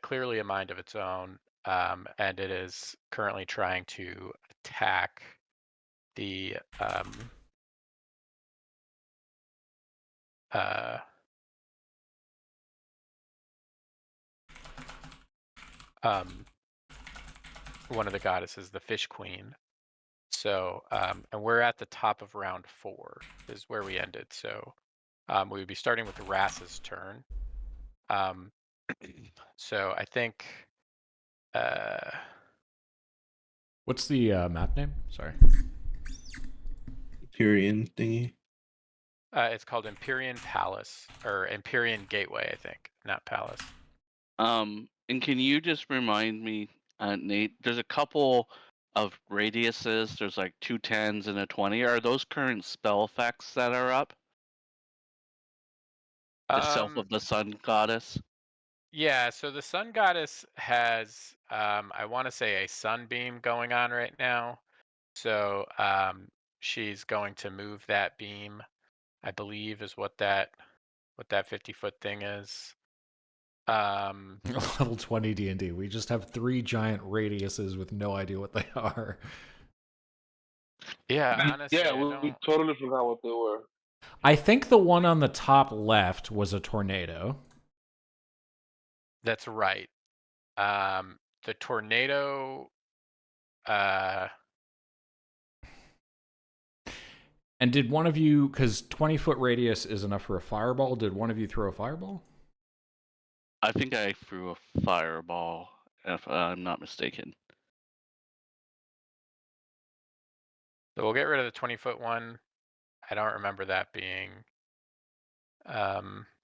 clearly a mind of its own, and it is currently trying to attack the one of the goddesses, the Fish Queen. So, and we're at the top of round 4 is where we ended. So, we would be starting with Rass's turn. So I think. What's the map name? Sorry. Empyrean thingy. It's called Empyrean Palace or Empyrean Gateway, I think, not Palace. And can you just remind me, Nate? There's a couple of radiuses. There's like 2 10s and a 20. Are those current spell effects that are up? The Self of the Sun Goddess. Yeah, so the Sun Goddess has, I want to say, a sunbeam going on right now. So she's going to move that beam, I believe, is what that 50-foot thing is. Level 20 D&D. We just have 3 giant radiuses with no idea what they are. Yeah, honestly, yeah, we totally forgot what they were. I think the one on the top left was a tornado. That's right. The tornado. And did one of you, because 20-foot radius is enough for a fireball, did one of you throw a fireball? I think I threw a fireball, if I'm not mistaken. So we'll get rid of the 20-foot one. I don't remember that being.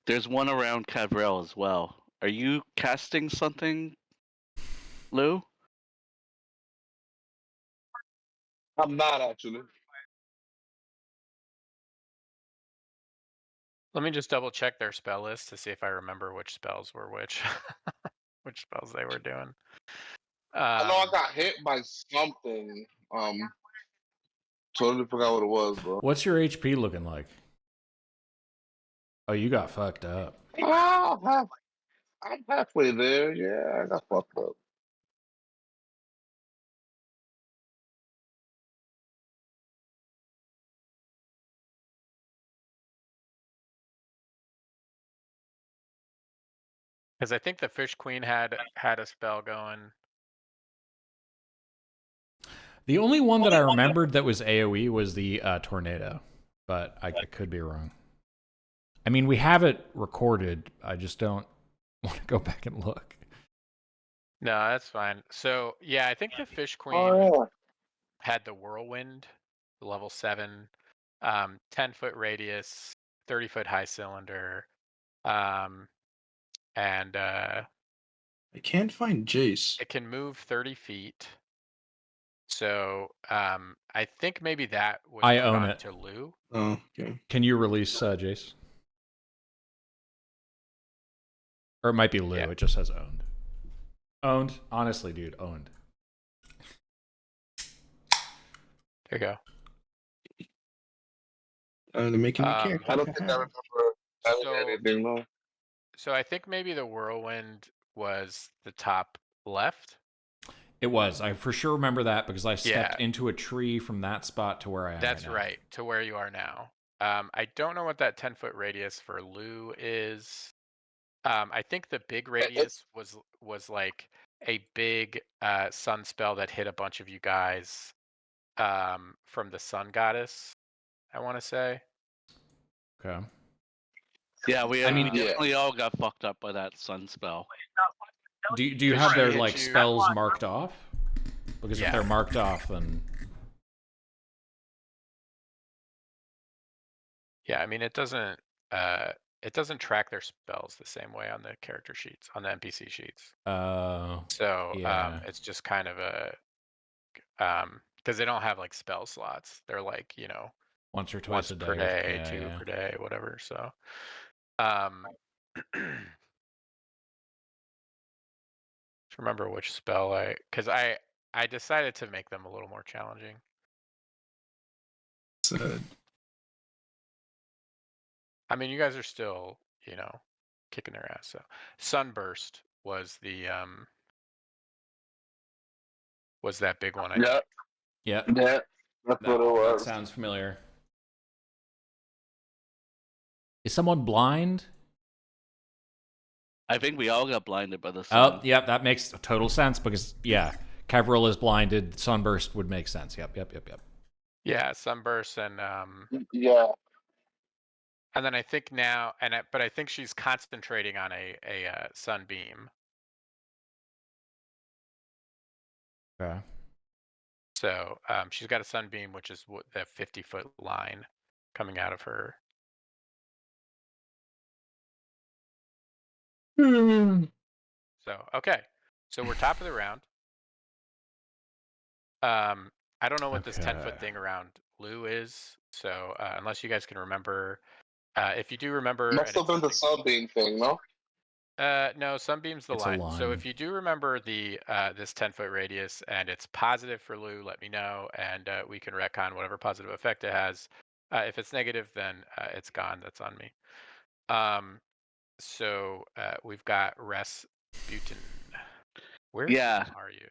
There's one around Cavrel as well. Are you casting something, Lou? I'm not actually. Let me just double check their spell list to see if I remember which spells were which, which spells they were doing. I know I got hit by something. Totally forgot what it was, bro. What's your HP looking like? Oh, you got fucked up. I'm halfway there. Yeah, I got fucked up. Because I think the Fish Queen had a spell going. The only one that I remembered that was AoE was the tornado, but I could be wrong. I mean, we have it recorded. I just don't want to go back and look. No, that's fine. So yeah, I think the Fish Queen had the Whirlwind, level 7, 10-foot radius, 30-foot high cylinder, and I can't find Jace. it can move 30 feet. So I think maybe that was I put own on it. to Lou. Oh, okay. Can you release Jace? Or it might be Lou. Yeah. It just says owned. Owned. Honestly, dude, owned. There you go. They're making me care. I don't think I remember having anything, no. So I think maybe the Whirlwind was the top left. It was. I for sure remember that because I stepped into a tree from that spot to where I am. That's right, to where you are now. I don't know what that 10-foot radius for Lou is. I think the big radius was like a big sun spell that hit a bunch of you guys from the Sun Goddess, I want to say. Okay. Yeah, we definitely all got fucked up by that sun spell. Do you have their like spells marked off? Because if they're marked off, then yeah, I mean it doesn't track their spells the same way on the character sheets, on the NPC sheets. So yeah. it's just kind of a because they don't have like spell slots. They're like, you know, once or twice a day, per day, 2 per day, whatever. So remember which spell because I decided to make them a little more challenging. I mean, you guys are still, you know, kicking their ass. So Sunburst was the was that big one, I Yeah, think. Yeah, yeah, that's what it that was. sounds familiar. Is someone blind? I think we all got blinded by the Oh, sun. yep, that makes total sense because yeah, Cavril is blinded. Sunburst would make sense. Yep. Yeah, Sunburst Yeah, and then I think now but I think she's concentrating on a sunbeam. Okay. So she's got a sunbeam, which is the 50-foot line coming out of her. So okay, so we're top of the round. I don't know what this 10-foot thing around Lou is. So unless you guys can remember, if you do remember, must and have it's been the something. sunbeam thing, no? No, sunbeam's the It's a line. So line. if you do remember the this 10-foot radius and it's positive for Lou, let me know, and we can retcon whatever positive effect it has. If it's negative, then it's gone. That's on me. So we've got Rasputin. Where Yeah, are you?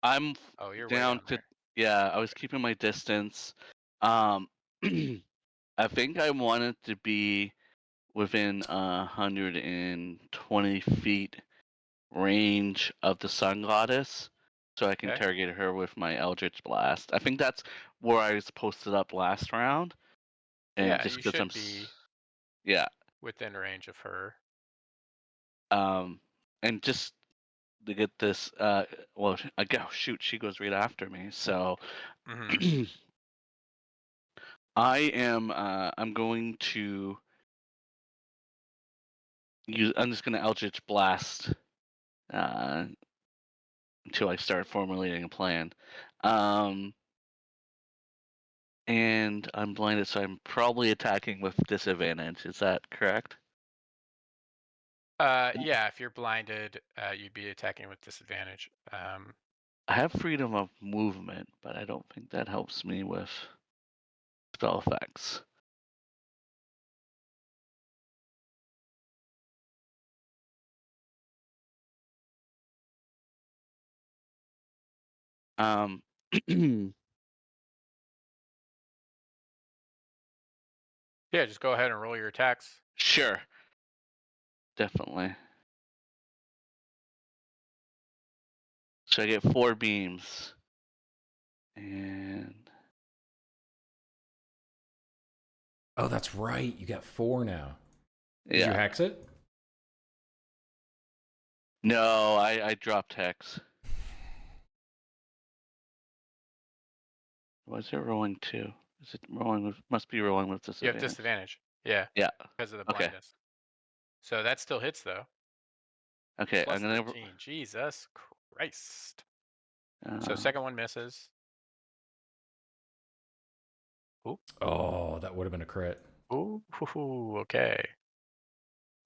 I'm Oh, you're way down down to. there. Yeah, I was keeping my distance. I think I wanted to be within 120 feet range of the Sun Goddess, so I can Okay. target her with my Eldritch Blast. I think that's where I was posted up last round, and Yeah, just you because should be yeah, within range of her. and just to get this, well, I go shoot, she goes right after me, so Mm-hmm. I'm going to use. I'm just going to Eldritch Blast until I start formulating a plan. And I'm blinded, so I'm probably attacking with disadvantage. Is that correct? Yeah, if you're blinded, you'd be attacking with disadvantage. I have freedom of movement, but I don't think that helps me with spell effects. Yeah, Yeah, just go ahead and roll your attacks. sure, definitely. So I get 4 beams, and Oh, that's right. You got 4 now. Did you yeah, hex it? no, I dropped hex. Why is it rolling 2? Is it rolling with? Must be rolling with You have disadvantage. disadvantage. Yeah, Yeah. because of the Okay. blindness. So that still hits though. Okay. Plus I'm gonna. 13. Jesus Christ. So second one misses. Ooh. Oh, that would have been a crit. Ooh. Okay.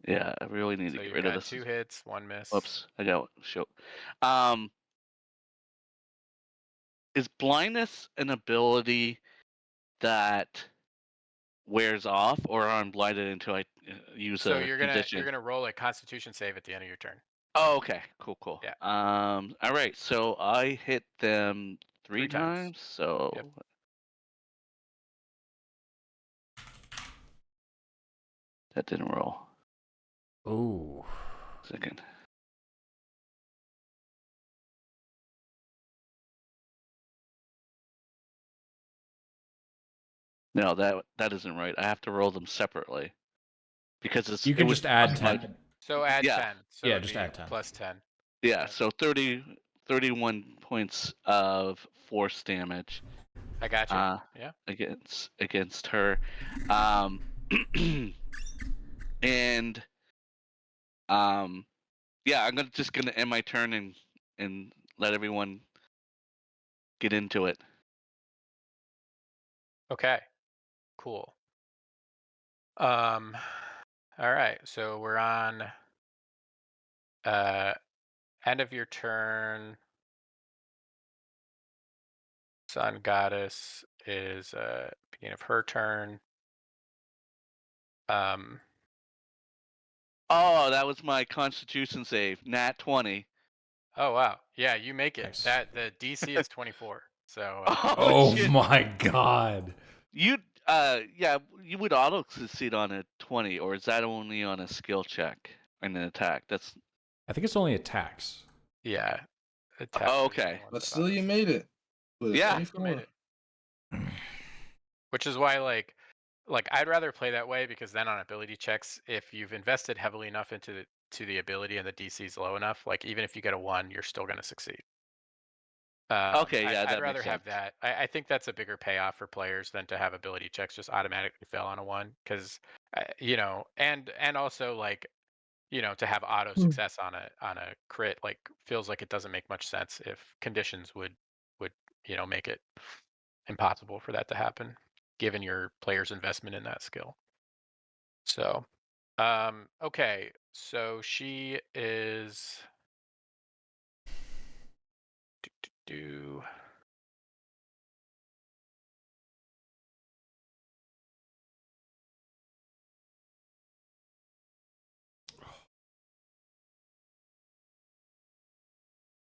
Yeah, I really need So to get you've rid of got this. 2 hits, 1 miss. Whoops, I got show. Is blindness an ability that wears off, or I'm blinded until I use So a you're condition? gonna roll a Constitution save at the end of your turn. Oh, okay, cool. Yeah. All right, so I hit them 3 3 times. times, so Yep. that didn't roll. Ooh. Second. No, that isn't right. I have to roll them separately because You it can was just add like 10. So add yeah 10. So Yeah, it'd just be add 10. plus 10. yeah. Yep. So 31 points of force damage. I got you. Yeah. Against her, and yeah, I'm just gonna end my turn and let everyone get into it. Okay. Cool. All right. So we're on end of your turn. Sun Goddess is beginning of her turn. Oh, that was my Constitution save. Nat 20. Oh wow, yeah, you make it. Nice. That the DC is 24. So Oh Shit. my god. You yeah, you would auto succeed on a 20, or is that only on a skill check and an attack? That's I think it's only attacks. yeah, attacks Oh, are the only okay. ones But that still, you auto-succeed. made it. With a Yeah. Still made 24. it. Which is why like I'd rather play that way, because then on ability checks, if you've invested heavily enough into the ability and the DC is low enough, like even if you get a 1, you're still going to succeed. Okay, yeah, I'd that rather makes have sense. that. I think that's a bigger payoff for players than to have ability checks just automatically fail on a 1, because and also like to have auto success on a crit like feels like it doesn't make much sense if conditions would make it impossible for that to happen, given your player's investment in that skill. So, okay, so she is do.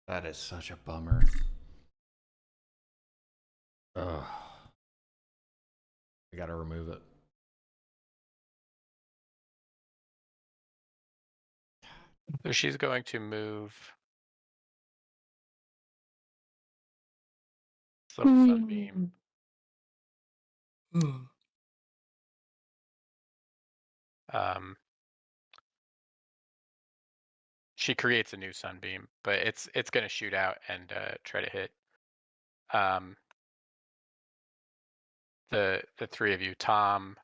That is such a bummer. Ugh. I gotta remove it. So she's going to move some sunbeam. She creates a new sunbeam, but it's going to shoot out and try to hit the three of you, Tom,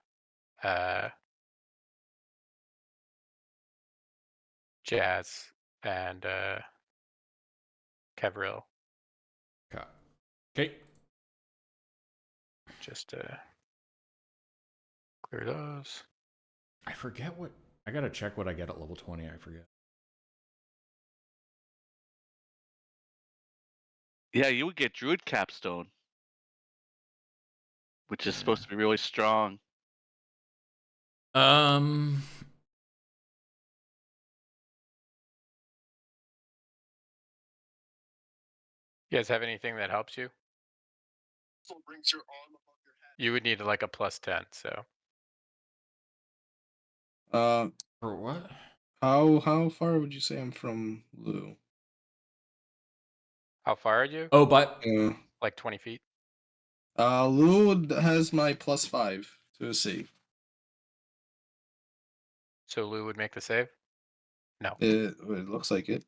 Jazz, and Kevril. Okay. Just to clear those. I forget what I gotta check what I get at level 20. I forget. Yeah, you would get Druid Capstone, which is supposed to be really strong. Um. You guys have anything that helps you? You would need like a +10. So. For what? How far would you say I'm from Lou? How far are you? Oh, but Like 20 feet. Lou has my +5 to a save. So Lou would make the save? No. It looks like it.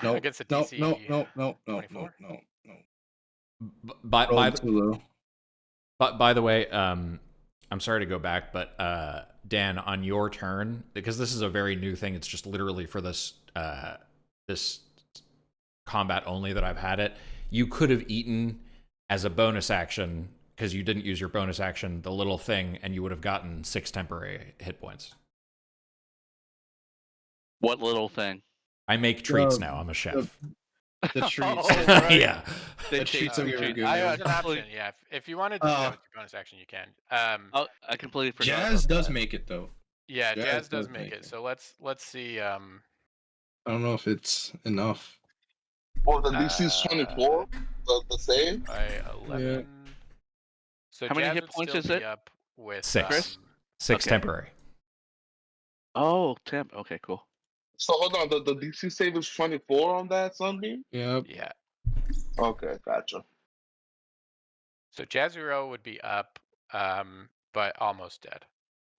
No, Against a no, DC no, no, no, no, 24? no, no. by Too low. by the way, I'm sorry to go back, but Dan, on your turn, because this is a very new thing. It's just literally for this this combat only that I've had it. You could have eaten as a bonus action, because you didn't use your bonus action, the little thing, and you would have gotten 6 temporary hit points. What little thing? I make treats now. I'm a chef. The treats. Oh, right. Yeah. The The treats are very treat. good. It's an completely- option, yeah. If you wanted to do that with your bonus action, you can. Oh, I completely forgot. Jazz about does that. make it though. Yeah, Jazz Jazz does does make make it. it. So let's see. I don't know if it's enough. Or the DC is 24. The save. By 11. So How many Jazz hit would points still is be it? up with 6. 6 Okay. temporary. Oh, temp. Okay, cool. So hold on. The DC save is 24 on that Sunbeam. Yep. Yeah. Okay, gotcha. So Jazzuo would be up, but almost dead.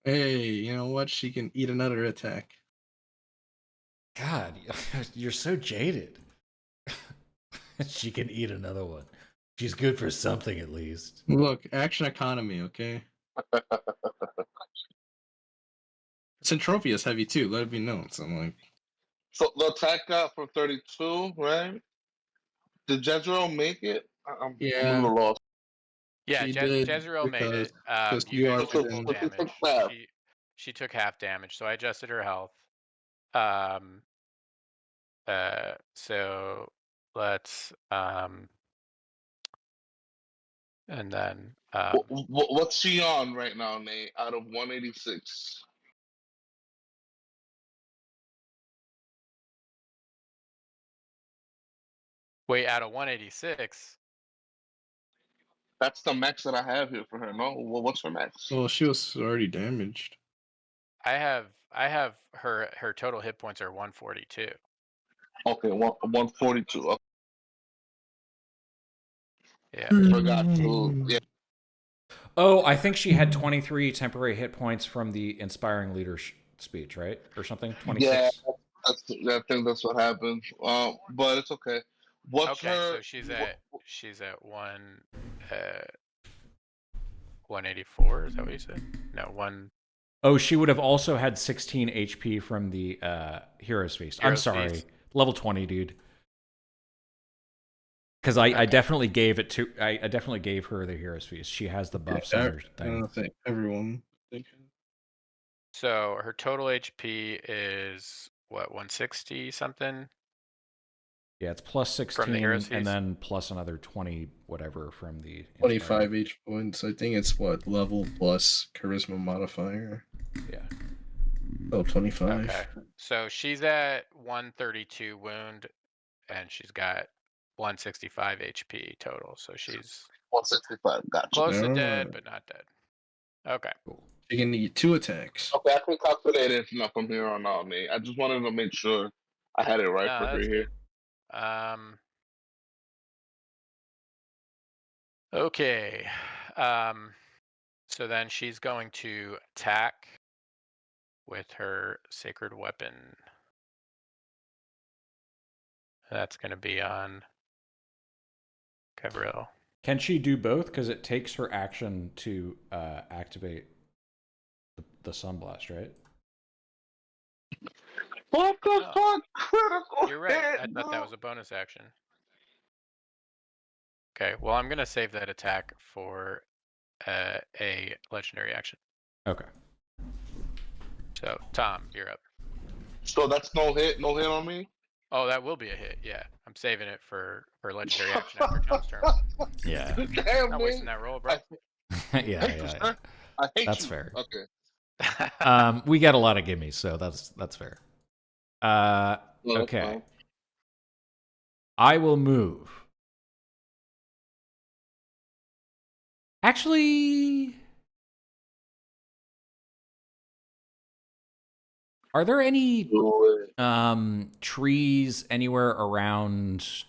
Hey, you know what? She can eat another attack. God, you're so jaded. She can eat another one. She's good for something at least. Look, action economy, okay? Centropia is heavy too, let it be known. So I'm like, So the attack got for 32, right? Did Jezreel make it? I'm a yeah, little lost. Yeah, she did Jezreel made it. because You you guys are took within. full But she took damage. half. She took half damage, so I adjusted her health. So let's and then What's she on right now, Nate? Out of 186. Wait, out of 186. That's the max that I have here for her. No, well, what's her max? Well, she was already damaged. I have her total hit points are 142. Okay, 142. Okay, Yeah. forgot to. Yeah, Oh, I think she had 23 temporary hit points from the inspiring leader speech, right? Or something? yeah. 26? I think that's what happened. But it's okay. What's Okay, her? so she's at 184. Is that what you said? No, one Oh, she would have also had 16 HP from the Hero's Feast. I'm Hero's sorry. Feast. Level 20, dude. Because I Okay. definitely gave it to... I definitely gave her the Hero's Feast. She has the buffs on her I thing. don't think everyone. So her total HP is what, 160 something Yeah, it's plus from the Hero's 16 and Feast? then plus another 20 whatever from the... 25 H points. I think it's what level plus charisma modifier. Yeah. Oh, 25. Okay. So she's at 132 wound and she's got 165 HP total. So she's 165. Gotcha. close to dead, Alright. but not dead. Okay. Cool. You can need 2 attacks. Okay, I can calculate it from here on out, Nate. I just wanted to make sure I had it right No, for her that's here. good. Okay. So then she's going to attack with her sacred weapon. That's going to be on Gabriel. Can she do both? Because it takes her action to activate the Sunblast, right? What the Oh, fuck? Critical you're right. hit, I thought that dude. was a bonus action. Okay, well, I'm going to save that attack for a legendary action. Okay. So, Tom, you're up. So that's no hit on me? Oh, that will be a hit. Yeah, I'm saving it for legendary action after Tom's turn. Yeah. Damn, Not Nate. wasting that roll, bro. yeah. I hate That's you. fair. Okay. We got a lot of gimmies, so that's fair. Well, that's Okay. fine. I will move. Actually, are there any Do it. trees anywhere around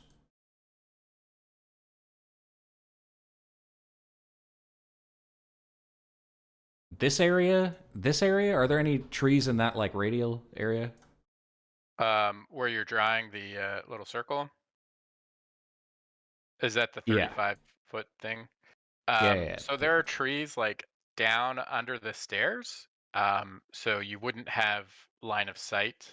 this area? This area? Are there any trees in that like radial area? Where you're drawing the little circle? Is that the Yeah. 35-foot thing? Yeah. So there are trees like down under the stairs. So you wouldn't have line of sight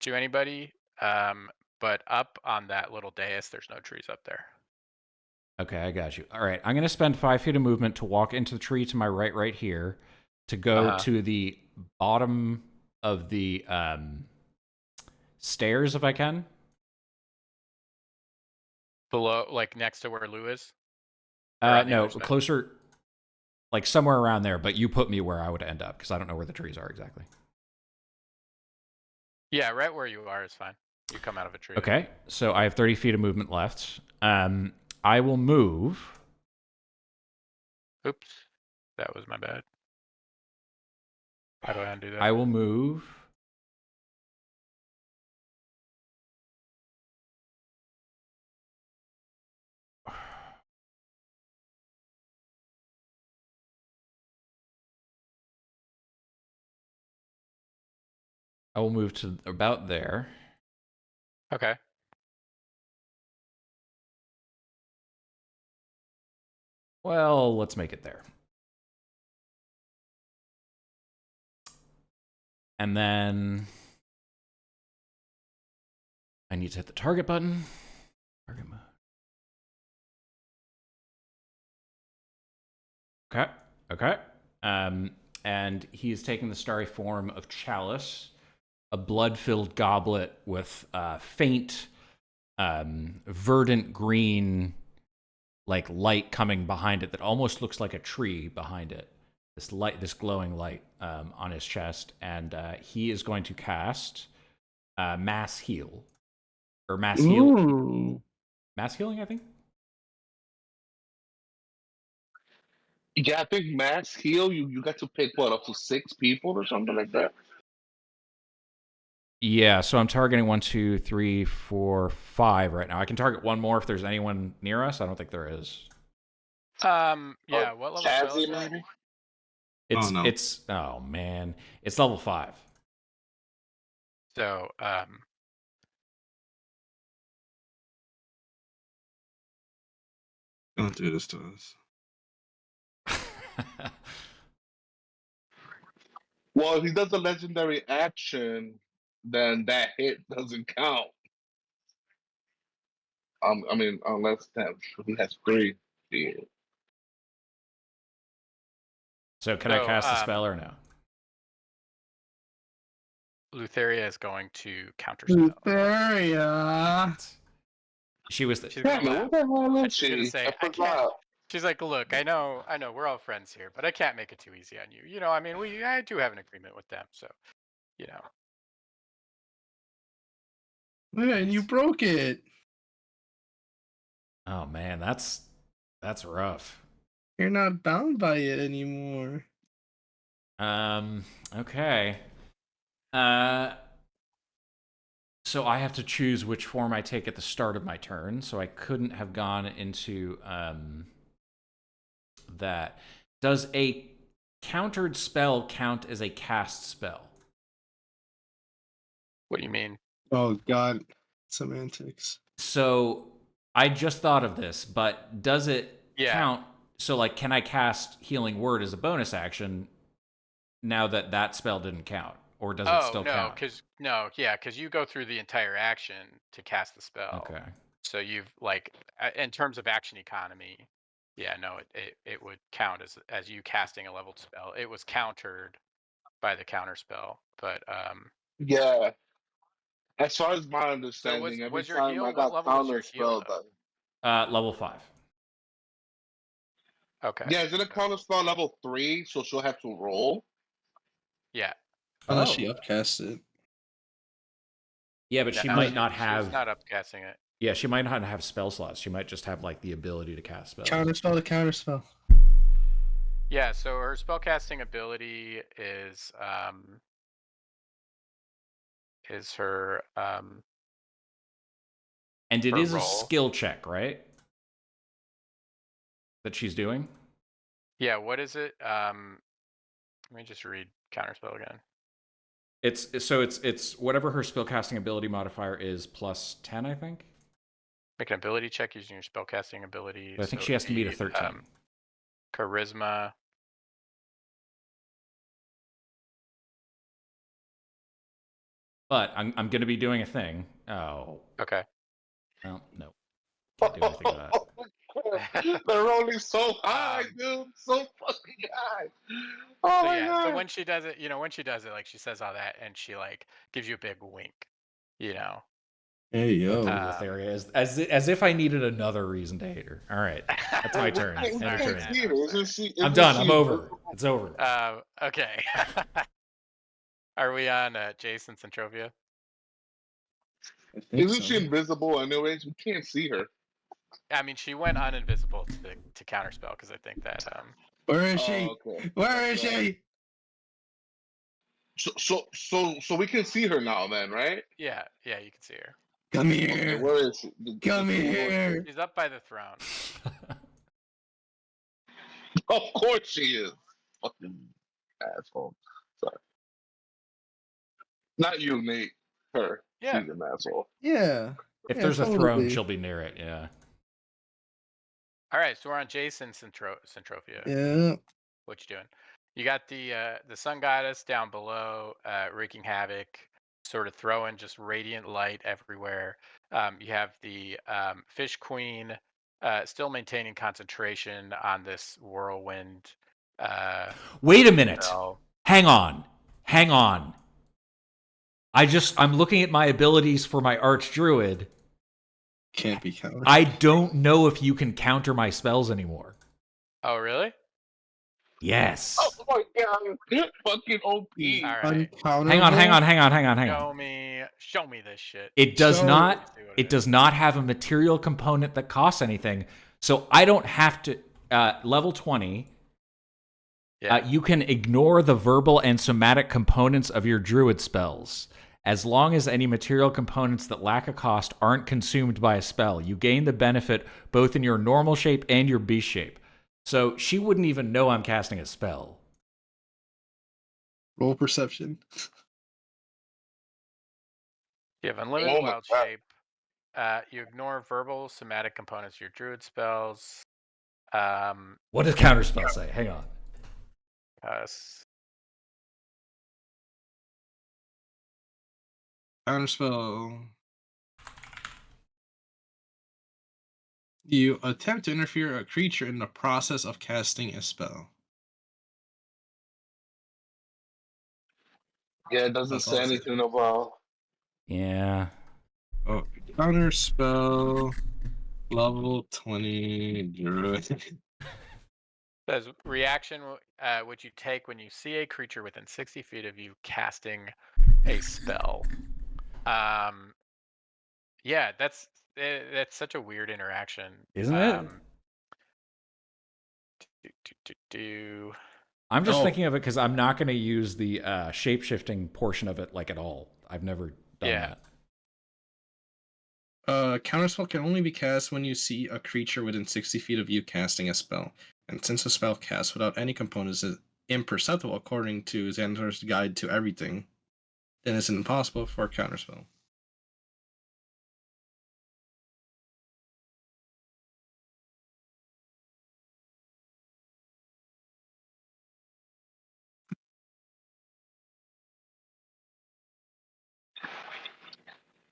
to anybody. But up on that little dais, there's no trees up there. Okay, I got you. All right, I'm going to spend 5 feet of movement to walk into the tree to my right here, to go to the bottom of the stairs if I can. Below, like next to where Lou is? On the No, other side? closer, like somewhere around there, but you put me where I would end up, because I don't know where the trees are exactly. Yeah, right where you are is fine. You come out of a tree. Okay, so I have 30 feet of movement left. I will move. Oops. That was my bad. How do I undo that? I will move. I will move to about there. Okay. Well, let's make it there. And then I need to hit the target button. Target mode. Okay. And he is taking the starry form of Chalice, a blood-filled goblet with faint, verdant green, like light coming behind it that almost looks like a tree behind it. This glowing light on his chest, and he is going to cast Mass Heal, or Mass Heal. Ooh. Mass healing, I think. Yeah, I think mass heal. You got to pick what up to 6 people or something like that. Yeah, so I'm targeting 1, 2, 3, 4, 5 right now. I can target one more if there's anyone near us. I don't think there is. Yeah. What level spell is Chazzy, that? maybe. Oh, no. It's oh man, it's level 5. So, Don't do this to us. Well, if he does a legendary action, then that hit doesn't count. I mean, unless that he has 3. Yeah. So can I So, cast the spell or no? Lutheria is going to counterspell. Lutheria. She was She's Damn gonna it, laugh. what the hell And is she's gonna she? say, I "I can't." forgot. She's like, "Look, I know, we're all friends here, but I can't make it too easy on you. You know, I mean, I do have an agreement with them, so, you know." Man, you broke it. Oh man, that's rough. You're not bound by it anymore. Okay. So I have to choose which form I take at the start of my turn. So I couldn't have gone into that. Does a countered spell count as a cast spell? What do you mean? Oh God, semantics. So I just thought of this, but does it Yeah. count? So like, can I cast Healing Word as a bonus action now that that spell didn't count, or does it still count? Because you go through the entire action to cast the spell. Okay. So you've like, in terms of action economy, yeah, no, it would count as you casting a leveled spell. It was countered by the counter spell, but Yeah. As far as my so understanding, every was your time I heal? What got level was counter your heal spell though? done. Level 5. Okay. Yeah, is it a counter spell level 3? So she'll have to roll. Yeah. Unless she Oh. upcast it. Yeah, but she No, might not she's have. not upcasting it. Yeah, she might not have spell slots. She might just have like the ability to cast spells. Counterspell to counterspell. Yeah, so her spellcasting ability is her And it her is a roll. skill check, right? That she's doing. Yeah, what is it? Let me just read counterspell again. It's whatever her spellcasting ability modifier is plus 10, I think. Make an ability check using your spellcasting ability. But I think she has to meet a 13. Charisma. But I'm going to be doing a thing. Oh. Okay. Well, no. Can't do anything with that. They're rolling so high, dude. So fucking high. Oh So my yeah, God. so when she does it, like she says all that and she like gives you a big wink, you know. Hey yo. Lotharia is as if I needed another reason to hate her. All right, that's my turn. Hey, End we of can't turn. see her. I'm Isn't done. she I'm over. invisible? It's over. Okay. Are we on Jason Centrovia? I think Isn't so. she invisible anyways? We can't see her. I mean, she went uninvisible to counterspell because I think that Where is she? Oh, okay. Where is That's right. she? So we can see her now then, right? yeah, you can see her. Come Okay, here. where is she? Come here. She's up by the throne. Of course she is. Fucking asshole. Sorry. Not you, Nate. Her. Yeah. She's an asshole. Yeah. If Yeah, there's a throne, totally. she'll be near it. Yeah. All right, so we're on Jason Centrovia. Yeah. What you doing? You got the sun goddess down below, wreaking havoc, sort of throwing just radiant light everywhere. You have the fish queen still maintaining concentration on this whirlwind. Wait a minute. Spell. Hang on. I'm looking at my abilities for my archdruid. Can't be counted. I don't know if you can counter my spells anymore. Oh, really? Yes. Oh my god, fucking OP. The All right. uncounterable. Hang on. Show me this shit. It does So- not. Let's see what It is. does not have a material component that costs anything. So I don't have to. Level 20. Yeah. You can ignore the verbal and somatic components of your druid spells. As long as any material components that lack a cost aren't consumed by a spell, you gain the benefit both in your normal shape and your beast shape. So she wouldn't even know I'm casting a spell. Roll perception. You have unlimited Oh my wild God. shape. You ignore verbal, somatic components of your druid spells. What does counterspell say? Hang on. Counterspell. You attempt to interfere a creature in the process of casting a spell. Yeah, it doesn't That's all say it says. anything about. Yeah. Oh, counterspell. Level 20 druid. Says reaction which you take when you see a creature within 60 feet of you casting a spell. Yeah, that's such a weird interaction, Isn't it? I'm just thinking of it because I'm not going to use the shape-shifting portion of it like at all. I've never done that. Counterspell can only be cast when you see a creature within 60 feet of you casting a spell. And since a spell cast without any components is imperceptible according to Xander's Guide to Everything, then it's impossible for a counterspell.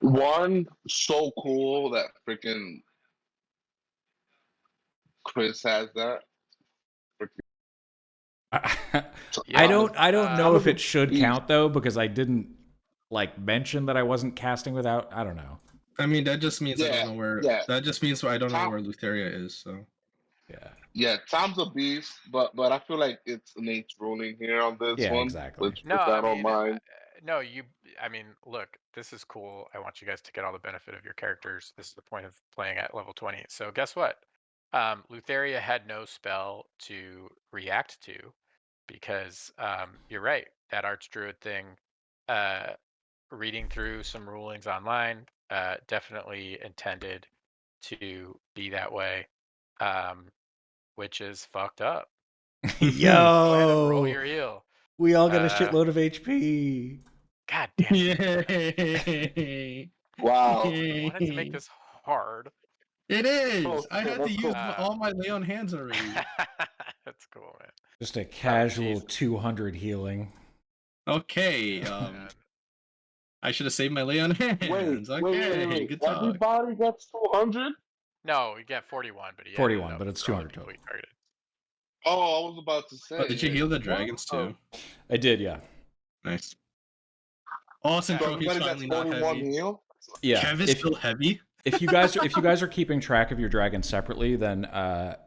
One, so cool that freaking Chris has that. I don't know if it should beast. count though because I didn't like mention that I wasn't casting without. I don't know. I mean, that just means I don't know where. Yeah. That just means I don't know where Lutheria is. So Yeah. Yeah, Tom's a beast, but I feel like it's Nate's ruling here on this Yeah, one. exactly. No, Which I I don't mean, mind. no, I mean, look, this is cool. I want you guys to get all the benefit of your characters. This is the point of playing at level 20. So guess what? Lutheria had no spell to react to because you're right. That Archdruid thing, reading through some rulings online, definitely intended to be that way, which is fucked up. Go ahead and roll your heal. We all got a shitload of HP. God damn it. yay! Wow. I wanted to make this hard. It is. Oh, I had to that's use cool. all my lay on hands already. That's cool, man. Just a casual Jesus. 200 healing. Okay. Oh, man. I should have saved my lay on hands. Okay, good talk. Everybody gets 200? No, you get 41, but he 41, ended up but it's for all the 200 people total. he targeted. Oh, I was about to say. Oh, did you heal the dragons too? I did, yeah. Nice. Awesome So trophy's Everybody finally gets not 41 heavy. heal? Yeah. Kev is still heavy. If you guys are keeping track of your dragons separately, then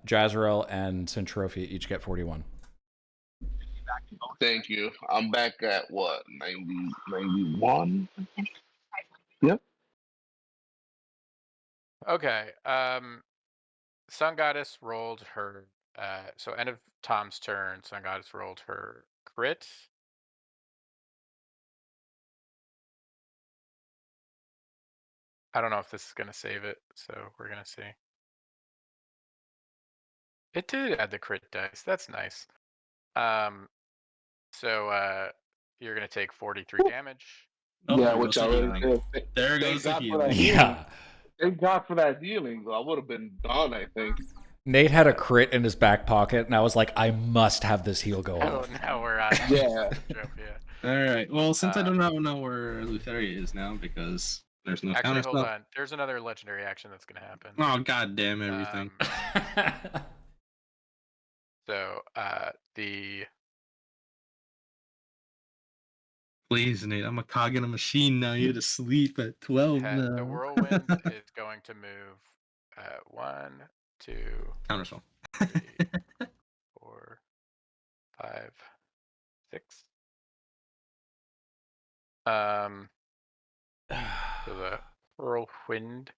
Jazrael and Centrophia each get 41. Thank you. I'm back at what? 90, 91? Yep. Okay. Sun Goddess rolled her so end of Tom's turn, Sun Goddess rolled her crit. I don't know if this is gonna save it, so we're gonna see. It did add the crit dice. That's nice. So you're gonna take 43 damage. Oh, Yeah, there which goes I the already healing. did. There Thank goes the God for that healing. healing. Yeah. Thank God for that healing. I would have been done, I think. Nate had a crit in his back pocket, and I was like, I must have this heal go Oh, off. now we're on Yeah. Tropia. All right. Well, since I do not know where Lutheria is now because there's no Actually, hold counterspell. on. There's another legendary action that's gonna happen. Oh, god damn everything. So the Please, Nate. I'm a cog in a machine now. You to sleep at 12 now. the whirlwind is going to move 1, 2, Counterspell. 3, 4, 5, 6. So the whirlwind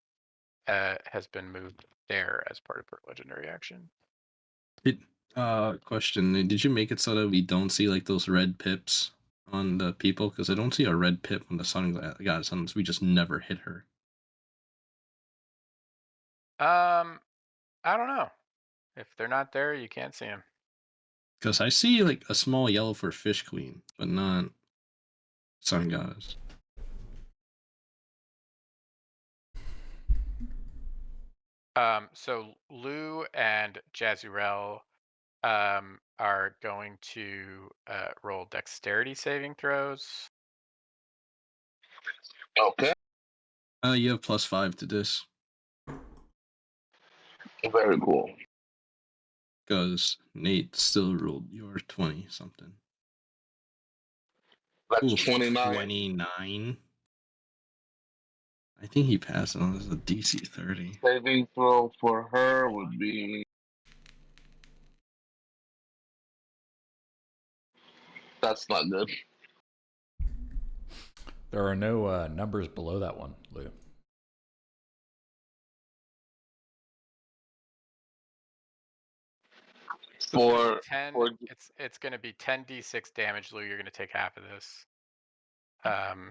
has been moved there as part of her legendary action. Question: did you make it so that we don't see like those red pips on the people? Because I don't see a red pip on the sun goddess unless we just never hit her. I don't know. If they're not there, you can't see them. Because I see like a small yellow for fish queen, but not sun goddess. So Lou and Jazurel are going to roll dexterity saving throws. Okay. You have +5 to this Very cool. because Nate still ruled your 20 something. That's Oof, 29. 29. I think he passed on. This is a DC 30. Saving throw for her would be. That's not good. There are no numbers below that one, Lou. For 10, it's going to be 10d6 damage, Lou. You're going to take half of this. Let me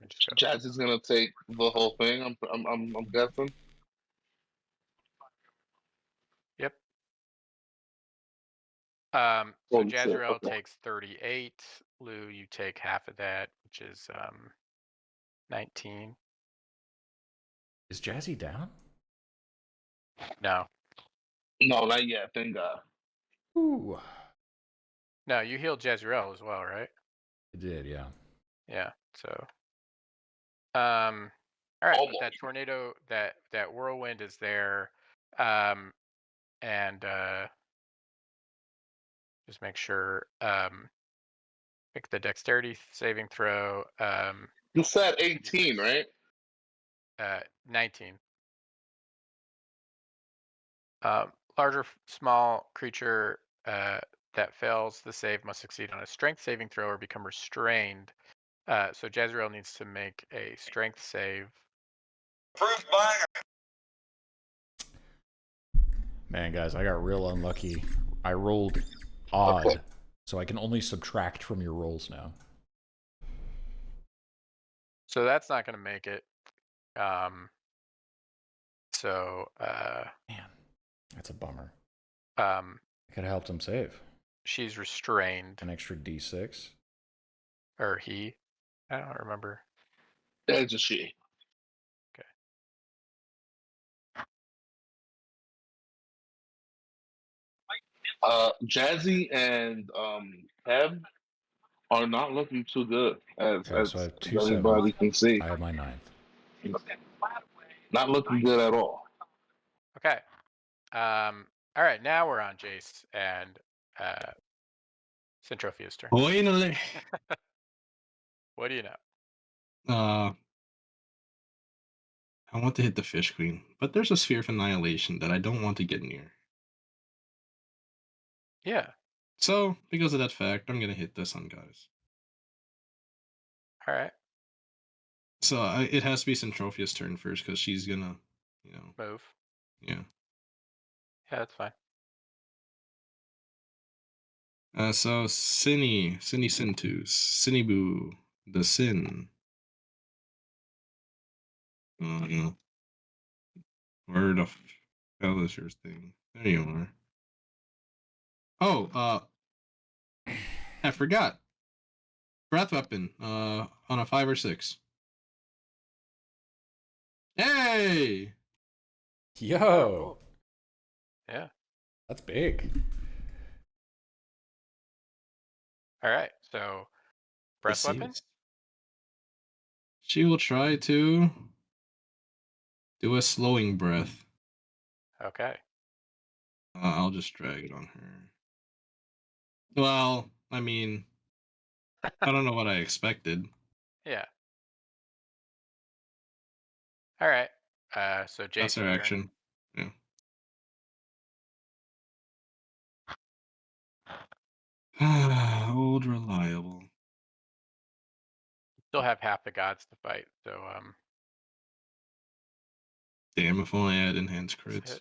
just go. Jazz is gonna take the whole thing. I'm guessing. Yep. So Holy shit, Jazrael okay. takes 38. Lou, you take half of that, which is 19. Is Jazzy down? No. No, not yet. Thank God. Ooh. No, you healed Jazrael as well, right? It did, yeah. Yeah. So all right, but Almost. that tornado, that whirlwind is there. And just make sure make the dexterity saving throw. You said 18, right? 19. Larger, small creature that fails the save must succeed on a strength saving throw or become restrained. So Jezreel needs to make a strength save. Man, guys, I got real unlucky. I rolled odd, Okay. so I can only subtract from your rolls now. So that's not going to make it. Man, that's a bummer. I could have helped him save. She's restrained. An extra D6. Or he. I don't remember. It's a she. Okay. Jazzy and Heb are not looking too good, as So I have two everybody 7s. can see. I have my 9th. Not looking good at all. Okay. All right, now we're on Jace and Centrophia's turn. Finally. What do you know? I want to hit the fish queen, but there's a sphere of annihilation that I don't want to get near. Yeah. So, because of that fact, I'm gonna hit this on guys. All right. So it has to be Centrophia's turn first because she's gonna, Move. Yeah. Yeah, that's fine. So Sintus, Sinibu, the Sin. Yeah. Where the hell is your thing? There you are. Oh, I forgot. Breath weapon. On a 5 or 6. Hey! Yo! Oh, cool. Yeah. That's big. All right. So, breath weapon? She will try to do a slowing breath. Okay. I'll just drag it on her. Well, I mean, I don't know what I expected. Yeah. All right. So Jace, That's her your turn. action. Yeah. Old reliable. Still have half the gods to fight, so Damn, if only I had enhanced let's crits.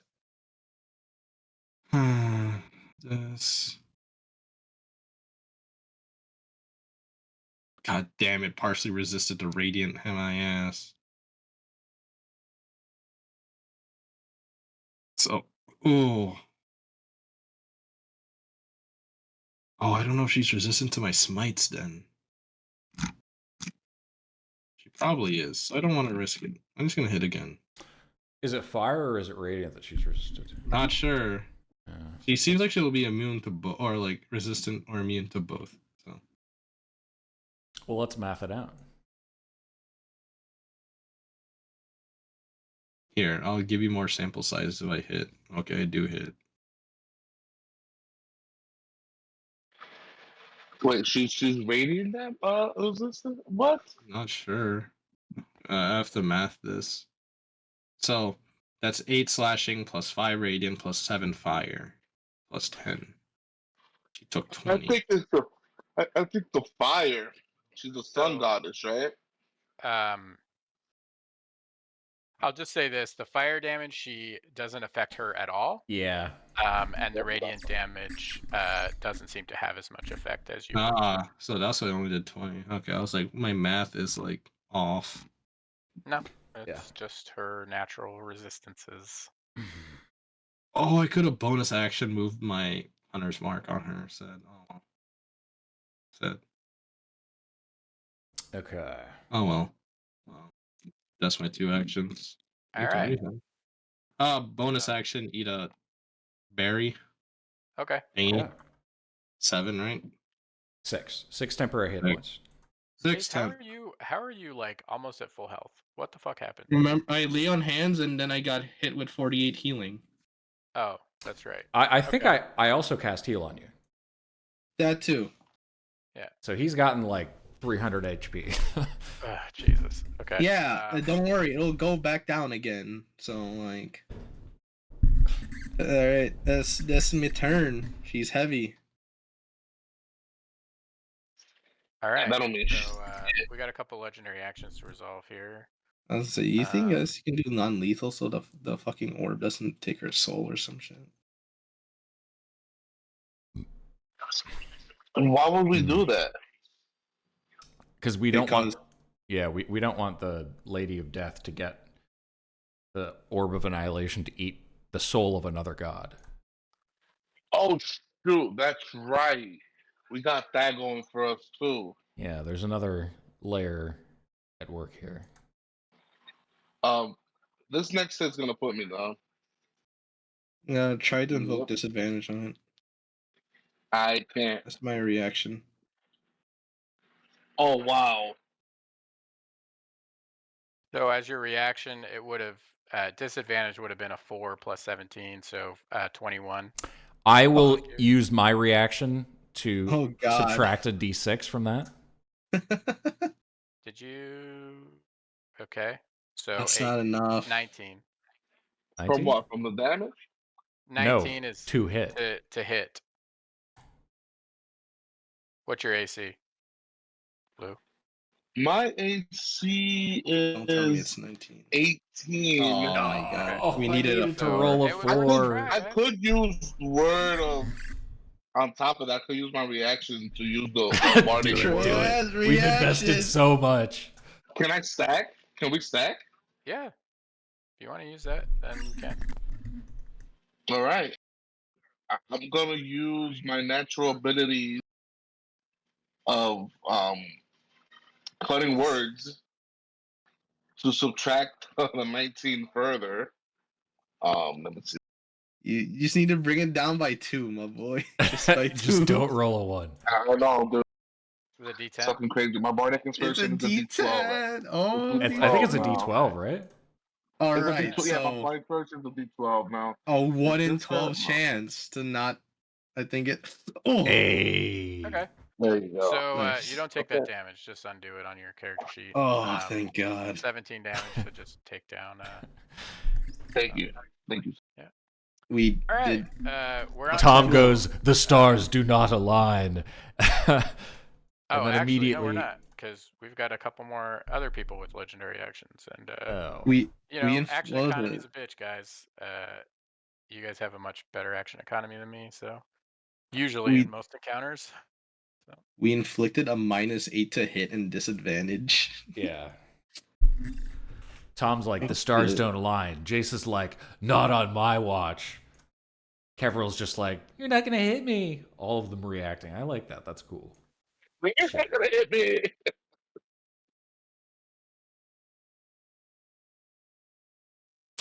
hit. This. God damn it, partially resisted the radiant MIS. So, oh. Oh, I don't know if she's resistant to my smites then. She probably is. So I don't want to risk it. I'm just going to hit again. Is it fire or is it radiant that she's resistant to? Not sure. Yeah. She seems like she'll be immune to both, or like resistant or immune to both. So. Well, let's math it out. Here, I'll give you more sample size if I hit. Okay, I do hit. Wait, she's radiant that resistant? What? Not sure. I have to math this. So that's 8 slashing plus 5 radiant plus 7 fire plus 10. She took 20. I think it's I think the fire. She's a sun goddess, right? I'll just say this: the fire damage she doesn't affect her at all. Yeah. And the radiant damage doesn't seem to have as much effect as you. Ah, so that's why I only did 20. Okay, I was like, my math is like off. No, it's just her natural resistances. Oh, I could have bonus action moved my hunter's mark on her. Said. Okay. Oh well. That's my 2 actions. All right. Bonus action, eat a berry. Okay. Yeah. 7, right? 6 temporary hit Six. points. 6 Chase, how temp. are you like almost at full health? What the fuck happened? Remember, I lay on hands and then I got hit with 48 healing. Oh, that's right. I think I also cast heal on you. That too. Yeah. So he's gotten like 300 HP. Jesus. Okay. Yeah, don't worry, it'll go back down again. So like, all right, that's my turn. She's heavy. All right. That'll mean So we got a couple legendary actions to resolve here. I was say, you think you can do non-lethal so the fucking orb doesn't take her soul or some shit? And why would we do that? Because we don't want. Yeah, we don't want the Lady of Death to get the Orb of Annihilation to eat the soul of another god. Oh shoot, that's right. We got that going for us too. Yeah, there's another layer at work here. This next hit's gonna put me down. Try to invoke disadvantage on it. I can't. That's my reaction. Oh wow. So as your reaction, it would have disadvantage would have been a 4 plus 17, so 21. I will use my reaction to God. subtract a d6 from that. Did you? Okay. So That's not enough. 19. 19? From what? From the damage? 19 is to hit. To hit. What's your AC? Blue. My AC is Don't tell me it's 19. 18. Oh my god. Oh, We needed a to 4. roll a It was 4. I could use word of. On top of that, I could use my reaction to use the bardic Do word. it. We've invested so much. Can I stack? Can we stack? Yeah. If you want to use that, then you can. All right. I'm gonna use my natural ability of cutting words to subtract the 19 further. Let me see. You just need to bring it down by 2, my boy. Just by 2. Just don't roll a 1. I don't know, dude. With a D10. Something crazy. My bardic inspiration is a D12. Oh, I think it's a D12 d12, right? all It's a right. D12. Yeah, my So bardic inspiration is a D12 now. a 1 in Just 12 that- chance to not. I think it. Oh. Hey. Okay. There you go. So Nice. you don't take that damage. Just undo it on your character sheet. Oh, thank God. 17 damage to just take down. Thank you. Thank you. Yeah. We All right. did. We're on. Tom Kevro. goes, "The stars do not align," and Oh, then actually, no, we're immediately, not, because we've got a couple more other people with legendary actions, and oh, We you we know, action what was economy it? is a bitch, guys. You guys have a much better action economy than me, so usually in We most encounters. So. we inflicted a -8 to hit and disadvantage. yeah. Tom's like, "The Oh, stars shit. don't align." Jace is like, "Not on my watch." Kevral's just like, "You're not gonna hit me." All of them reacting. I like that. That's cool. You're not gonna hit me.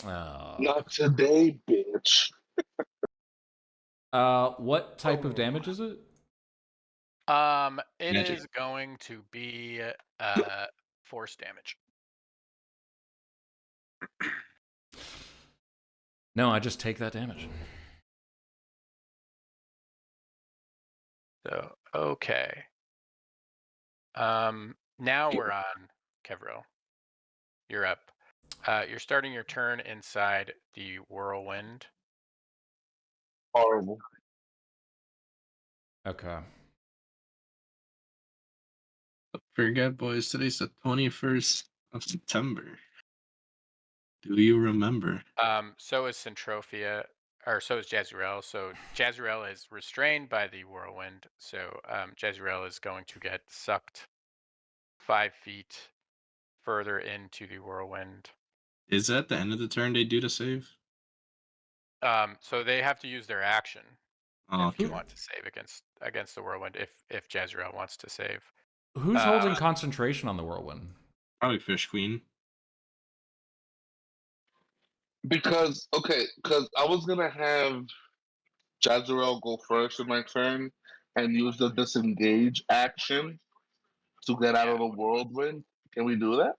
Oh. Not today, bitch. What type of damage is it? It Magic. is going to be force damage. No, I just take that damage. So okay. Now we're on Kevro. You're up. You're starting your turn inside the whirlwind. Horrible. Okay. Don't forget, boys, today's the 21st of September. Do you remember? So is Centrophia, or so is Jazrael. So Jazrael is restrained by the whirlwind. So Jazrael is going to get sucked 5 feet further into the whirlwind. Is that the end of the turn they do to save? So they have to use their action Oh, if you okay. want to save against the whirlwind. If Jazrael wants to save. Who's holding concentration on the whirlwind? Probably Fish Queen. Because I was gonna have Jazrael go first in my turn and use the disengage action to get out of the whirlwind. Can we do that?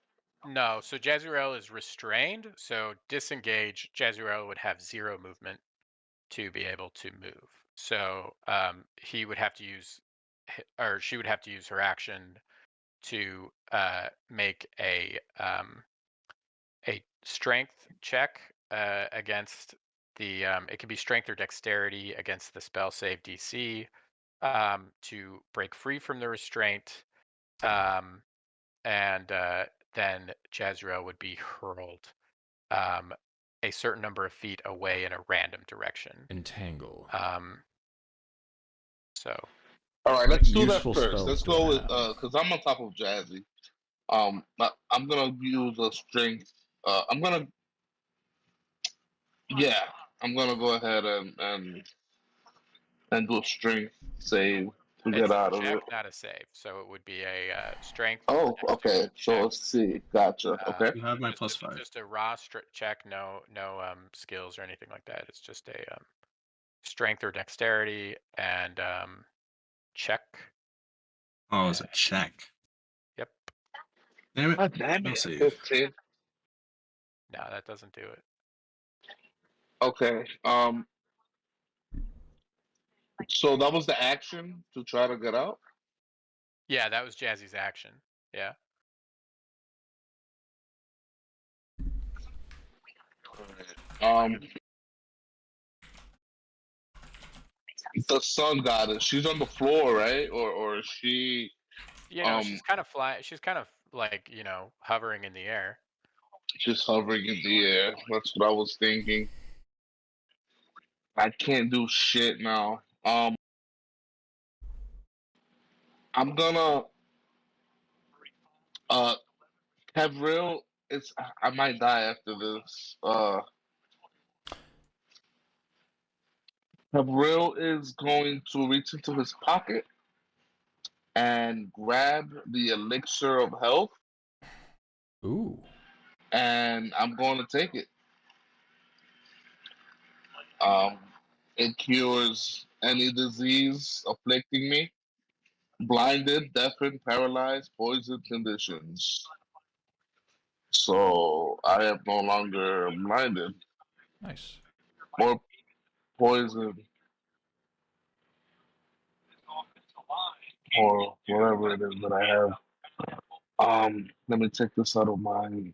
No, so Jazrael is restrained, so disengage, Jazrael would have 0 movement to be able to move. So he would have to use, or she would have to use her action to make a strength check against the, it could be strength or dexterity against the spell save DC to break free from the restraint. And then Jazrael would be hurled a certain number of feet away in a random direction. Entangle. So. All right, What let's do that useful first. Let's spells do I go with have? because I'm on top of Jazzy. I'm gonna use a strength. I'm gonna yeah, I'm gonna go ahead and do a strength save to get It's a out of check, it. not a save. So it would be a strength or Oh, okay. dexterity So check. let's see. Gotcha. Okay. You have my just, +5. just a raw check, no skills or anything like that. It's just a strength or dexterity and check. Oh, it's a check. Yep. Damn it. God damn No it. save. 15. No, that doesn't do it. Okay. So that was the action to try to get out. Yeah, that was Jazzy's action. Yeah. Um, the sun goddess. She's on the floor, right? Or is she? You know, she's kind of flying. She's kind of like, hovering in the air. Just hovering in the air. That's what I was thinking. I can't do shit now. I'm gonna have real. It's I might die after this. Havril is going to reach into his pocket and grab the elixir of health, Ooh. and I'm going to take it. Um, it cures any disease afflicting me, blinded, deafened, paralyzed, poison conditions. So I am no longer blinded Nice. or poisoned or whatever it is that I have. Let me take this out of my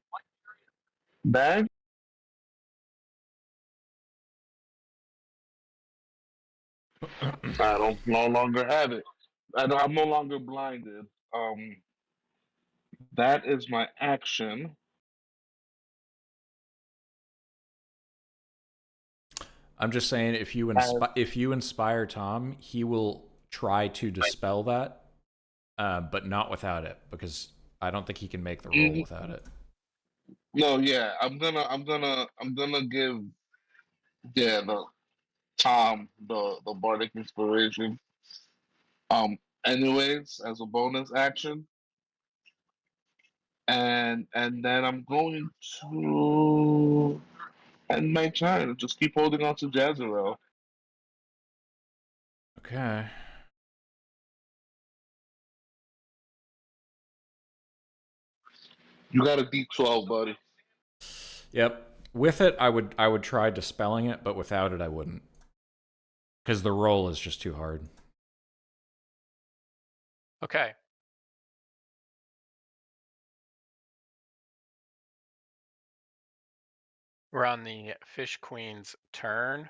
bag. I don't no longer have it. I'm no longer blinded. That is my action. I'm just saying, if you inspire Tom, he will try to dispel that, but not without it, because I don't think he can make the roll without it. No, yeah, I'm gonna give the Tom the bardic inspiration. Anyways, as a bonus action, and then I'm going to end my turn. Just keep holding on to Jezreel. Okay. You got a D12, buddy. Yep. With it, I would try dispelling it, but without it, I wouldn't, because the roll is just too hard. Okay. We're on the Fish Queen's turn.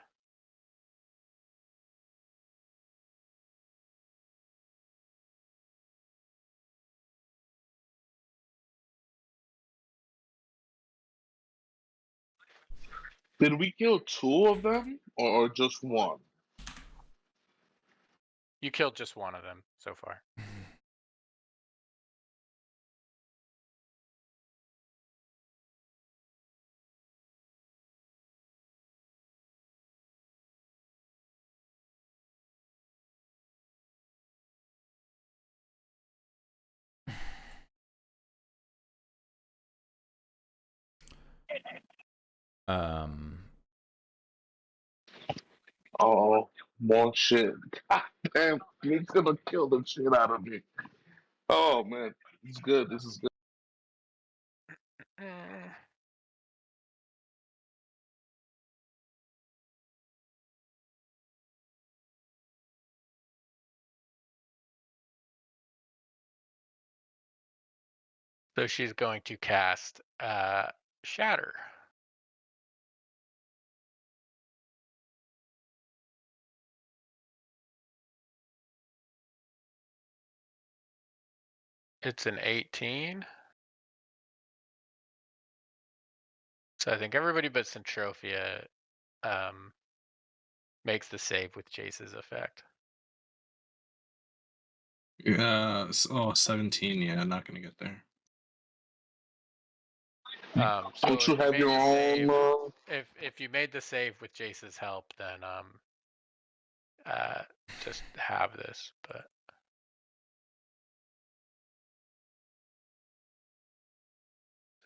Did we kill two of them or just one? You killed just one of them so far. Um. Oh, more shit. God damn, he's gonna kill the shit out of me. Oh man, it's good. This is good. Mm. So she's going to cast Shatter. It's an 18. So I think everybody but Centrophia makes the save with Jace's effect. Oh, 17. Yeah, not gonna get there. So Don't you if you have made your the save, own? if you made the save with Jace's help, then just have this. But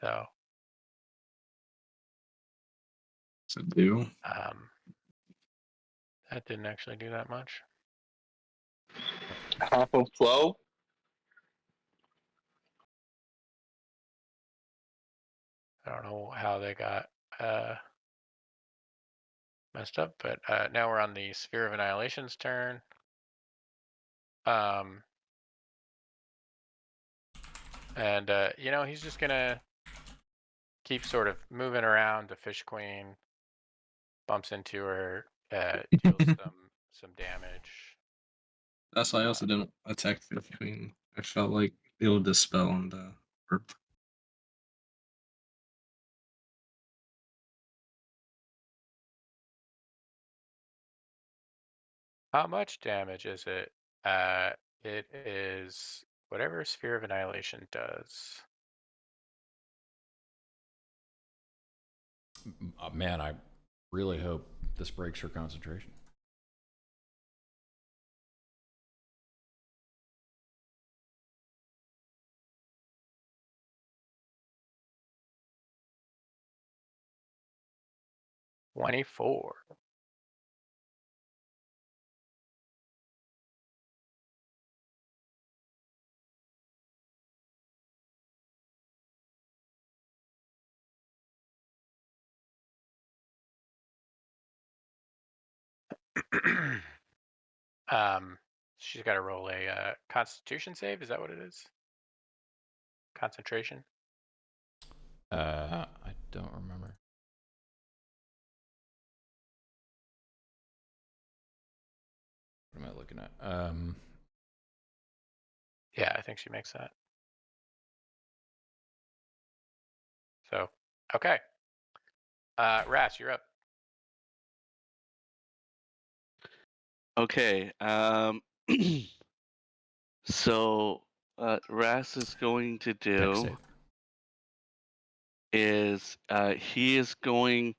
so So do. that didn't actually do that much. Half of 12? I don't know how they got messed up, but now we're on the Sphere of Annihilation's turn. And he's just gonna keep sort of moving around the Fish Queen, bumps into her, deals some damage. That's why I also didn't attack the queen. I felt like it'll dispel on the herb. How much damage is it? It is whatever Sphere of Annihilation does. Man, I really hope this breaks her concentration. $24. She's got to roll a Constitution save. Is that what it is? Concentration. I don't remember. looking at. Yeah, I think she makes that. So, okay. Ras, you're up. Okay. So what Ras is going to Deck do save. is he is going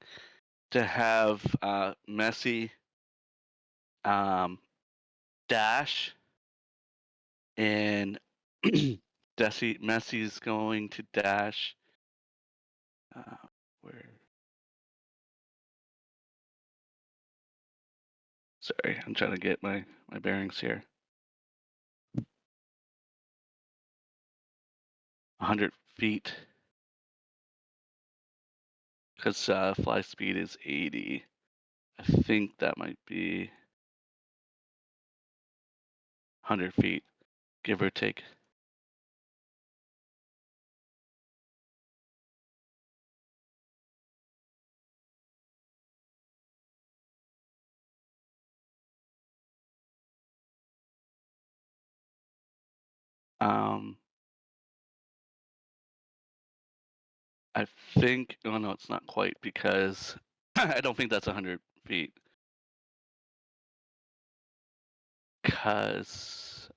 to have Messi dash, and Messi's going to dash. Where? Sorry, I'm trying to get my bearings here. 100 feet, because fly speed is 80. I think that might be 100 feet, give or take. I think, oh no, it's not quite, because I don't think that's 100 feet. Because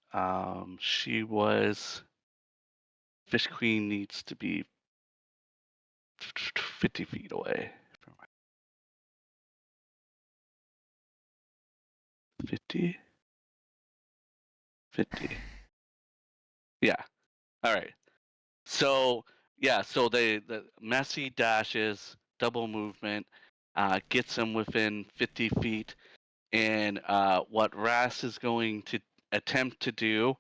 she was, Fish Queen needs to be 50 feet away. 50? 50. Yeah. All right. So yeah, so the Messi dashes, double movement, gets him within 50 feet, and what Ras is going to attempt to do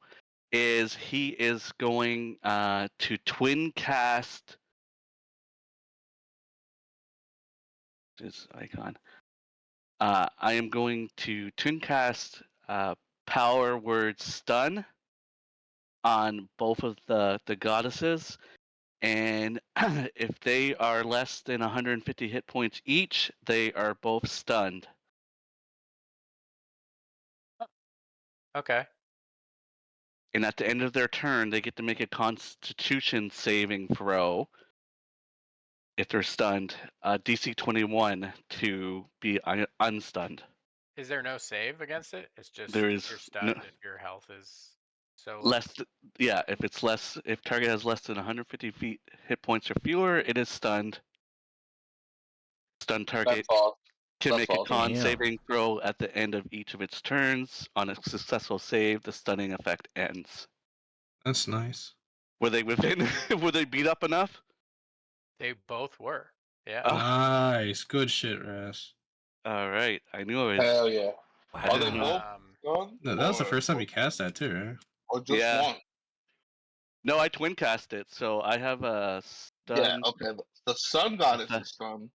is he is going to twin cast this icon. I am going to twin cast power word stun on both of the goddesses. And if they are less than 150 hit points each, they are both stunned. Okay. And at the end of their turn, they get to make a Constitution saving throw if they're stunned, DC 21 to be unstunned. Is there no save against it? It's just There you're is stunned if your health is so low. less. Yeah, if target has less than 150 feet hit points or fewer, it is stunned. Stunned target That's all. can That's make a awesome. con Damn. saving throw at the end of each of its turns. On a successful save, the stunning effect ends. That's nice. Were they within? Were they beat up enough? They both were. Yeah. Oh. Nice. Good shit, Ras. All right, I knew I was. Hell yeah. I Are they didn't know. both done? No, that was the first time you cast that too, right? Or just Yeah. one? No, I twin cast it, so I have a Yeah, stun okay. The sun goddess is done.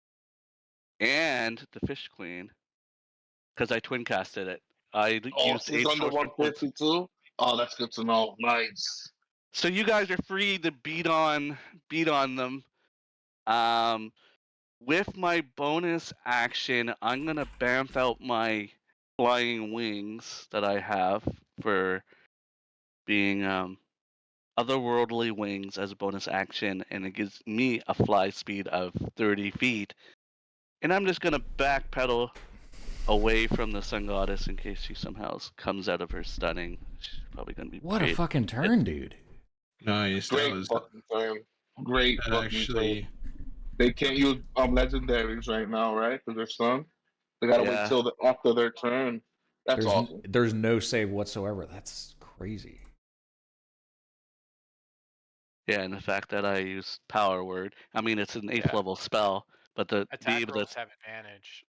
and the fish queen because I twin casted it. I Oh, used she's 8 under sorcery points. 152? Oh, that's good to know. Nice. So you guys are free to beat on them. With my bonus action, I'm gonna bamf out my flying wings that I have for being otherworldly wings as a bonus action, and it gives me a fly speed of 30 feet. And I'm just gonna backpedal away from the sun goddess in case she somehow comes out of her stunning. She's probably gonna be What a paid. fucking turn, dude. Nice. Great fucking turn. Great That fucking turn. actually. They can't use legendaries right now, right? Because they're stunned. They gotta wait Yeah. till after their turn. That's awesome. There's no save whatsoever. That's crazy. Yeah, and the fact that I use power word. I mean, it's an 8th Yeah. level spell, but be Attack able rolls to. have advantage.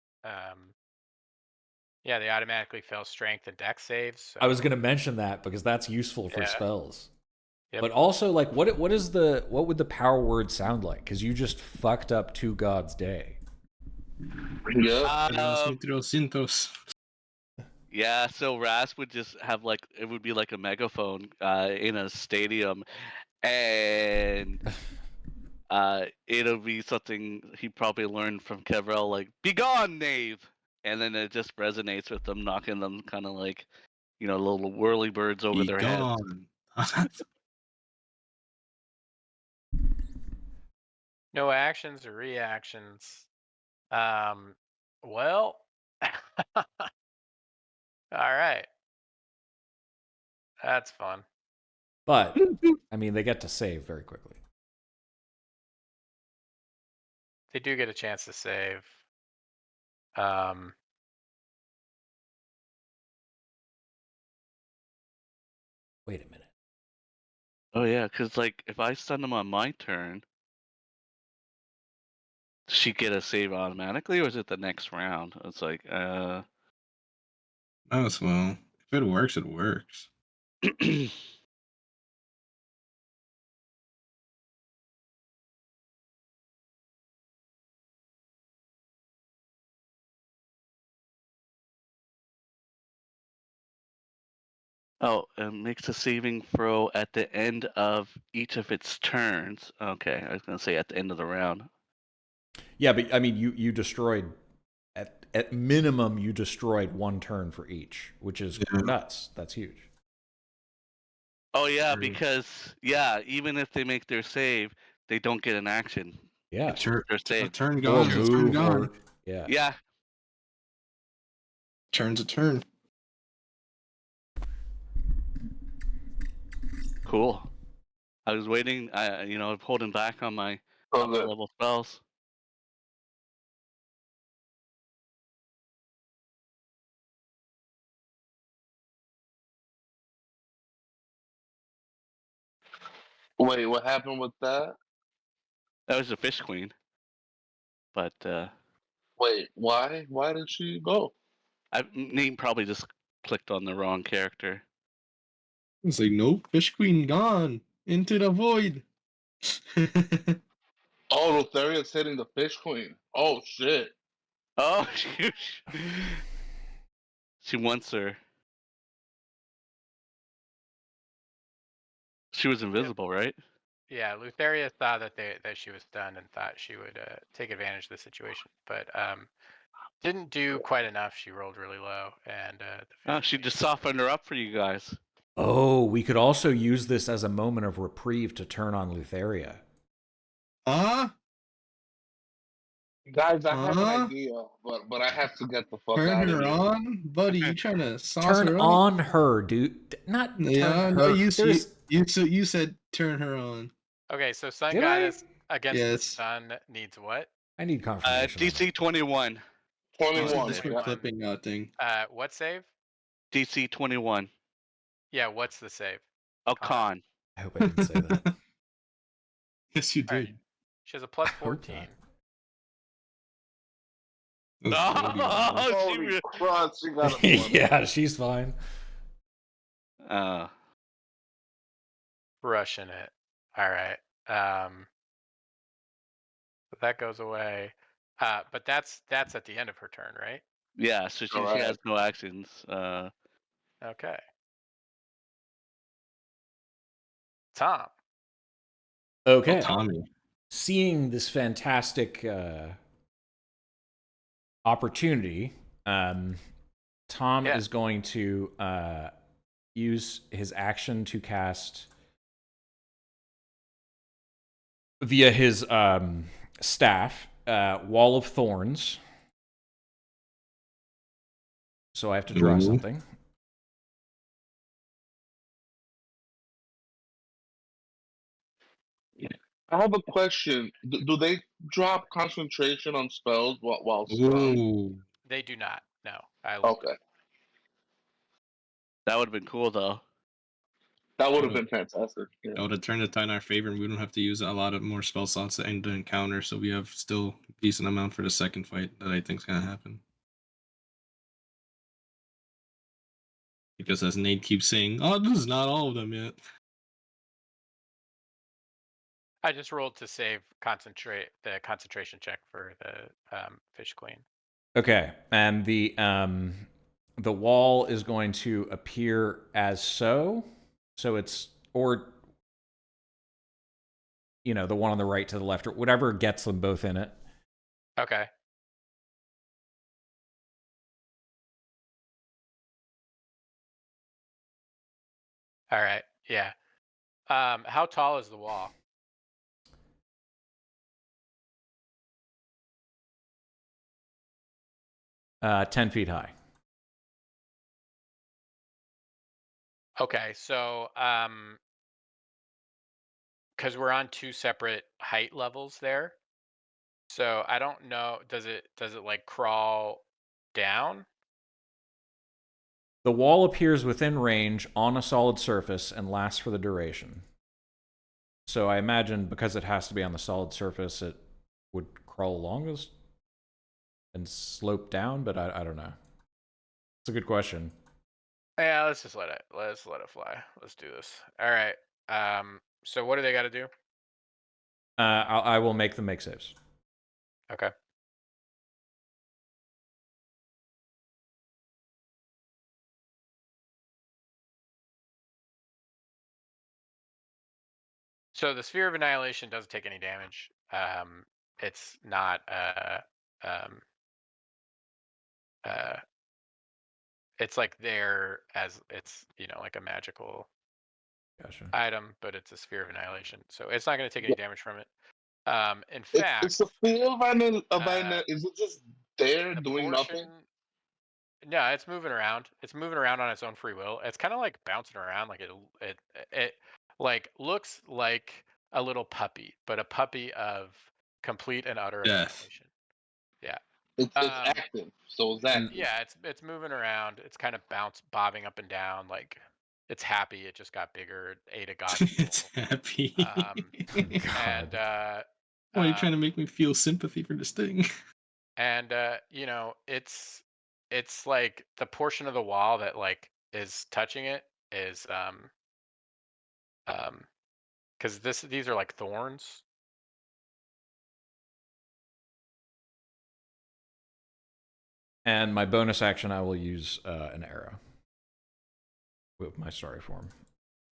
Yeah, they automatically fail strength and dex saves. So. I was gonna mention that because that's useful for Yeah. spells. Yep. But also, like, what would the power word sound like? Because you just fucked up two gods' day. Yeah. Yeah, so Ras would just have like it would be like a megaphone in a stadium, and it'll be something he probably learned from Kevrel, like "Be gone, knave," and then it just resonates with them, knocking them kind of like little whirly birds over Be their heads. gone. No actions or reactions. Well, all right. That's fun. But I mean, they get to save very quickly. They do get a chance to save. Wait a minute. Oh yeah, because like if I stun them on my turn, does she get a save automatically, or is it the next round? It's like, Might as well. If it works, it works. oh, it makes a saving throw at the end of each of its turns. Okay, I was gonna say at the end of the round. Yeah, but I mean, you destroyed at minimum you destroyed one turn for each, which is Yeah. nuts. That's huge. Oh yeah, True. because even if they make their save, they don't get an action. Yeah, Their A save. turn or gone is a turn move, gone. or yeah. Yeah. Turn's a turn. Cool. I was waiting. Holding back on my upper Okay. level spells. Wait, what happened with that? That was a fish queen. But Wait, why? Why did she go? Nate probably just clicked on the wrong character. It's like, nope, fish queen gone into the void. Oh, Lotharia's hitting the fish queen. Oh shit. Oh, she wants her. She was invisible, right? Yeah, Lutharia thought that she was stunned and thought she would take advantage of the situation, but didn't do quite enough. She rolled really low, and the Oh, fish she queen. just softened her up for you guys. Oh, we could also use this as a moment of reprieve to turn on Lutharia. Huh? Guys, I have an Huh? idea, but I have to get the fuck Turn out of her here. on? Buddy, you trying to sauce Turn her up? on her, dude. Not turn Yeah, no, her. There's you said turn her on. Okay, so Sun Did I? Goddess against the Yes. sun needs what? I need confirmation. on DC 21. This 21. is for Yeah. clipping thing. What save? DC 21. Yeah, what's the save? Oh, Con. con. I hope I didn't say that. Yes, you All right. did. She has a plus I hope 14. not. That's bloody wrong. Oh, Holy crud, she got a 20. Yeah, she's fine. Crushing it. All right. So that goes away. But that's at the end of her turn, right? yeah, so she has Correct. no actions. Okay. Tom. Okay. Oh, Tommy. Seeing this fantastic opportunity, Tom Yeah. is going to use his action to cast via his staff, Wall of Thorns. So I have to draw Ooh. something. I have a question. Do they drop concentration on spells while strung? Ooh. They do not. No. I looked. Okay. That would have been cool, though. That would have been fantastic. Yeah. That would have turned the tide in our favor, and we don't have to use a lot of more spell slots to end the encounter, so we have still a decent amount for the second fight that I think is going to happen. Because as Nate keeps saying, oh, this is not all of them yet. I just rolled to save the concentration check for the fish queen. Okay, and the wall is going to appear as so. So it's or the one on the right to the left or whatever gets them both in it. Okay. All right. Yeah. How tall is the wall? Uh, 10 feet high. Okay, so because we're on two separate height levels there, so I don't know. Does it like crawl down? The wall appears within range on a solid surface and lasts for the duration. So I imagine because it has to be on the solid surface, it would crawl along this and slope down, but I don't know. It's a good question. Yeah, let's let it fly. Let's do this. All right. So what do they got to do? I will make them make saves. Okay. So the Sphere of Annihilation doesn't take any damage. It's not um, uh, it's like there as it's like a magical Gotcha. item, but it's a Sphere of Annihilation, so it's not going to take any Yeah. damage from it. In It's fact, the field of is it just there the doing portion, nothing? yeah, it's moving around. It's moving around on its own free will. It's kind of like bouncing around, like it like looks like a little puppy, but a puppy of complete and utter Death. annihilation. Yeah. It's active, so it's And- active. Yeah, it's moving around. It's kind of bobbing up and down, like it's happy. It just got bigger. It ate a god It's soul. happy. And God. Why are you trying to um, make me feel sympathy for this thing? and it's like the portion of the wall that like is touching it is because these are like thorns. And my bonus action, I will use an arrow with my starry form.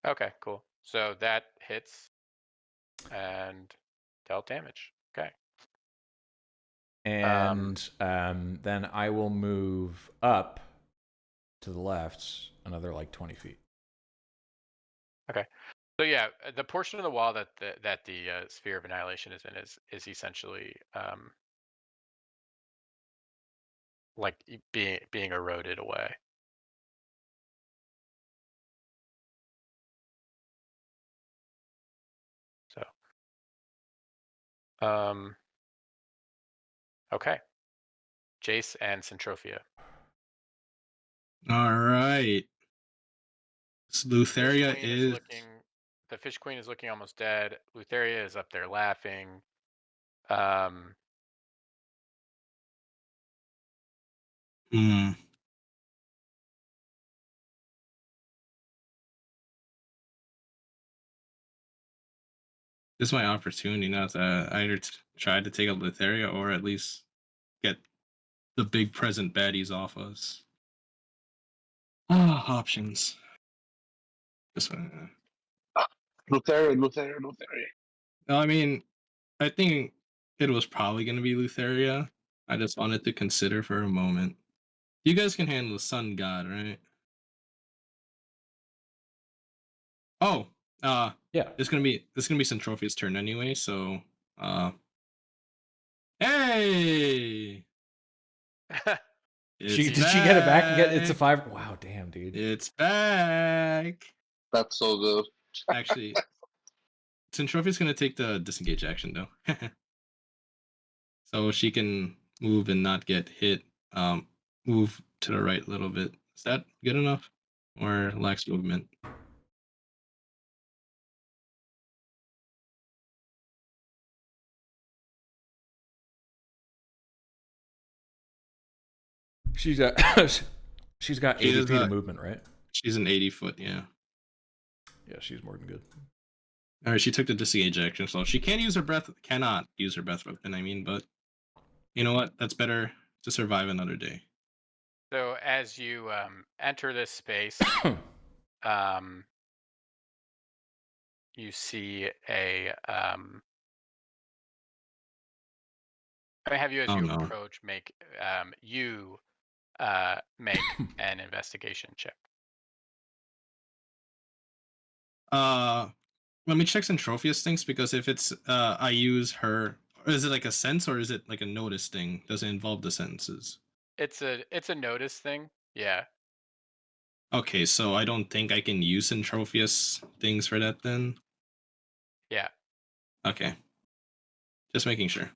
Okay, cool. So that hits and dealt damage. Okay. And then I will move up to the left another like 20 feet. Okay. So yeah, the portion of the wall that the Sphere of Annihilation is in is essentially like being eroded away. So okay, Jace and Centrophia. All right. So Lutheria is. The Fish Queen is looking almost dead. Lutheria is up there laughing. Um, Hmm. This is my opportunity now to either try to take out Lutheria or at least get the big present baddies off us. Options. This one. Lutheria. No, I mean, I think it was probably going to be Lutheria. I just wanted to consider for a moment. You guys can handle the Sun God, right? Oh, Yeah. this is gonna be Centrophia's turn anyway. So, hey, it's Did back. she get it back and get it's a 5? Wow, damn, dude. It's back. That's so good. Actually, Centrophia's gonna take the disengage action though, so she can move and not get hit. Move to the right a little bit. Is that good enough, or lacks movement? She's got she's got She 80 is feet of movement, right? She's an 80-foot. Yeah. Yeah, she's more than good. All right, she took the disengage action, so she can't use her breath. Cannot use her breath weapon. I mean, but you know what? That's better to survive another day. so as you enter this space, you see a I have you as Oh you no. approach make make an investigation check. Let me check some Trophius things, because if it's I use her, is it like a sense or is it like a notice thing? Does it involve the senses? It's a notice thing. Yeah. Okay, so I don't think I can use Trophius things for that then. Yeah. Okay. Just making sure.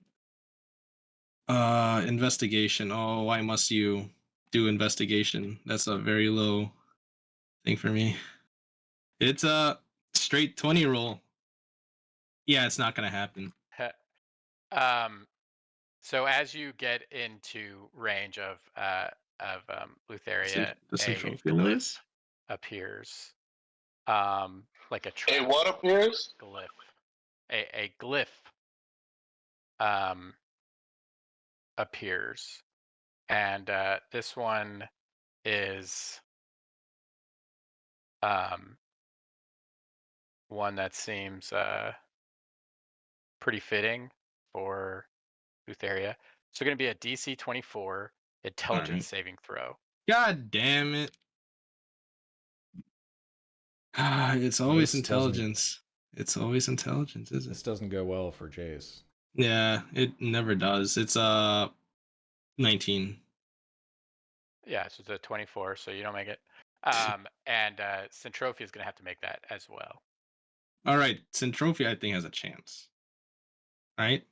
Investigation. Oh, why must you do investigation? That's a very low thing for me. It's a straight 20 roll. Yeah, it's not gonna happen. um so as you get into range of Lutheria, Does a Trophy glyph notice? appears. Like a Hey, trap what appears? glyph. A glyph um appears. And this one is one that seems pretty fitting for Lutheria. So going to be a DC 24 intelligence Alright. saving throw. God damn it. It's Well, always this doesn't. intelligence. It's always intelligence, is it? This doesn't go well for Jace. Yeah, it never does. It's 19. Yeah, so it's a 24, so you don't make it. And Centrophia is going to have to make that as well. Alright, Centrophia I think has a chance. Right?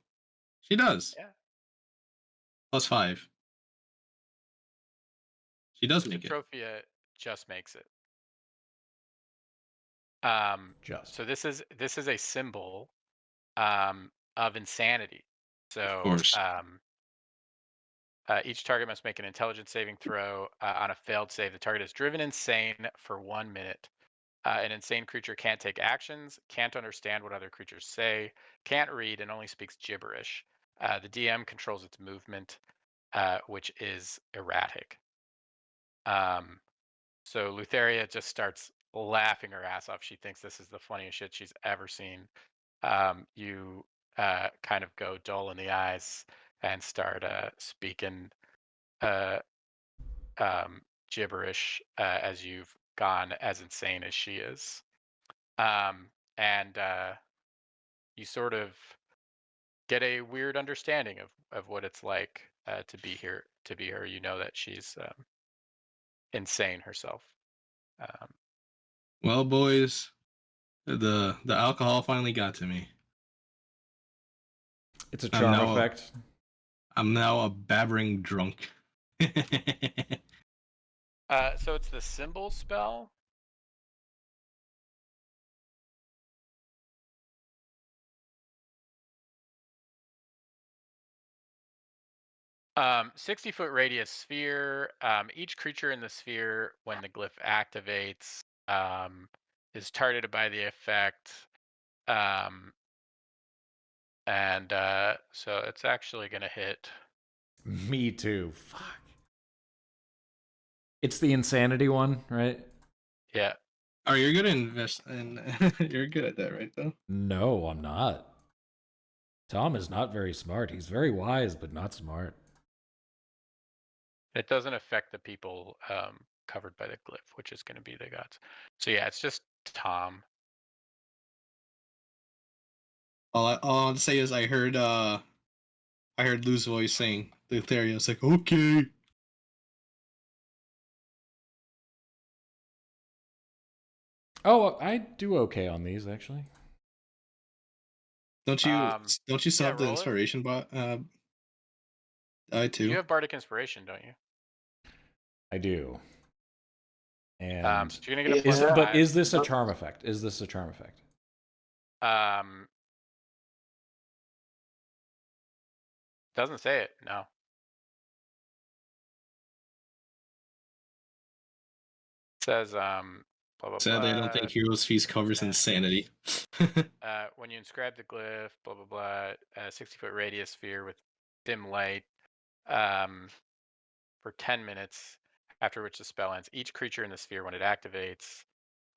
She does. Yeah. +5. She does make it. Centrophia just makes it. Just. So this is a symbol of insanity. Of So course. each target must make an intelligence saving throw. On a failed save, the target is driven insane for 1 minute. An insane creature can't take actions, can't understand what other creatures say, can't read, and only speaks gibberish. The DM controls its movement, which is erratic. So Lutheria just starts laughing her ass off. She thinks this is the funniest shit she's ever seen. You kind of go dull in the eyes and start speaking gibberish as you've gone as insane as she is. And you sort of get a weird understanding of what it's like to be here, to be her. You know that she's insane herself. Well, boys, the alcohol finally got to me. It's a I'm charm now effect. I'm now a babbering drunk. So it's the symbol spell. 60-foot radius sphere. Each creature in the sphere, when the glyph activates, is targeted by the effect. And so it's actually going to hit. Me too. Fuck. It's the insanity one, right? Yeah. Oh, you're good at you're good at that, right? Though. No, I'm not. Tom is not very smart. He's very wise, but not smart. It doesn't affect the people covered by the glyph, which is going to be the gods. So yeah, it's just Tom. All I'll say is I heard Lou's voice saying Lutheria. It's like, okay. Oh, I do okay on these actually. Don't you still Yeah, have the roll it. inspiration bot I too. You have Bardic Inspiration, don't you? I do. And So you're gonna get a plus Yeah. but 5. is this a charm effect? Is this a charm effect? Doesn't say it. No. It says blah blah Sadly, I blah. don't think Heroes Feast covers insanity. When you inscribe the glyph, blah blah blah, 60-foot radius sphere with dim light, for 10 minutes, after which the spell ends. Each creature in the sphere, when it activates,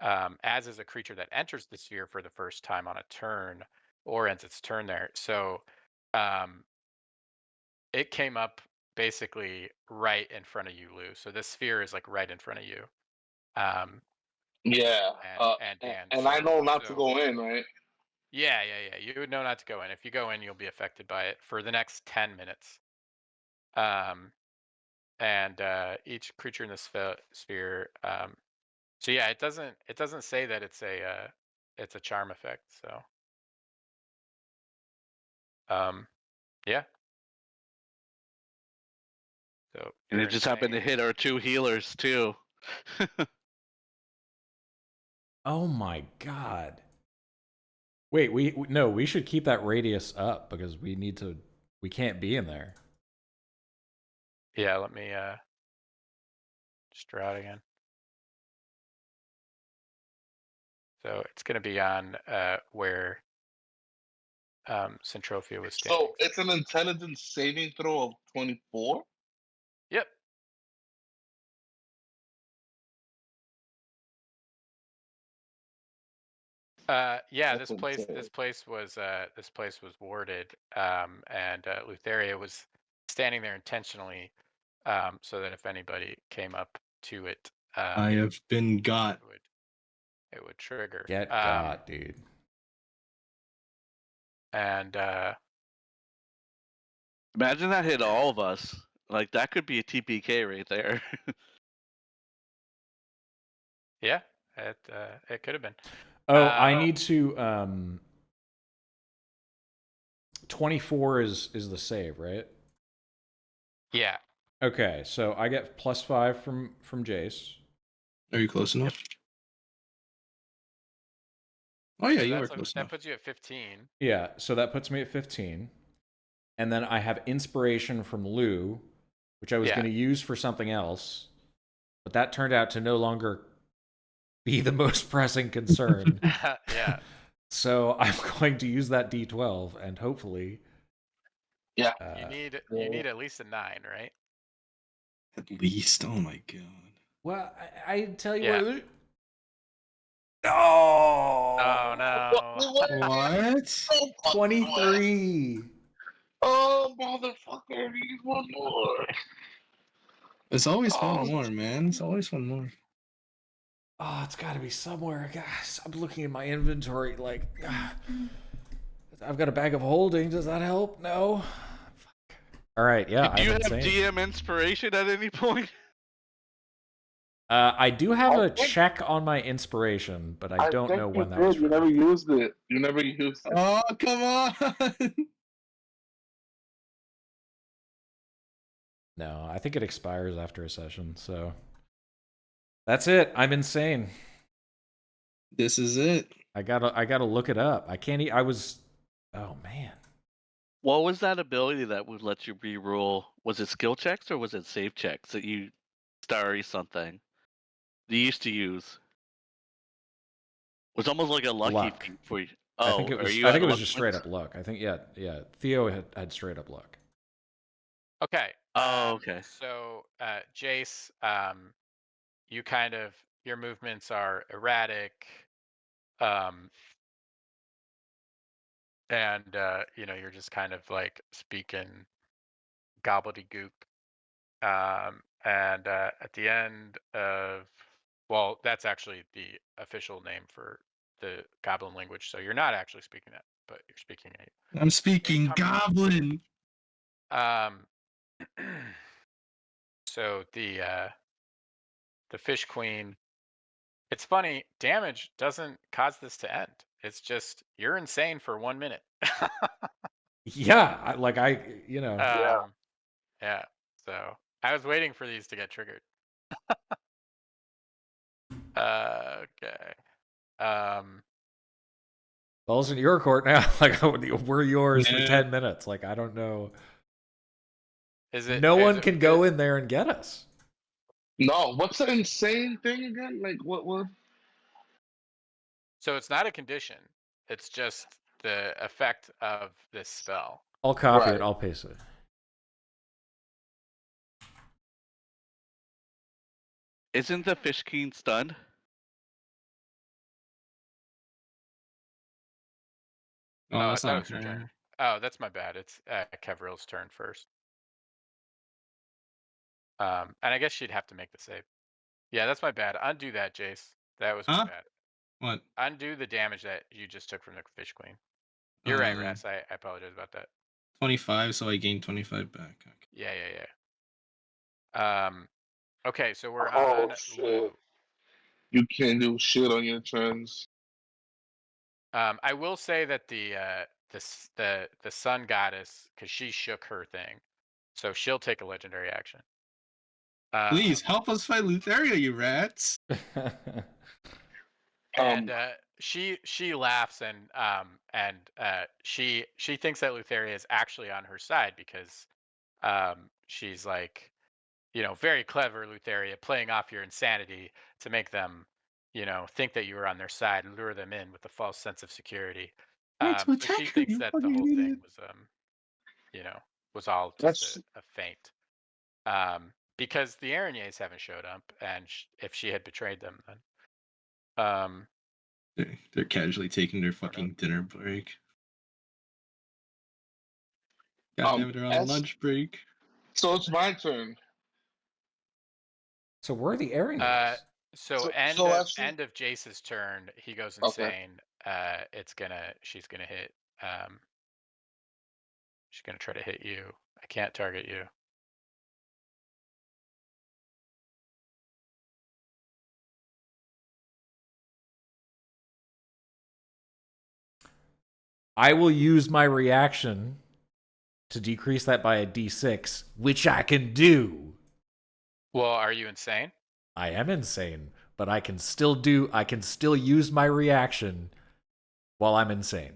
as is a creature that enters the sphere for the first time on a turn or ends its turn there. So it came up basically right in front of you, Lou. So this sphere is like right in front of you. Yeah. and Dan. And I know not to So go in, right? yeah. You would know not to go in. If you go in, you'll be affected by it for the next 10 minutes. And each creature in the sphere. So yeah, it doesn't say that it's a charm effect. So yeah. So And you're it just happened to insane. hit our 2 healers too. Oh my god. Wait, no, we should keep that radius up because we can't be in there. Yeah, let me just draw it again. So it's going to be on where Centrophia was standing. So it's an intelligence saving throw of 24. Yep. Yeah, That's this place was warded, and Lutheria was standing there intentionally, so that if anybody came up to it, I have been got. it would trigger. Get got, dude. And Imagine that hit all of us. Like that could be a TPK right there. yeah, it could have been. Oh, I need to 24 is the save, right? Yeah. Okay, so I get +5 from Jace. Are you close enough? Oh yeah, So you are close that enough. puts you at 15. Yeah, so that puts me at 15. And then I have inspiration from Lou, which I was going to use for something else, but that turned out to no longer be the most pressing concern. Yeah. So I'm going to use that D12 and hopefully. Yeah. You need at least a 9, right? At least, oh my god. Well, I tell you Yeah. what. Oh! Oh no! What? 23. Oh motherfucker! I need one more. It's always one more, man. It's always one more. Oh, it's got to be somewhere. Guys, I'm looking in my inventory. Like, I've got a bag of holding. Does that help? No. Fuck. All right. Yeah. Do you I'm have insane. DM inspiration at any point? I do have a check on my inspiration, but I don't know when that was from. You never used it. You never used it. Oh, come on! No, I think it expires after a session, so that's it. I'm insane. This is it. I gotta look it up. I can't. I was. Oh man. What was that ability that would let you reroll? Was it skill checks or was it save checks that you starry something? You used to use. It was almost like a lucky Luck. feat for you. I think Oh, it was. are you I at think it was luck just points? straight up luck. I think yeah. Theo had straight up luck. Okay. Oh, okay. So, Jace, you kind of your movements are erratic, and you're just kind of like speaking gobbledygook. And at the end of, well, that's actually the official name for the Goblin language. So you're not actually speaking that, but you're speaking a I'm speaking incomprehensible. goblin. So the Fish Queen. It's funny, damage doesn't cause this to end. It's just you're insane for 1 minute. Yeah, Yeah. So I was waiting for these to get triggered. Okay. Ball's in your court now. Like we're yours for Yeah. 10 minutes. Like I don't know. Is No one it can go in there and get us. No, what's the insane thing again? Like what? So it's not a condition. It's just the effect of this spell. I'll copy Right. it. I'll paste it. Isn't the Fish King stunned? Oh, I that's thought it not was your her. turn. Oh, that's my bad. It's Kevril's turn first. And I guess she'd have to make the save. Yeah, that's my bad. Undo that, Jace. That was Huh? bad. What? Undo the damage that you just took from the Fish Queen. You're right, Ras. I apologize about that. 25, so I gained 25 back. Okay. Yeah. Okay, so we're Oh on shit! Lou. You can't do shit on your turns. I will say that the Sun Goddess, because she shook her thing, so she'll take a legendary action. Please help us fight Lutheria, you rats. And she laughs and she thinks that Lutheria is actually on her side because she's like, very clever, Lutheria, playing off your insanity to make them, think that you were on their side and lure them in with a false sense of security. Try to So she attack her, thinks you that the fucking whole thing idiot. was all just That's a feint. Because the Aranyes haven't showed up, and if she had betrayed them, then They're casually taking their fucking dinner break. God damn it, they're on lunch break. so it's my turn. So where are the Aranyes? So end of Jace's turn, he goes insane. Okay. She's gonna hit. She's gonna try to hit you. I can't target you. I will use my reaction to decrease that by a d6, which I can do. Well, are you insane? I am insane, but I can still use my reaction while I'm insane.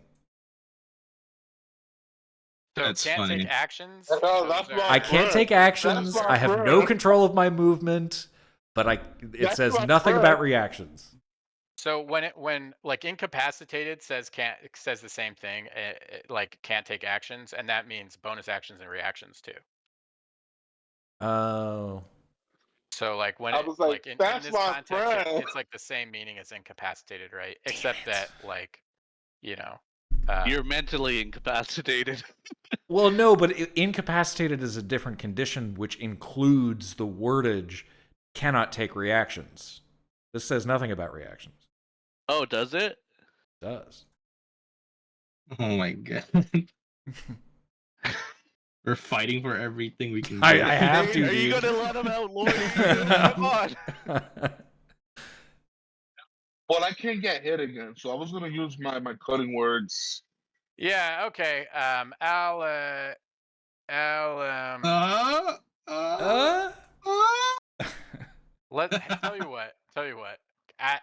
So That's can't funny. take actions. Oh, that's my I can't take actions. That's my I have friend. no control of my movement, but it says my nothing friend. about reactions. So when like incapacitated says the same thing, like can't take actions, and that means bonus actions and reactions too. Oh. So like when I it was like in that's this my context, friend. it's like the same meaning as incapacitated, right? Except that like, You're mentally incapacitated. Well, no, but incapacitated is a different condition, which includes the wordage cannot take reactions. This says nothing about reactions. Oh, does it? It does. Oh my god. We're fighting for everything we can I get. have to, Are you dude. gonna let him outlord you? Come on. Well, I can't get hit again, so I was gonna use my cutting words. Yeah. Okay. I'll tell you what.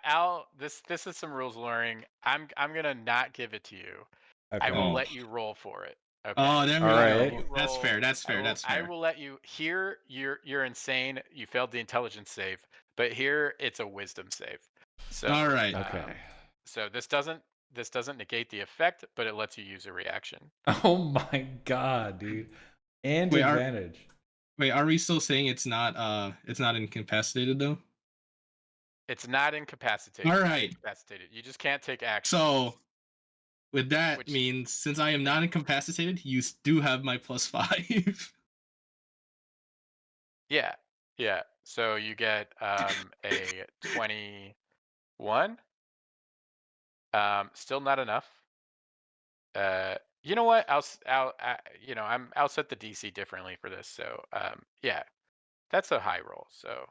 Al, this is some rules learning. I'm gonna not give it to you. Okay. I will Oh. let you roll for it. Okay. Oh, there we All go. right. That's fair. That's fair. That's I fair. will let you here. You're insane. You failed the intelligence save, but here it's a wisdom save. So All right. Okay. So this doesn't negate the effect, but it lets you use a reaction. Oh my god, dude. And Wait, advantage. Are we still saying it's not incapacitated though? It's not incapacitated. All It's right. incapacitated. You just can't take action. So with that means since I am not incapacitated, you do have my +5. Yeah. So you get a 21. Still not enough. You know what? I'll set the DC differently for this. So yeah, that's a high roll. So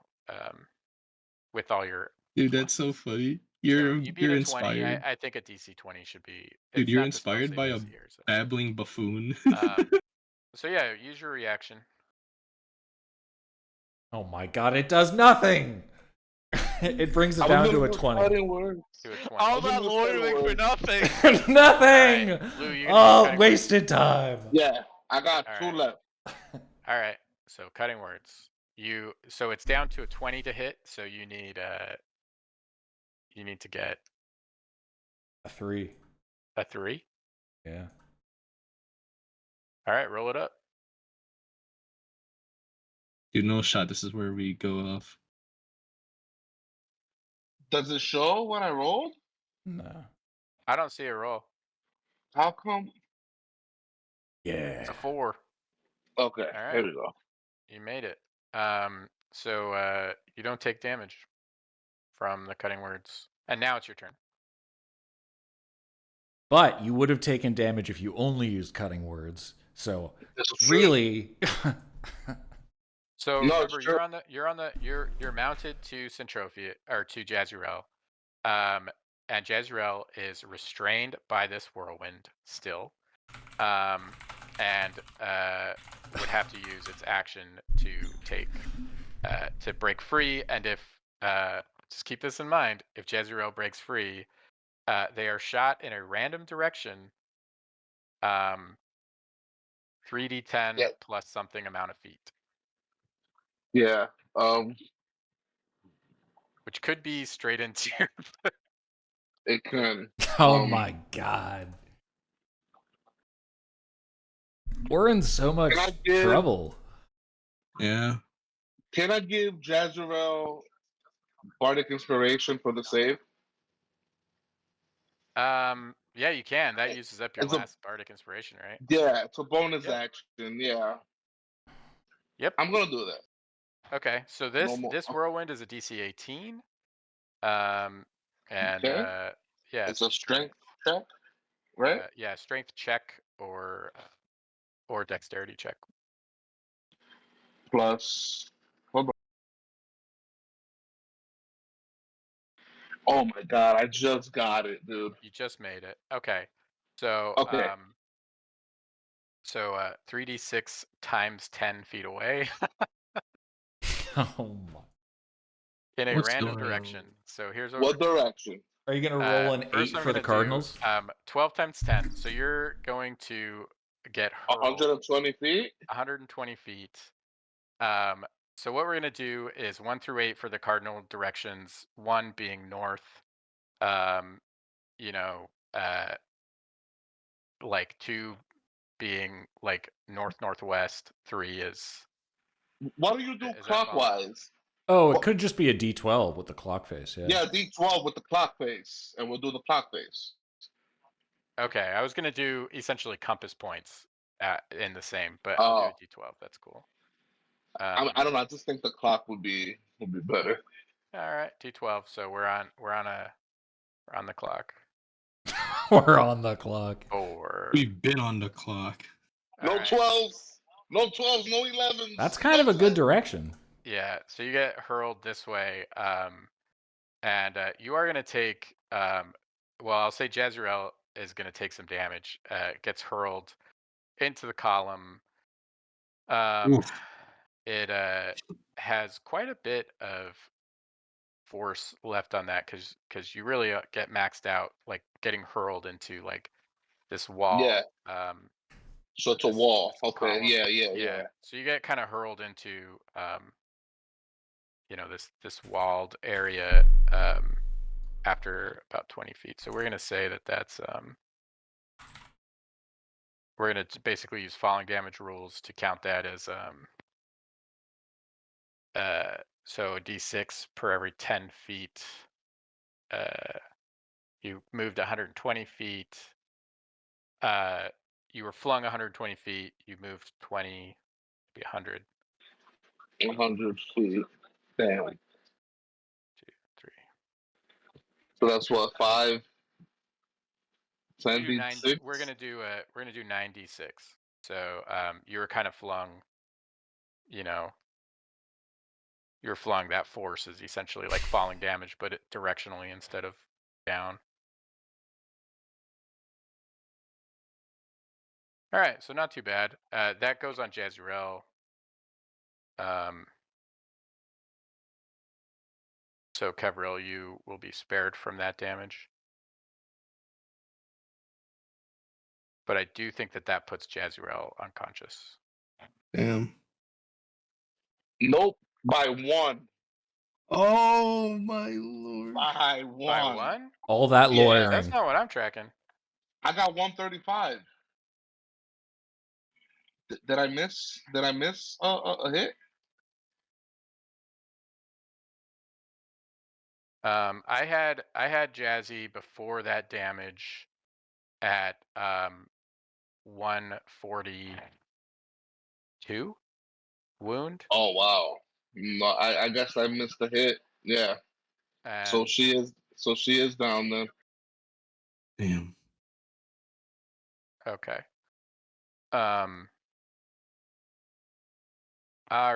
with all your Dude, plus. that's so funny. So you beat You're a 20. inspired. I think a DC 20 should be. Dude, It's you're not the spell inspired save by a easier. So. babbling buffoon. So yeah, use your reaction. Oh my god, it does nothing. It brings it down to a 20. All that lawyering for nothing. Nothing. Right. Lou, oh, wasted time. Yeah, I got All 2 right. left. All right. So cutting words. So it's down to a 20 to hit. So you need to get A 3. a 3. Yeah. All right, roll it up. Dude, no shot. This is where we go off. Does it show when I rolled? No. I don't see a roll. How come? Yeah. It's a 4. Okay, All right. there we go. You made it. So you don't take damage from the cutting words. And now it's your turn. But you would have taken damage if you only used cutting words. So It's true. really, So No, remember, it's true. you're mounted to Centrophia or to Jazrael, and Jazrael is restrained by this whirlwind still, and would have to use its action to break free. And if just keep this in mind, if Jazrael breaks free, they are shot in a random direction, 3d10 Yeah. plus something amount of feet, Yeah. which could be straight into your It can. oh my god. We're in so much Can I give- trouble. Yeah. Can I give Jazrael Bardic Inspiration for the save? Yeah, you can. That uses up your It's a- last bardic inspiration, right? Yeah, it's a bonus Yep. action. Yeah. Yep. I'm gonna do that. Okay, so No more. this whirlwind is a DC 18. And Okay. yeah, It's a strength check, right? yeah, strength check or dexterity check. Plus. Hold on. Oh my god! I just got it, dude. You just made it. Okay. So Okay. 3d6 times 10 feet away Oh my. in a What's random going on? direction. So here's what What direction? Are you going to roll an first 8 I'm for the gonna Cardinals? do 12 times 10. So you're going to get hurled 120 feet. 120 feet. So what we're gonna do is 1 through 8 for the cardinal directions. 1 being north, you know, like 2 being like north northwest. 3 is. Why do you do Is that follow? clockwise? Oh, it What- could just be a D12 with the clock face. Yeah. Yeah, D12 with the clock face, and we'll do the clock face. Okay, I was gonna do essentially compass points in the same, but I'll do a D12. That's cool. I don't know. I just think the clock would be better. All right, D12. So we're on the clock. We're on the clock. 4. We've been on the clock. All No right. 12s. No 12s. No 11s. That's kind of a good direction. Yeah, so you get hurled this way, and you are going to take, well, I'll say Jezreel is going to take some damage. Gets hurled into the column. Oof. It has quite a bit of force left on that because you really get maxed out, like getting hurled into like this wall. Yeah. So it's a wall. This Okay. column. Yeah. So you get kind of hurled into, this walled area after about 20 feet. So we're gonna say that's we're gonna basically use falling damage rules to count that as so a d6 per every 10 feet. You moved 120 feet. You were flung 120 feet. You moved 20, be 100. 100 feet. Damn. 2, 3. So that's what 5. 10 Do beat 9, 6. we're gonna do 9d6. So you were kind of flung, you were flung. That force is essentially like falling damage, but directionally instead of down. All right, so not too bad. That goes on Jazrael. So Kevril, you will be spared from that damage. But I do think that puts Jazrael unconscious. Damn. Nope. By 1. Oh my lord. By 1. By 1? All that Yeah, lawyering. That's not what I'm tracking. I got 135. Did I miss? Did I miss a hit? I had Jazzy before that damage at 142 wound. Oh wow. No, I guess I missed the hit. Yeah. So And she is down then. Damn. okay. All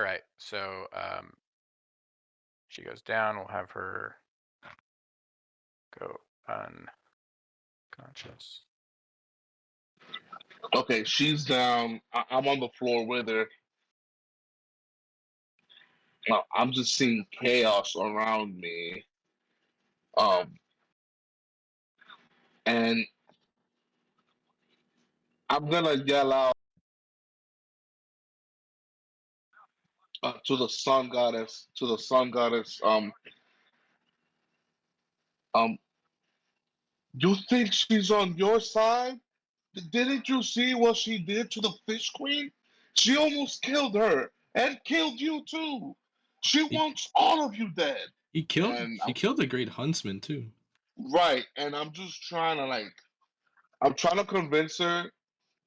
right. So she goes down. We'll have her go unconscious. Okay, she's down. I'm on the floor with her. I'm just seeing chaos around me. And I'm gonna yell out to the sun goddess, um, you think she's on your side? Didn't you see what she did to the fish queen? She almost killed her and killed you too. She He, wants all of you dead. And she killed a great huntsman too. right, and I'm just trying to I'm trying to convince her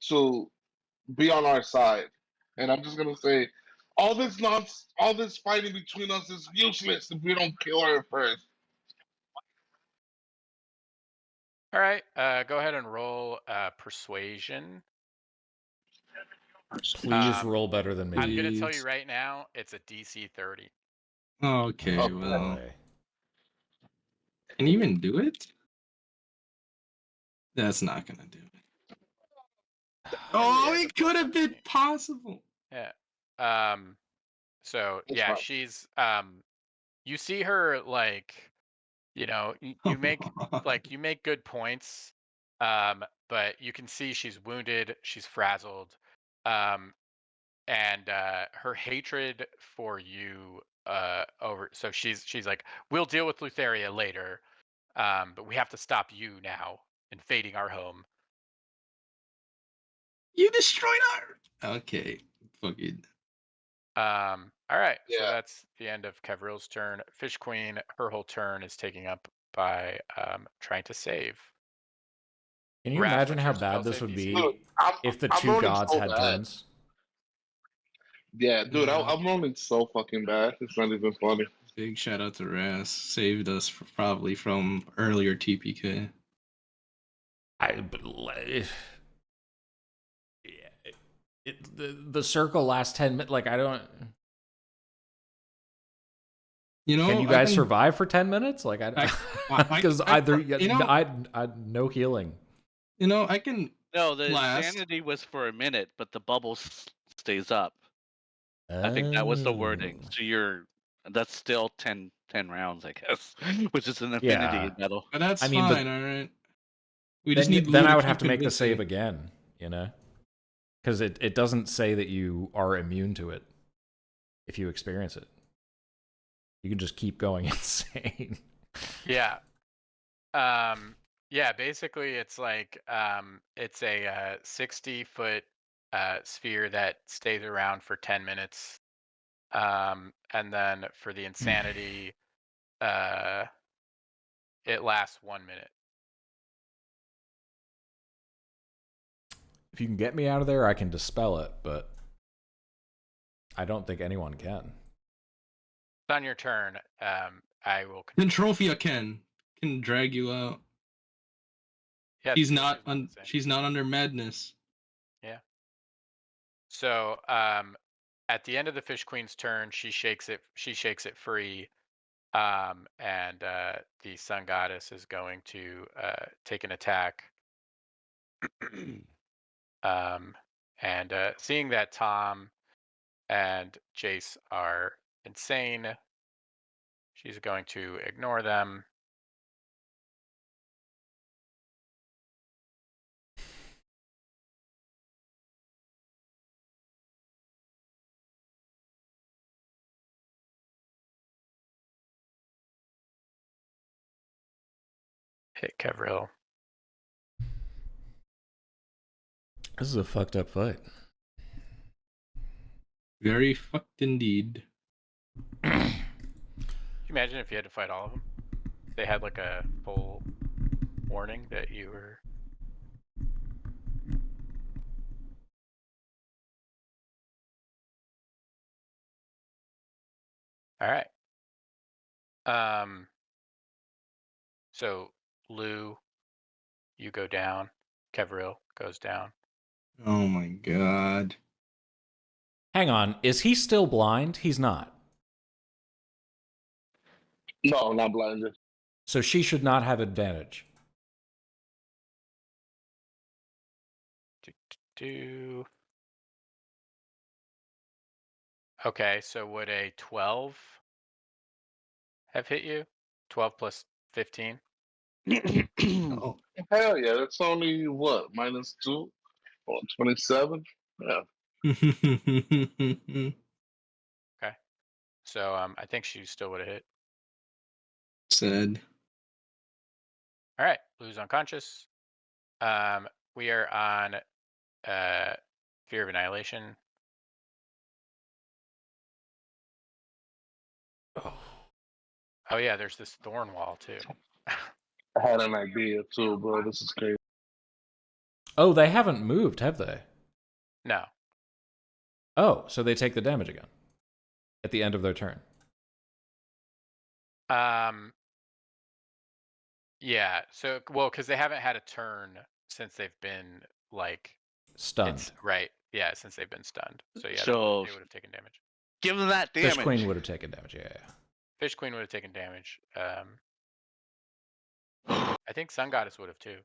to be on our side. And I'm just gonna say, all this fighting between us is useless if we don't kill her first. All right. Go ahead and roll persuasion. Please roll better than me. I'm gonna tell you Please. right now, it's a DC 30. Okay, Oh, well. boy. Can you even do it? That's not gonna do it. Oh, Yeah, it could have been possible. Yeah. So it's yeah, fine. she's you see her like, you make good points. But you can see she's wounded, she's frazzled. And her hatred for you so she's like, we'll deal with Lutheria later. But we have to stop you now invading our home. You destroyed our. Okay, fucking. All right, so Yeah. that's the end of Kevril's turn. Fish Queen, her whole turn is taking up by trying to save. Can you Wrath, imagine what's how your spell bad this save would DC? Dude, be if the I'm two rolling gods so had bad. turns? Yeah, dude, Yeah. I'm rolling so fucking bad. It's not even funny. Big shout out to Ras. Saved us probably from earlier TPK. The circle lasts 10 minutes. Like, I don't. You know, Can you guys survive for 10 minutes? Like, because either I no healing. You know, I can. No, the last. insanity was for a minute, but the bubble stays up. I think that was the wording. So that's still 10 rounds, I guess, which is an affinity Yeah. battle. But that's I mean, fine, but all right. We just need then Lou I to would have keep to make the convincing. save again, because it doesn't say that you are immune to it if you experience it. You can just keep going insane. Yeah. Yeah, basically it's like it's a 60-foot sphere that stays around for 10 minutes. And then for the insanity, it lasts 1 minute. If you can get me out of there, I can dispel it, but I don't think anyone can. It's on your turn. I will Then control. Trophia can drag you out. Yeah, She's the not trophy's the same. she's not under madness. Yeah. So at the end of the Fish Queen's turn, she shakes it free. And the Sun Goddess is going to take an attack. And seeing that Tom and Jace are insane, she's going to ignore them. Hit Kevril. This is a fucked up fight. Very fucked indeed. Can you imagine if you had to fight all of them? They had like a full warning that you were. All right. So Lou, you go down. Kevril goes down. Oh my god. Hang on, is he still blind? He's not. No, not blinded. So she should not have advantage. Do. Okay, so would a 12 have hit you? 12 plus 15? Oh. Hell yeah, that's only what, -2 or 27? Yeah. Okay. So I think she still would have hit. Said. All right, Lou's unconscious. We are on Fear of Annihilation. Oh yeah, there's this thorn wall too. I had an idea too, bro. This is crazy. Oh, they haven't moved, have they? No. Oh, so they take the damage again at the end of their turn. Yeah. So because they haven't had a turn since they've been like Stunned. Right. Yeah, since they've been stunned. So yeah, So- they would have taken damage. Give them that damage. Fish Queen would have taken damage, yeah. Fish Queen would have taken damage. I think Sun Goddess would have too.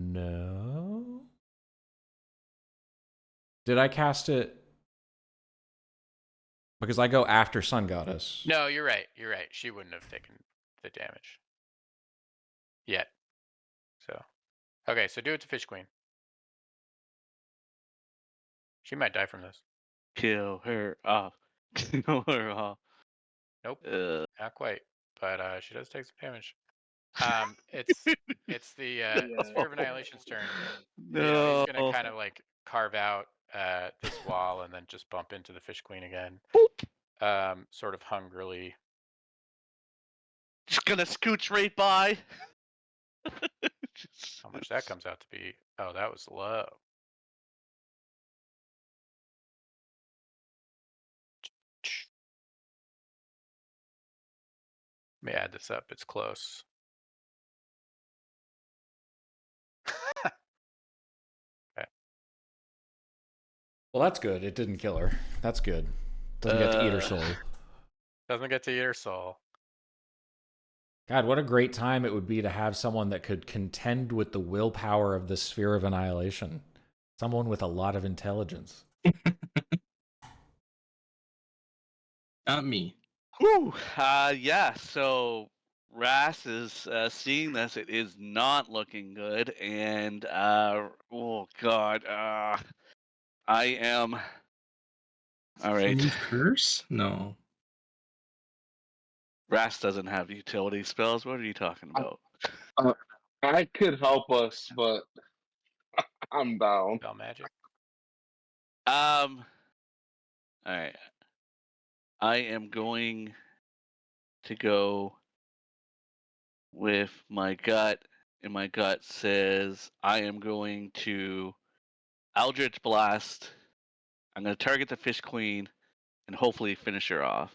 No. Did I cast it? Because I go after Sun Goddess. No, you're right. You're right. She wouldn't have taken the damage yet. So, okay, so do it to Fish Queen. She might die from this. Kill her off. Kill her off. Nope, not quite. But she does take some damage. It's the Sphere of Annihilation's turn. No. You know, he's gonna kind of like carve out this wall and then just bump into the Fish Queen again. Sort of hungrily. Just gonna scooch right by. How much that comes out to be? Oh, that was low. Let me add this up. It's close. Well, that's good. It didn't kill her. That's good. Doesn't get to eat her soul. Doesn't get to eat her soul. God, what a great time it would be to have someone that could contend with the willpower of the Sphere of Annihilation. Someone with a lot of intelligence. Not me. Whew. Yeah, so Ras is seeing this. It is not looking good. And, oh, God. I am... All right. Remove curse? No. Ras doesn't have utility spells. What are you talking about? I could help us, but I'm down. Spell magic. All right. I am going to go with my gut, and my gut says I am going to Eldritch Blast. I'm going to target the Fish Queen and hopefully finish her off.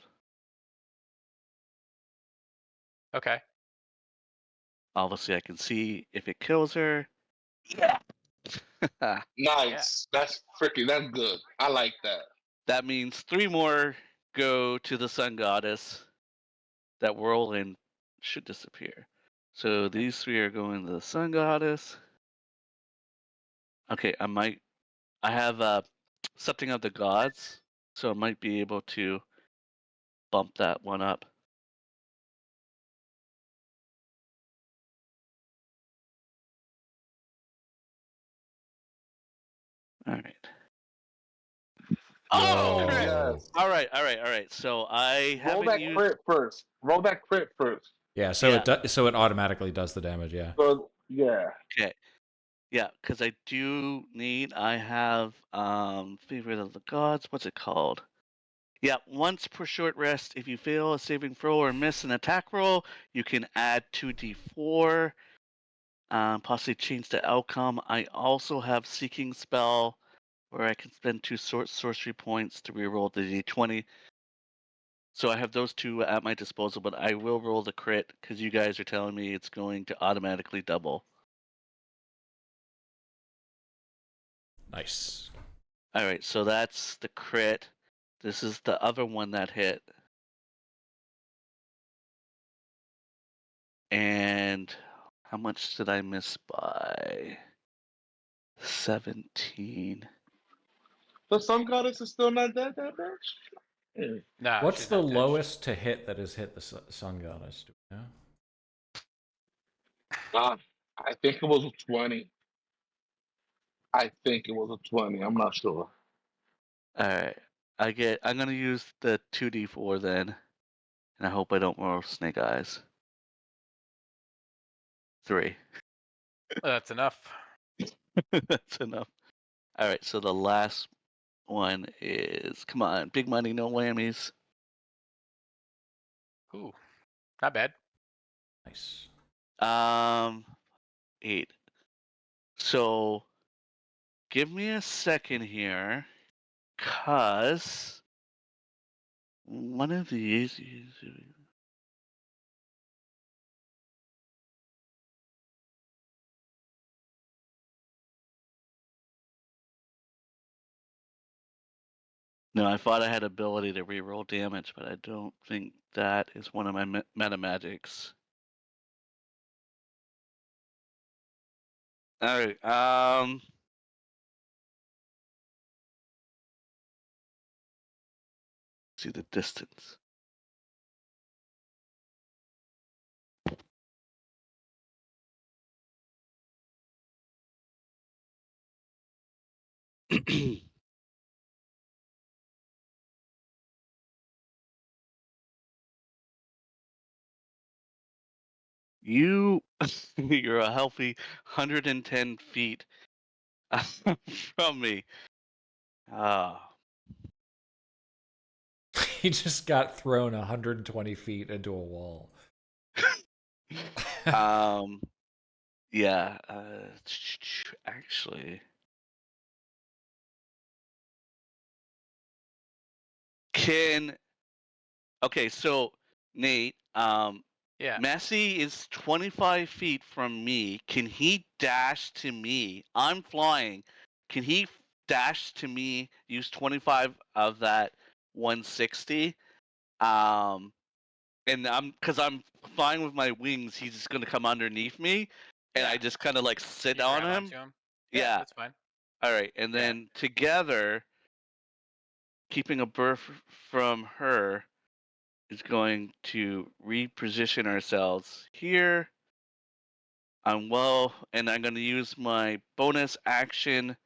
Okay. Obviously, I can see if it kills her. Yeah. Nice. That's freaking. That's good. I like that. That means 3 more go to the Sun Goddess. That whirlwind should disappear. So these 3 are going to the Sun Goddess. Okay, I have something of the gods, so I might be able to bump that one up. All right. Oh, Whoa. correct. Yes. All right. So I Roll haven't that used. crit first. Roll that crit first. Yeah, so Yeah. it automatically does the damage, yeah. So yeah. Okay. Yeah, because I do need. I have favorite of the gods. What's it called? Yeah, once per short rest, if you fail a saving throw or miss an attack roll, you can add 2d4. Possibly change the outcome. I also have Seeking Spell, or I can spend 2 sorcery points to reroll the d20. So I have those two at my disposal, but I will roll the crit because you guys are telling me it's going to automatically double. Nice. All right, so that's the crit. This is the other one that hit. And how much did I miss by? 17. The Sun Goddess is still not dead, that bitch? No, What's she's the not dead. lowest to hit that has hit the Sun Goddess? Do we know? I think it was a 20. I think it was a 20. I'm not sure. All right, I'm gonna use the 2d4 then, and I hope I don't roll snake eyes. 3. That's enough. That's enough. All right, so the last one is, come on, big money, no whammies. Ooh, not bad. Nice. 8. So give me a second here, cause one of these. No, I thought I had ability to reroll damage, but I don't think that is one of my meta magics. All right. See the distance. You're a healthy 110 feet from me. Ah. He just got thrown 120 feet into a wall. Yeah. Actually, okay. So Nate, Yeah. Messi is 25 feet from me. Can he dash to me? I'm flying. Can he dash to me? Use 25 of that 160. And because I'm flying with my wings, he's just gonna come underneath me, and I Yeah. just kind of like sit You on grab him. onto him. Yeah, Yeah. that's fine. All right, and Yeah. then together, keeping a berth from her is going to reposition ourselves here. And I'm going to use my bonus action,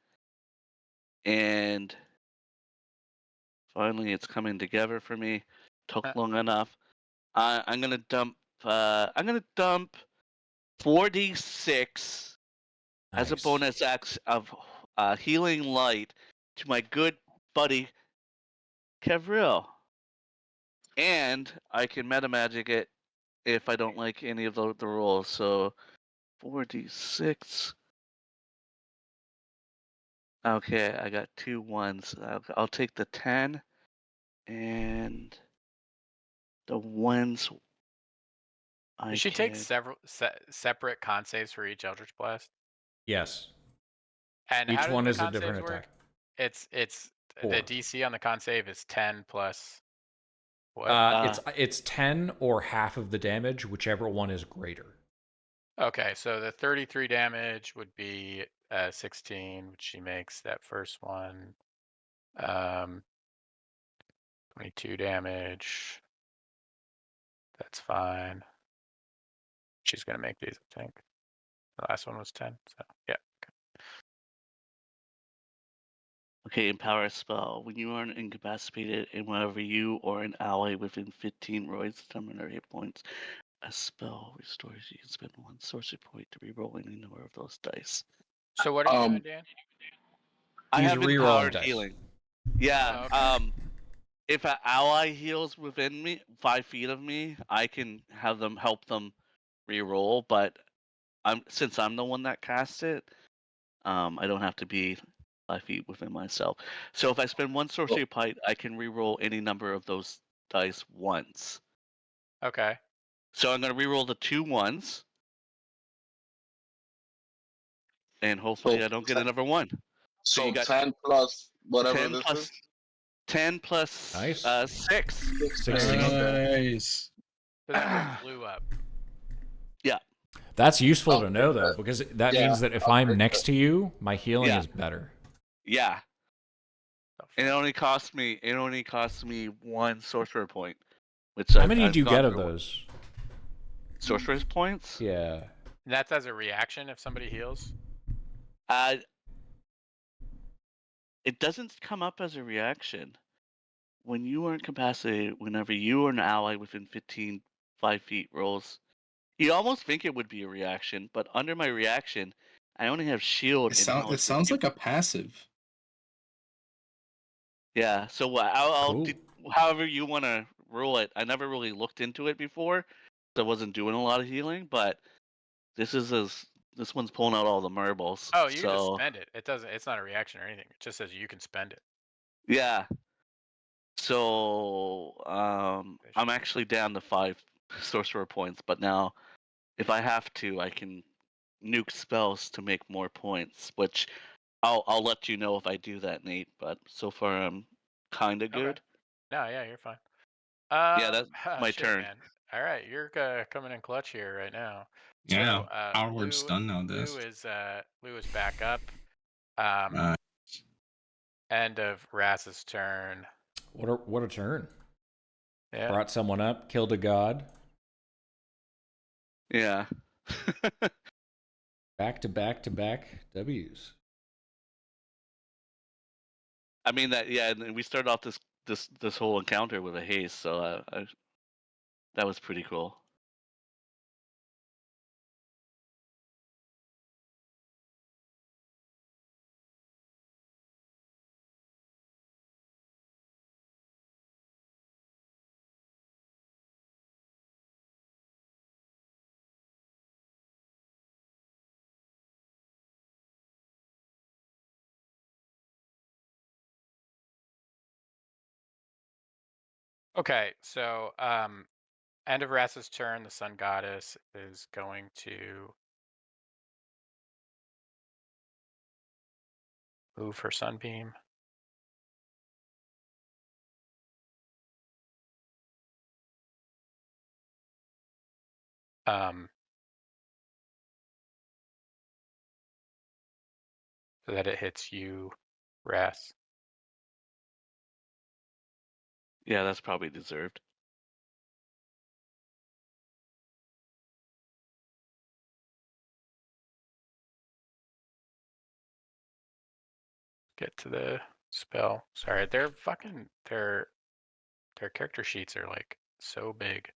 and finally it's coming together for me. Took long enough. I'm gonna dump. I'm gonna dump 4d6 as a Nice. bonus action of healing light to my good buddy Kevril, and I can meta magic it if I don't like any of the rolls. So 4d6. Okay, I got 2 1s. I'll take the 10 and the 1s. I Does she take can. several separate con saves for each Eldritch Blast? Yes. And how Each do one the is a con different saves work? attack. It's the 4. DC on the con save is 10 plus what? It's 10 or half of the damage, whichever one is greater. Okay, so the 33 damage would be 16, which she makes that first one. 22 damage. That's fine. She's gonna make these, I think. The last one was 10, so yeah. Okay, empower spell. When you are incapacitated and whenever you or an ally within 15 roids summon or hit points, a spell restores you. Can spend 1 sorcery point to reroll any number of those dice. So what are you doing, Dan? I He's have rerolling empowered dice. healing. Yeah. Oh, okay. If an ally heals within me, 5 feet of me, I can have them help them reroll. But since I'm the one that cast it, I don't have to be 5 feet within myself. So if I spend one sorcery point, I can reroll any number of those dice once. Okay. So I'm going to reroll the 2 ones, and hopefully So I don't get another 1. So you got 10 plus whatever 10 this plus is. 10 plus Nice. 6. 16. Okay. Nice. So that brings Lou up. Yeah, That's useful I'll to take know, though, that. because that Yeah, means that if I'll I'm take next to you, my healing Yeah. is better. yeah. The And it fuck? only costs me 1 sorcerer point, which How I've many do you gone get of through. those? Sorcerer's points? Yeah. And that's as a reaction if somebody heals. Uh, it doesn't come up as a reaction. When you are incapacitated, whenever you or an ally within 5 feet rolls, you almost think it would be a reaction, but under my reaction, I only have shield and It knowledge. sounds like a passive. Yeah, so Cool. however you want to rule it. I never really looked into it before, so I wasn't doing a lot of healing, but this one's pulling out all the marbles. Oh, you can just So spend it. It doesn't. It's not a reaction or anything. It just says you can spend it. yeah, so I'm actually down to 5 sorcerer points, but now if I have to, I can nuke spells to make more points, which I'll let you know if I do that, Nate. But so far I'm kind of Okay. good. No, yeah, you're fine. Yeah, that's my Shit, turn. man. All right, you're coming in clutch here right now. Yeah. So, Our word's done now. Lou This. is back up. Um, End of Rass's turn. What a turn. Yeah. Brought someone up, killed a god. Yeah. Back to back to back W's. I mean that. Yeah, and we started off this whole encounter with a haste, so that was pretty cool. Okay, so end of Rass's turn. The Sun Goddess is going to move her Sunbeam. So that it hits you, Rass. Yeah, that's probably deserved. Get to the spell. Sorry, their character sheets are like so big.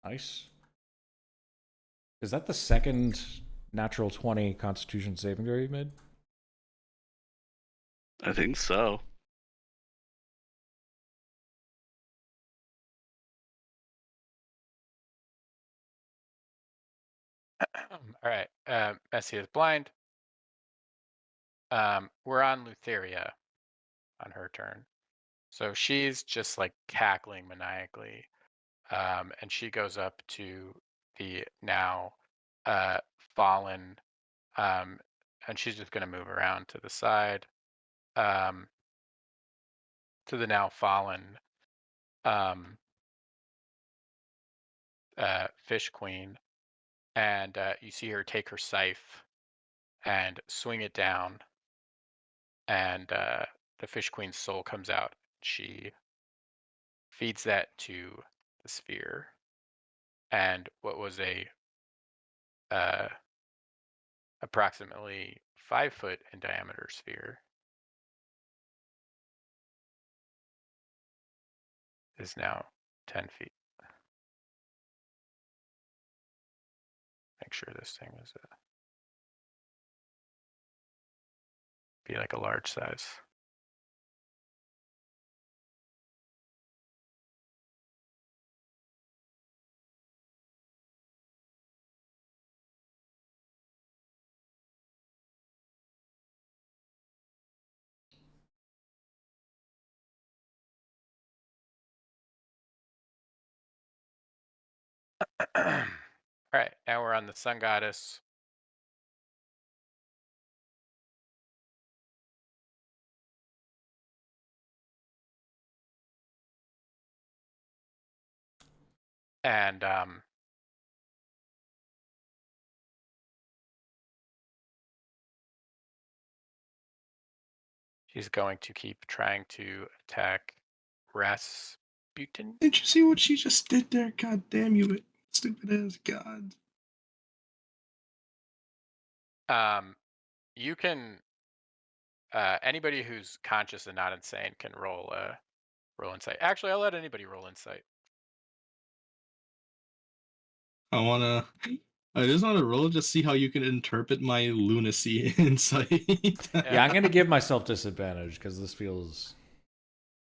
Nice. Is that the second natural 20 Constitution saving throw you made? I think so. All right, Messi is blind. We're on Lutheria on her turn. So she's just like cackling maniacally. And she goes up to the now fallen, and she's just going to move around to the side, to the now fallen Fish Queen. And you see her take her scythe and swing it down, and the Fish Queen's soul comes out. She feeds that to the sphere, and what was a approximately 5 foot in diameter sphere is now 10 feet. Make sure this thing is be like a large size. All right, now we're on the sun goddess. And she's going to keep trying to attack Rasputin. Did you see what she just did there? God damn you, stupid ass god. You can anybody who's conscious and not insane can roll insight. Actually, I'll let anybody roll insight. I just want to roll, just see how you can interpret my lunacy insight. Yeah, I'm gonna give myself disadvantage because this feels.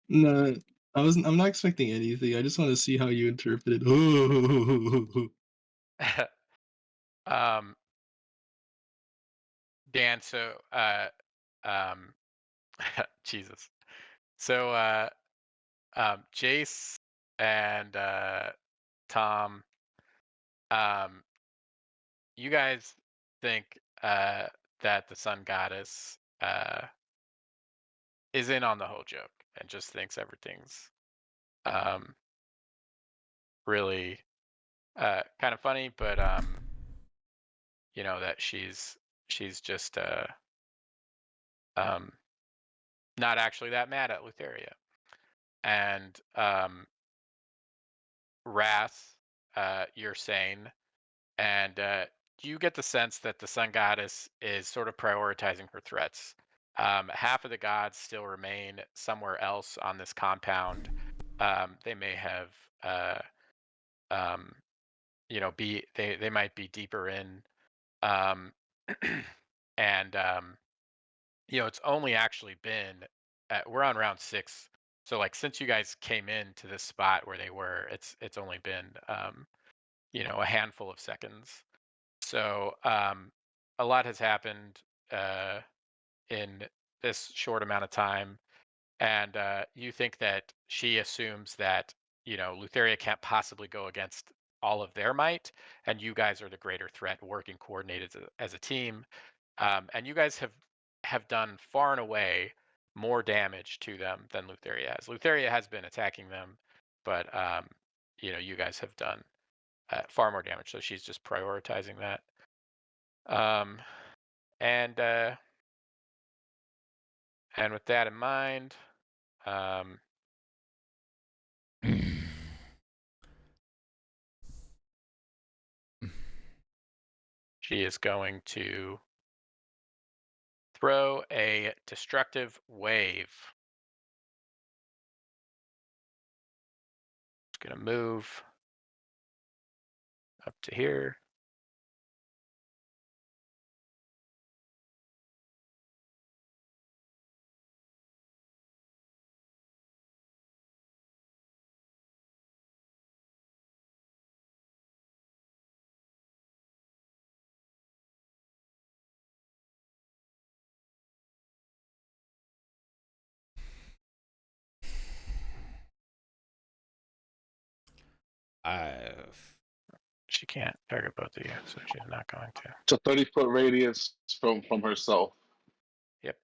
No, I'm not expecting anything. I just want to see how you interpret it. um, Dan, so um, Jesus. So Jace and Tom, you guys think that the sun goddess is in on the whole joke and just thinks everything's really kind of funny, but you know that she's just um, not actually that mad at Lutheria. And Wrath, you're sane, and you get the sense that the sun goddess is sort of prioritizing her threats. Half of the gods still remain somewhere else on this compound. They may have, um, they might be deeper in, um, and it's only actually been we're on round 6, so like since you guys came in to this spot where they were, it's only been a handful of seconds. So a lot has happened in this short amount of time, and you think that she assumes that Lutheria can't possibly go against all of their might, and you guys are the greater threat, working coordinated as a team. And you guys have done far and away more damage to them than Lutheria has. Lutheria has been attacking them, but you guys have done far more damage. So she's just prioritizing that. And with that in mind, she is going to throw a destructive wave. It's going to move up to here. She can't target both of you, so she's not going to. It's a 30-foot radius from herself. Yep.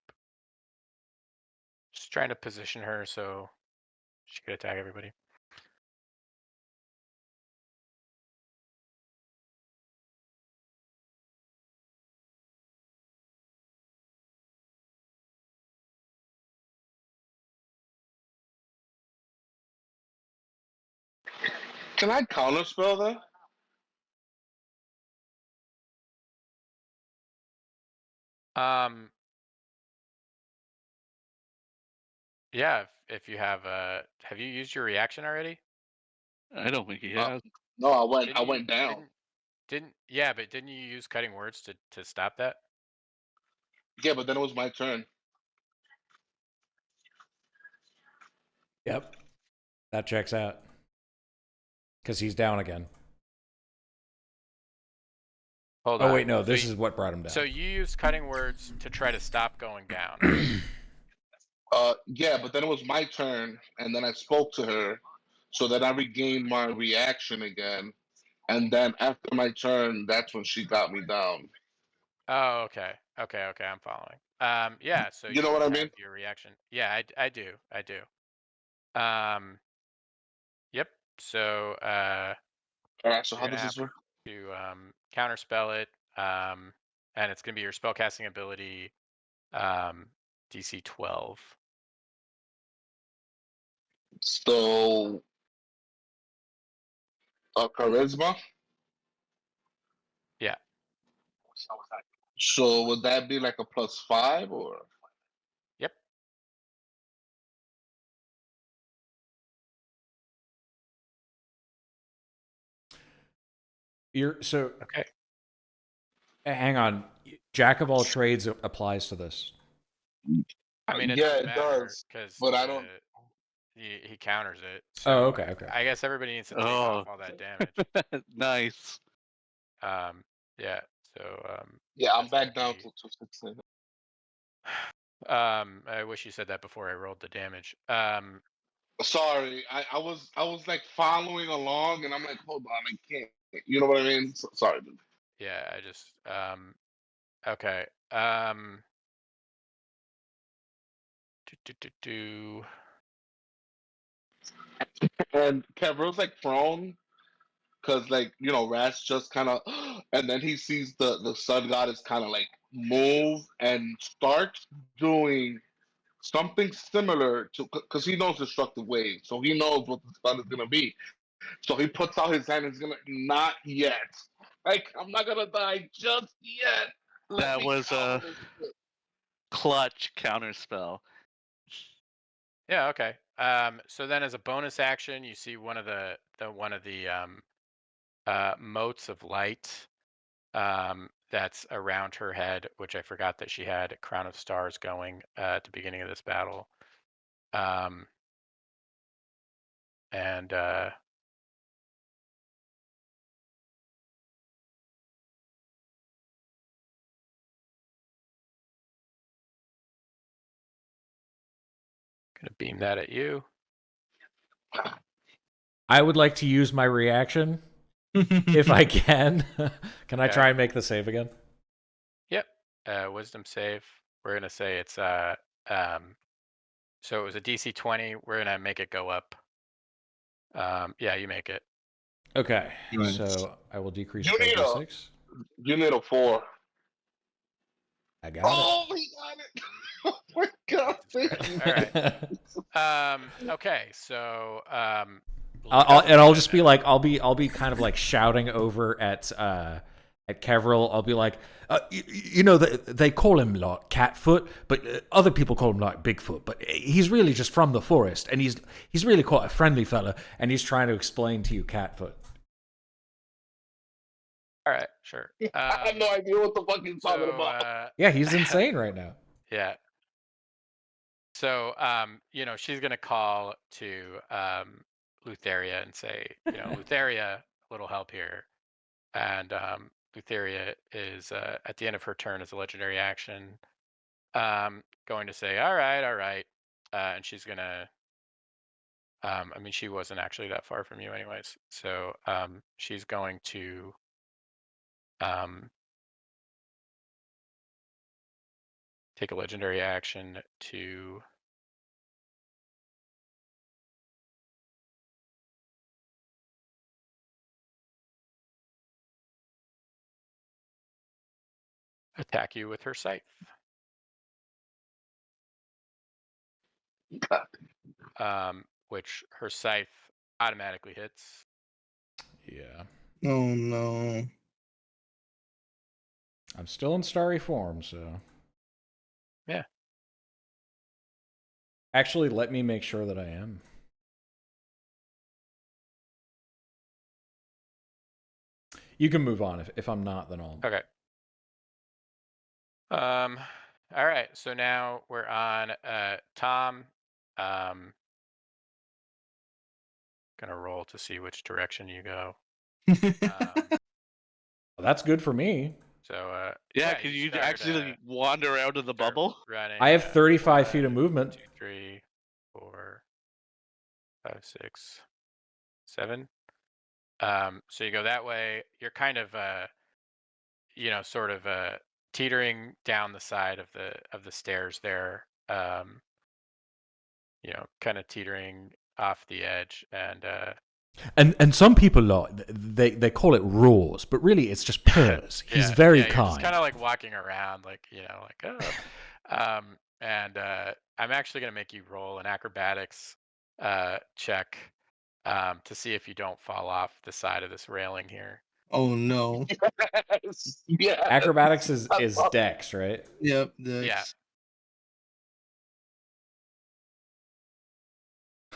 Just trying to position her so she could attack everybody. Can I counterspell that? Yeah, if you have you used your reaction already? I don't think he Uh, has. no, I Didn't you went down. yeah, but didn't you use cutting words to stop that? Yeah, but then it was my turn. Yep. That checks out. Because he's down again. Hold Oh, on. wait, no. This is what brought him down. So you used cutting words to try to stop going down. Yeah, but then it was my turn, and then I spoke to her, so then I regained my reaction again, and then after my turn, that's when she got me down. Oh, okay. Okay, I'm following. Yeah, so You you know what would I have mean? your reaction. Yeah, I do. Um, yep. So All right. So you're how gonna does have this work? to counterspell it. And it's gonna be your spellcasting ability, DC 12. So, charisma. Yeah. So would that be like a +5 or? Yep. So Okay. hang on. Jack of all trades applies to this. I mean, it Yeah, doesn't it matter does, because but I don't. he counters it. Oh, So okay. I guess everybody needs to take off Oh, all that damage. nice. Yeah. So Yeah, I'm that's gonna back down be. to 216. I wish you said that before I rolled the damage. Sorry, I was like following along, and I'm like, hold on, I can't. You know what I mean? Sorry, dude. Yeah, I just okay. Do, do, do, do. And Kevro's like prone because like Rats just kind of, and then he sees the sun goddess kind of like move and starts doing something similar to because he knows destructive waves, so he knows what the sun is gonna be. So he puts out his hand and he's gonna not yet. Like I'm not gonna die just yet. Let That me was counter a this shit. clutch counterspell. Yeah, okay. So then as a bonus action, you see one of the motes of light that's around her head, which I forgot that she had a crown of stars going at the beginning of this battle. And gonna beam that at you. I would like to use my reaction if I can. Can I Okay. try and make the save again? Yep. Wisdom save. We're gonna say it's so it was a DC 20. We're gonna make it go up. Yeah, you make it. Okay. Nice. So I will decrease You by need a d6. you need a 4. I got Oh, he got it! Oh my god, thank you. All right. it. Okay. So Lou I'll, doesn't and get I'll it just be now. like, I'll be kind of like shouting over at Kevril. I'll be like, they call him like Catfoot, but other people call him like Bigfoot. But he's really just from the forest, and he's really quite a friendly fella. And he's trying to explain to you Catfoot. All right. Sure. I have no idea what the fuck he's talking So about. Yeah, he's insane right now. yeah. So she's gonna call to Lutheria and say, Lutheria, a little help here. And Lutheria is at the end of her turn as a legendary action, going to say, all right. And she's gonna I mean, she wasn't actually that far from you anyways. So she's going to um, take a legendary action to attack you with her scythe, which her scythe automatically hits. Yeah. Oh no. I'm still in starry form, so Yeah. Actually, let me make sure that I am. You can move on. If I'm not, then I'll. Okay. All right. So now we're on Tom. Gonna roll to see which direction you go. Well, that's good for me. So Yeah, because you start, actually wander out of the start bubble. running. I have 35 feet of 1, movement. 2, 3, 4, 5, 6, 7. So you go that way. You're kind of sort of teetering down the side of the stairs there. Kind of teetering off the edge, And some people they call it roars, but really it's just purrs. He's very you're just kind. kind of like walking around, like oh. And I'm actually gonna make you roll an acrobatics check to see if you don't fall off the side of this railing here. Oh no. Yes. Yes. Acrobatics is dex, right? Yep. Yeah.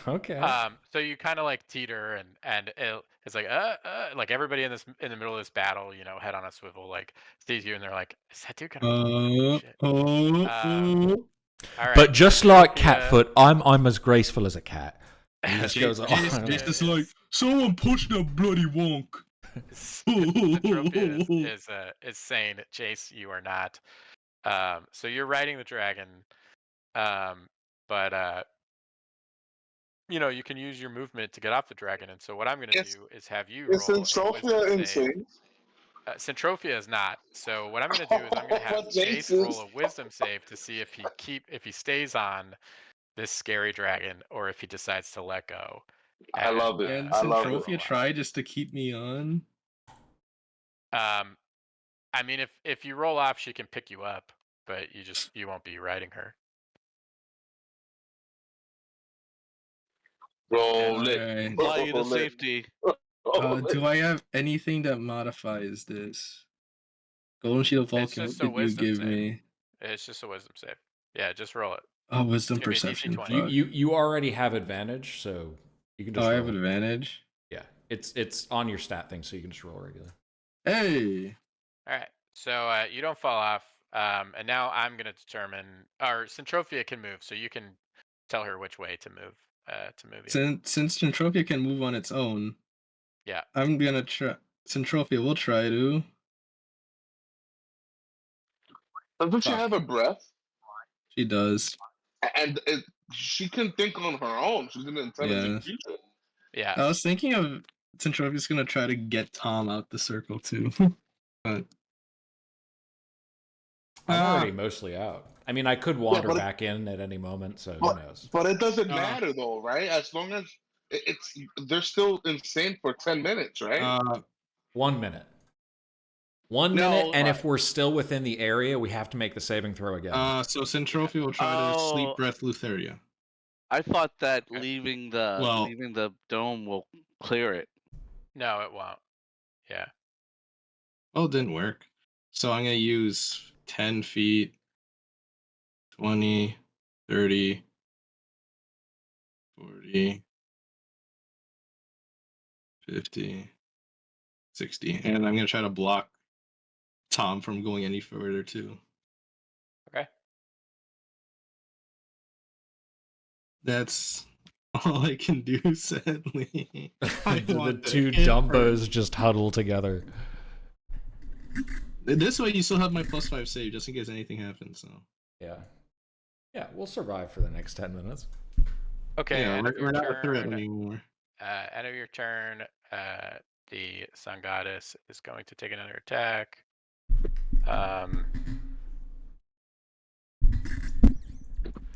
Okay. So you kind of like teeter, and it's like everybody in the middle of this battle, head on a swivel, like sees you, and they're like, "Is that dude gonna fall?" Oh, shit. All right. But just like Centropia- Catfoot, I'm as graceful as a cat. And he just goes, Jason's like, someone push that bloody wonk. Centropia is saying, Chase, you are not. So you're riding the dragon, but you can use your movement to get off the dragon. And so what I'm going to do is have you roll a wisdom save. Insane? Centrophia is not. So what I'm going to do is I'm going to have But Jace Jason- roll a wisdom save to see if he stays on this scary dragon or if he decides to let go. I love it. And I love it. Centrophia try just to keep me on. I mean, if you roll off, she can pick you up, but you won't be riding her. Roll it. Alright. Fly you to Roll it. safety. Do I have anything that modifies this? Golden Shield of Vulcan, just what a did you wisdom give save. me? It's just a wisdom save. Yeah, just roll it. Oh, wisdom It's gonna be a DC perception. 20. Fuck. you already have advantage, so you can just. Oh, I roll. have advantage. Yeah, it's on your stat thing, so you can just roll regular. Hey. All right. So you don't fall off, and now I'm gonna determine, or Centrophia can move, so you can tell her which way to move. You. Since Centrophia can move on its own, Yeah. I'm gonna try. Centrophia will try to. Doesn't she Fuck. have a breath? She does. And she can think on her own. She's an intelligent creature. Yeah. I was thinking of Centrophia's gonna try to get Tom out the circle too. But I'm already mostly out. I mean, I could wander back in at any moment, so who knows? But it doesn't matter though, right? As long as they're still insane for 10 minutes, right? 1 minute. 1 minute, and if we're still within the area, we have to make the saving throw again. So Centrophia will try to sleep breath Lutheria. I thought that leaving the dome will clear it. No, it won't. Yeah. Oh, it didn't work. So I'm gonna use 10 feet, 20, 30, 40, 50, 60, and I'm gonna try to block Tom from going any further too. Okay. That's all I can do, sadly. The two Dumbos just huddle together. This way you still have my +5 save, just in case anything happens, so. Yeah, we'll survive for the next 10 minutes. Okay, Yeah, end of we're your not a threat turn. anymore. End of your turn, the Sun Goddess is going to take another attack.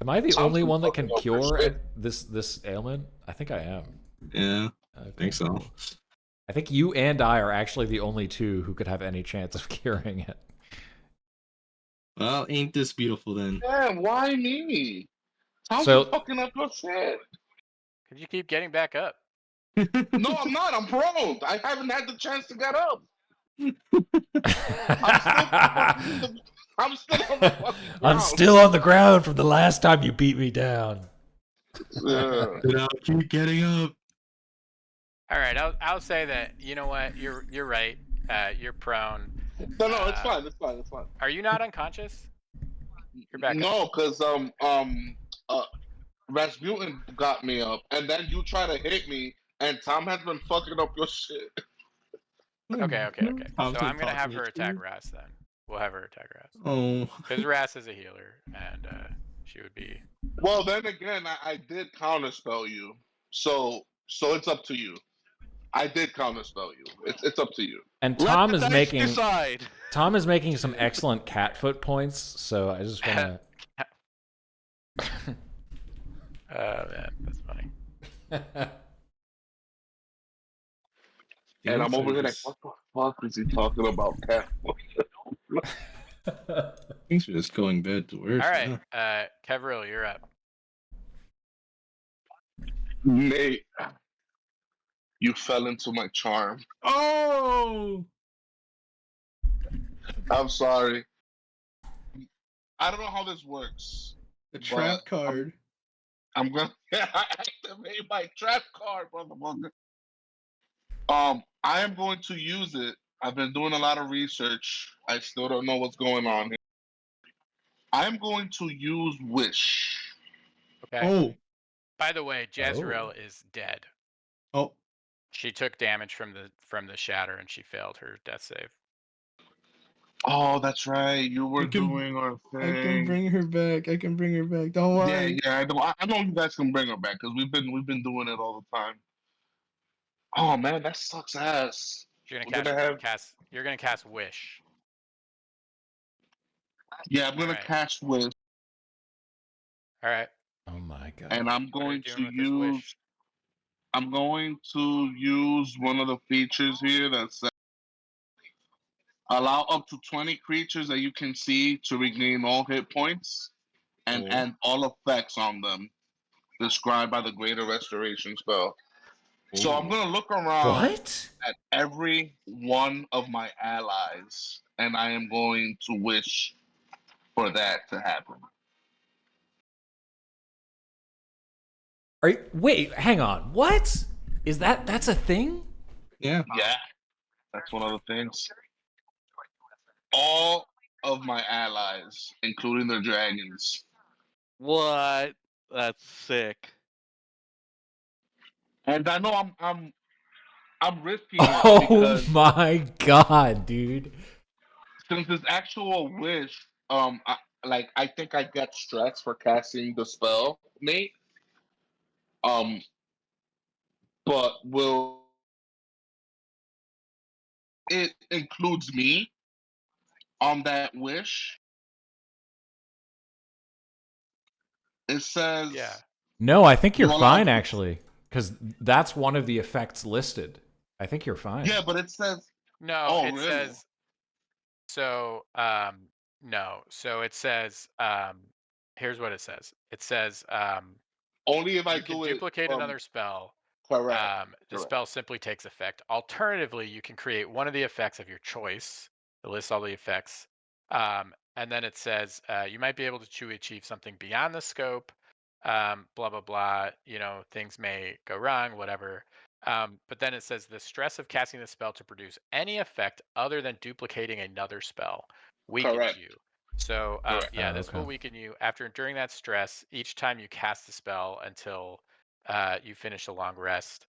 Am I the only one that can cure this ailment? I think I am. Yeah, Okay, I think so. cool. I think you and I are actually the only two who could have any chance of curing it. Well, ain't this beautiful then? Yeah, why me? How's So- fucking up your shit? Could you keep getting back up? No, I'm not. I'm prone. I haven't had the chance to get up. I'm I'm still on the fucking ground. I'm still on the ground from the last time you beat me down. Yeah. Keep getting up. All right, I'll say that. You know what? You're right. You're prone. No, it's fine. It's fine. It's fine. Are you not unconscious? You're back up. No, because Rasputin got me up, and then you try to hit me, and Tom has been fucking up your shit. Okay. Tom's So gonna I'm gonna talk have me her attack through. Ras then. We'll have her attack Ras Oh. because Ras is a healer, and she would be. Well, then again, I did counterspell you, so it's up to you. I did counterspell you. It's up to you. And Let Tom the is dice making decide. Tom is making some excellent cat foot points, so I just want to. Oh man, that's funny. And I'm over here like, what the fuck is he talking about, cat? Things are just going bad to worse. All right, Kevril, you're up. Nate, you fell into my charm. Oh! I'm sorry. I don't know how this works. The trap but card. I'm gonna activate my trap card, motherfucker. I am going to use it. I've been doing a lot of research. I still don't know what's going on here. I'm going to use Wish. Okay. Oh. By the way, Jezreel is dead. Oh. She took damage from the shatter, and she failed her death save. Oh, that's right. You were doing our thing. I can bring her back. Don't worry. Yeah. I know you guys can bring her back because we've been doing it all the time. Oh man, that sucks ass. You're We're gonna cast Wish. Yeah, I'm gonna Alright. cast Wish. All right. Oh my god. And I'm What are you going to doing with this wish? use. I'm going to use one of the features here that says allow up to 20 creatures that you can see to regain all hit points and all effects on them described by the Greater Restoration spell. So I'm going to look around What? at every one of my allies and I am going to wish for that to happen. Wait, hang on. What? Is that's a thing? Yeah. Yeah, that's one of the things. All of my allies, including the dragons. What? That's sick. And I know I'm risking it Oh because my god, dude. since it's actual wish, I think I get stressed for casting the spell, Nate. But will it includes me on that wish? It says Yeah. No, I think you you're allow fine the- actually, because that's one of the effects listed. I think you're fine. Yeah, but it says No, oh, it really? says so no. So it says here's what it says. It says Only if I you can do it duplicate another spell. correct. The spell simply takes effect. Alternatively, you can create one of the effects of your choice. It lists all the effects. And then it says you might be able to achieve something beyond the scope. Blah, blah, blah. You know, things may go wrong, whatever. But then it says the stress of casting the spell to produce any effect other than duplicating another spell weakens Correct. you. So Correct. yeah, Oh, this okay. will weaken you during that stress. Each time you cast the spell until you finish a long rest,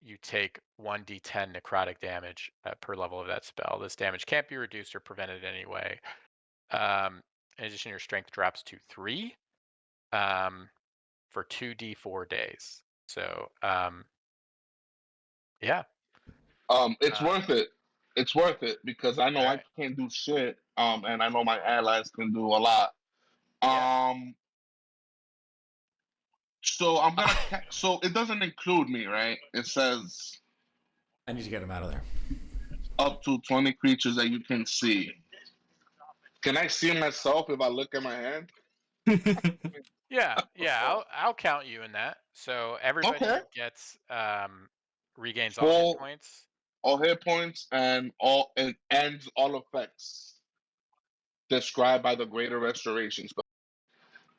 you take 1d10 necrotic damage per level of that spell. This damage can't be reduced or prevented in any way. In addition, your strength drops to 3 for 2d4 days. So yeah. It's worth it. It's worth it because I know I Right. can't do shit. And I know my allies can do a lot. Yeah. So I'm gonna. So it doesn't include me, right? It says I need to get him out of there. up to 20 creatures that you can see. Can I see myself if I look at my hand? Yeah, I'll count you in that. So everybody Okay. gets regains all hit Full points. all hit points and ends all effects. described by the Greater Restoration spell.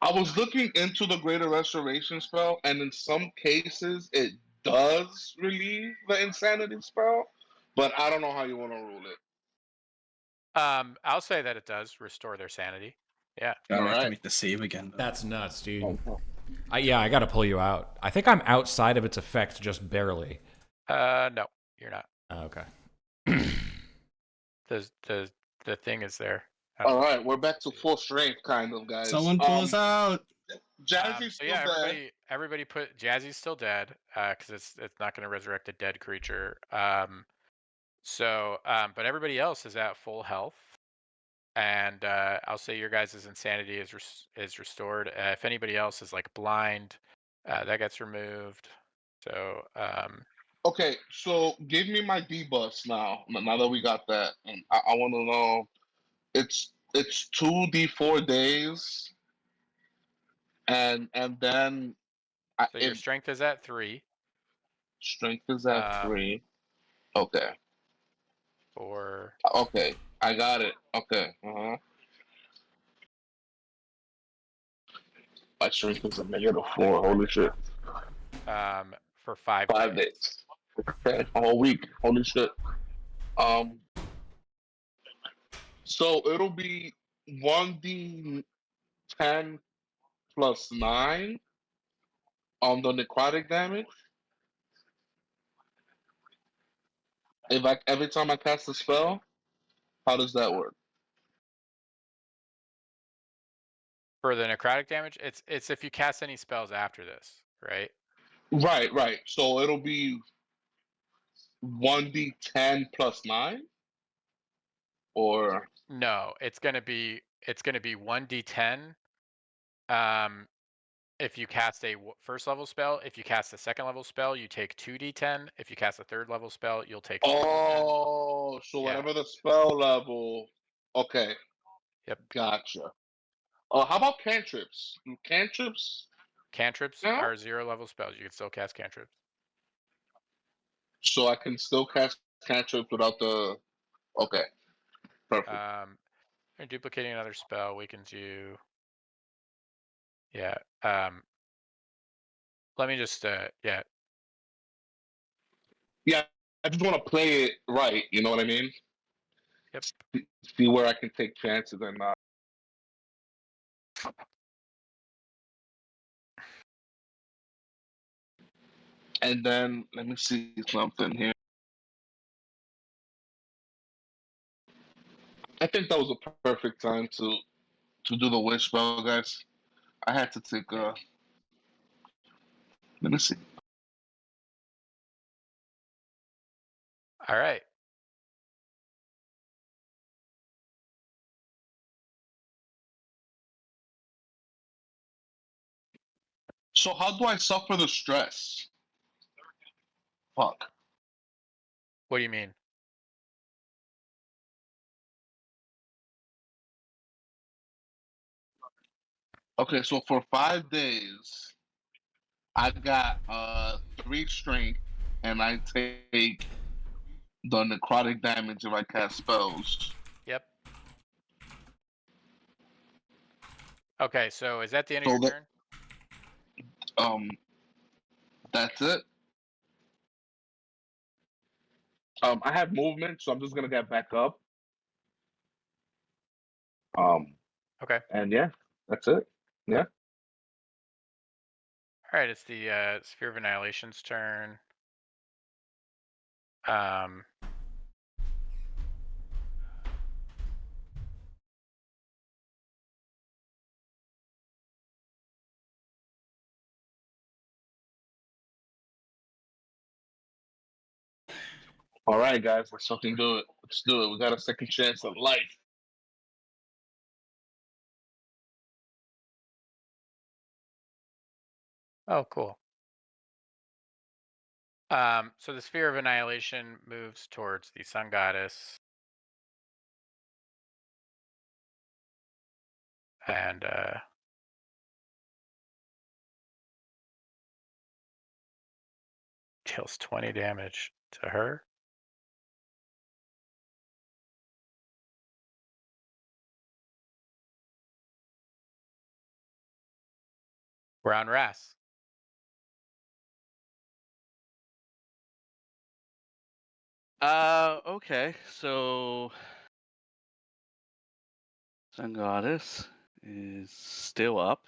I was looking into the Greater Restoration spell, and in some cases it does relieve the insanity spell, but I don't know how you want to rule it. I'll say that it does restore their sanity. Yeah. God, All we have to right. make the save again. Though. That's nuts, dude. Oh, I gotta pull you out. I think I'm outside of its effect just barely. No, you're not. Okay. The thing is there. all right, we're back to full strength, kind of, guys. Someone pull us out. Jazzy's So still yeah, dead. everybody put Jazzy's still dead because it's not going to resurrect a dead creature. But everybody else is at full health, and I'll say your guys' insanity is restored. If anybody else is like blind, that gets removed. So Okay, so give me my debuffs now. Now that we got that, and I want to know. It's 2d4 days, and then so your if strength is at 3. strength is at 3. Okay, For okay, I got it. Okay, my strength is a -4. Holy shit! for 5 5 days. days. Okay, a whole week. Holy shit. Um, so it'll be 1d10 plus 9 on the necrotic damage. If every time I cast a spell, how does that work? For the necrotic damage, it's if you cast any spells after this, right? Right, right. So it'll be 1d10 plus 9, or No, it's gonna be 1d10. Um, if you cast a first level spell, if you cast a second level spell, you take 2d10. If you cast a third level spell, you'll take 3d10. oh, so Yeah. whatever the spell level. Okay, Yep. gotcha. How about cantrips? Cantrips? Cantrips Yeah. are 0 level spells. You can still cast cantrips. So I can still cast cantrips without the. Okay, perfect. And duplicating another spell, we can do. Yeah. Let me just. Yeah. Yeah, I just want to play it right. You know what I mean? Yep. See where I can take chances and not. And then let me see something here. I think that was a perfect time to do the wish spell, guys. I had to take a. Let me see. All right. So how do I suffer the stress? Fuck. What do you mean? Okay, so for 5 days, I got 3 strength, and I take the necrotic damage if I cast spells. Yep. Okay, so is that the end of So your that turn? um that's it. I have movement, so I'm just gonna get back up. Okay. And yeah, that's it. Yeah. All right, it's the Sphere of Annihilation's turn. Um, All right, guys, let's fucking do it. Let's do it. We got a second chance at life. oh, cool. So the Sphere of Annihilation moves towards the Sun Goddess. And deals 20 damage to her. We're on Ras. Okay, so Sun Goddess is still up.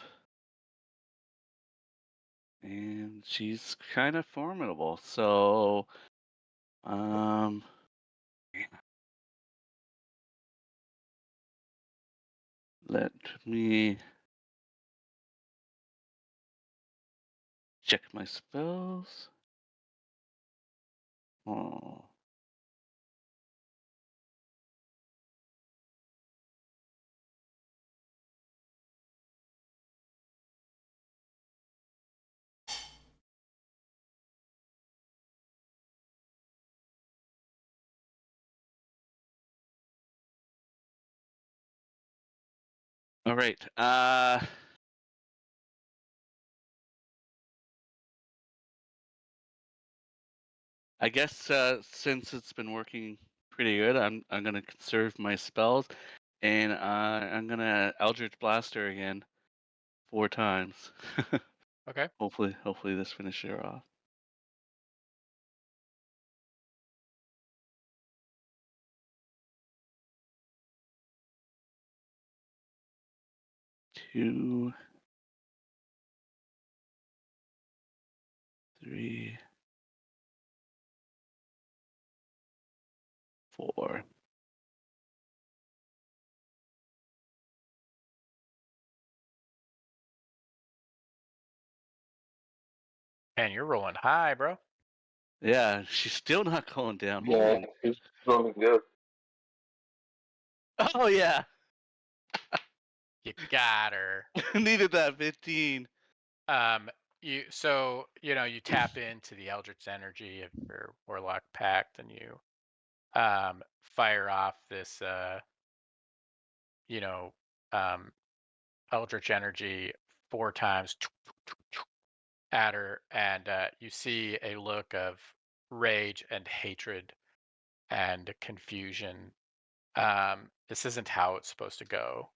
And she's kind of formidable. So, let me check my spells. Oh. All right. I guess since it's been working pretty good, I'm gonna conserve my spells, and I'm gonna Eldritch Blaster again 4 times. Okay. Hopefully this finishes her off. 2, 3, 4. And you're rolling high, bro. Yeah, she's still not going down. Yeah, Holy. it's really good. Oh yeah, You got her. needed that 15. You tap into the Eldritch energy of your Warlock Pact, and you fire off this you know um Eldritch energy 4 times at her, and you see a look of rage and hatred and confusion. This isn't how it's supposed to go,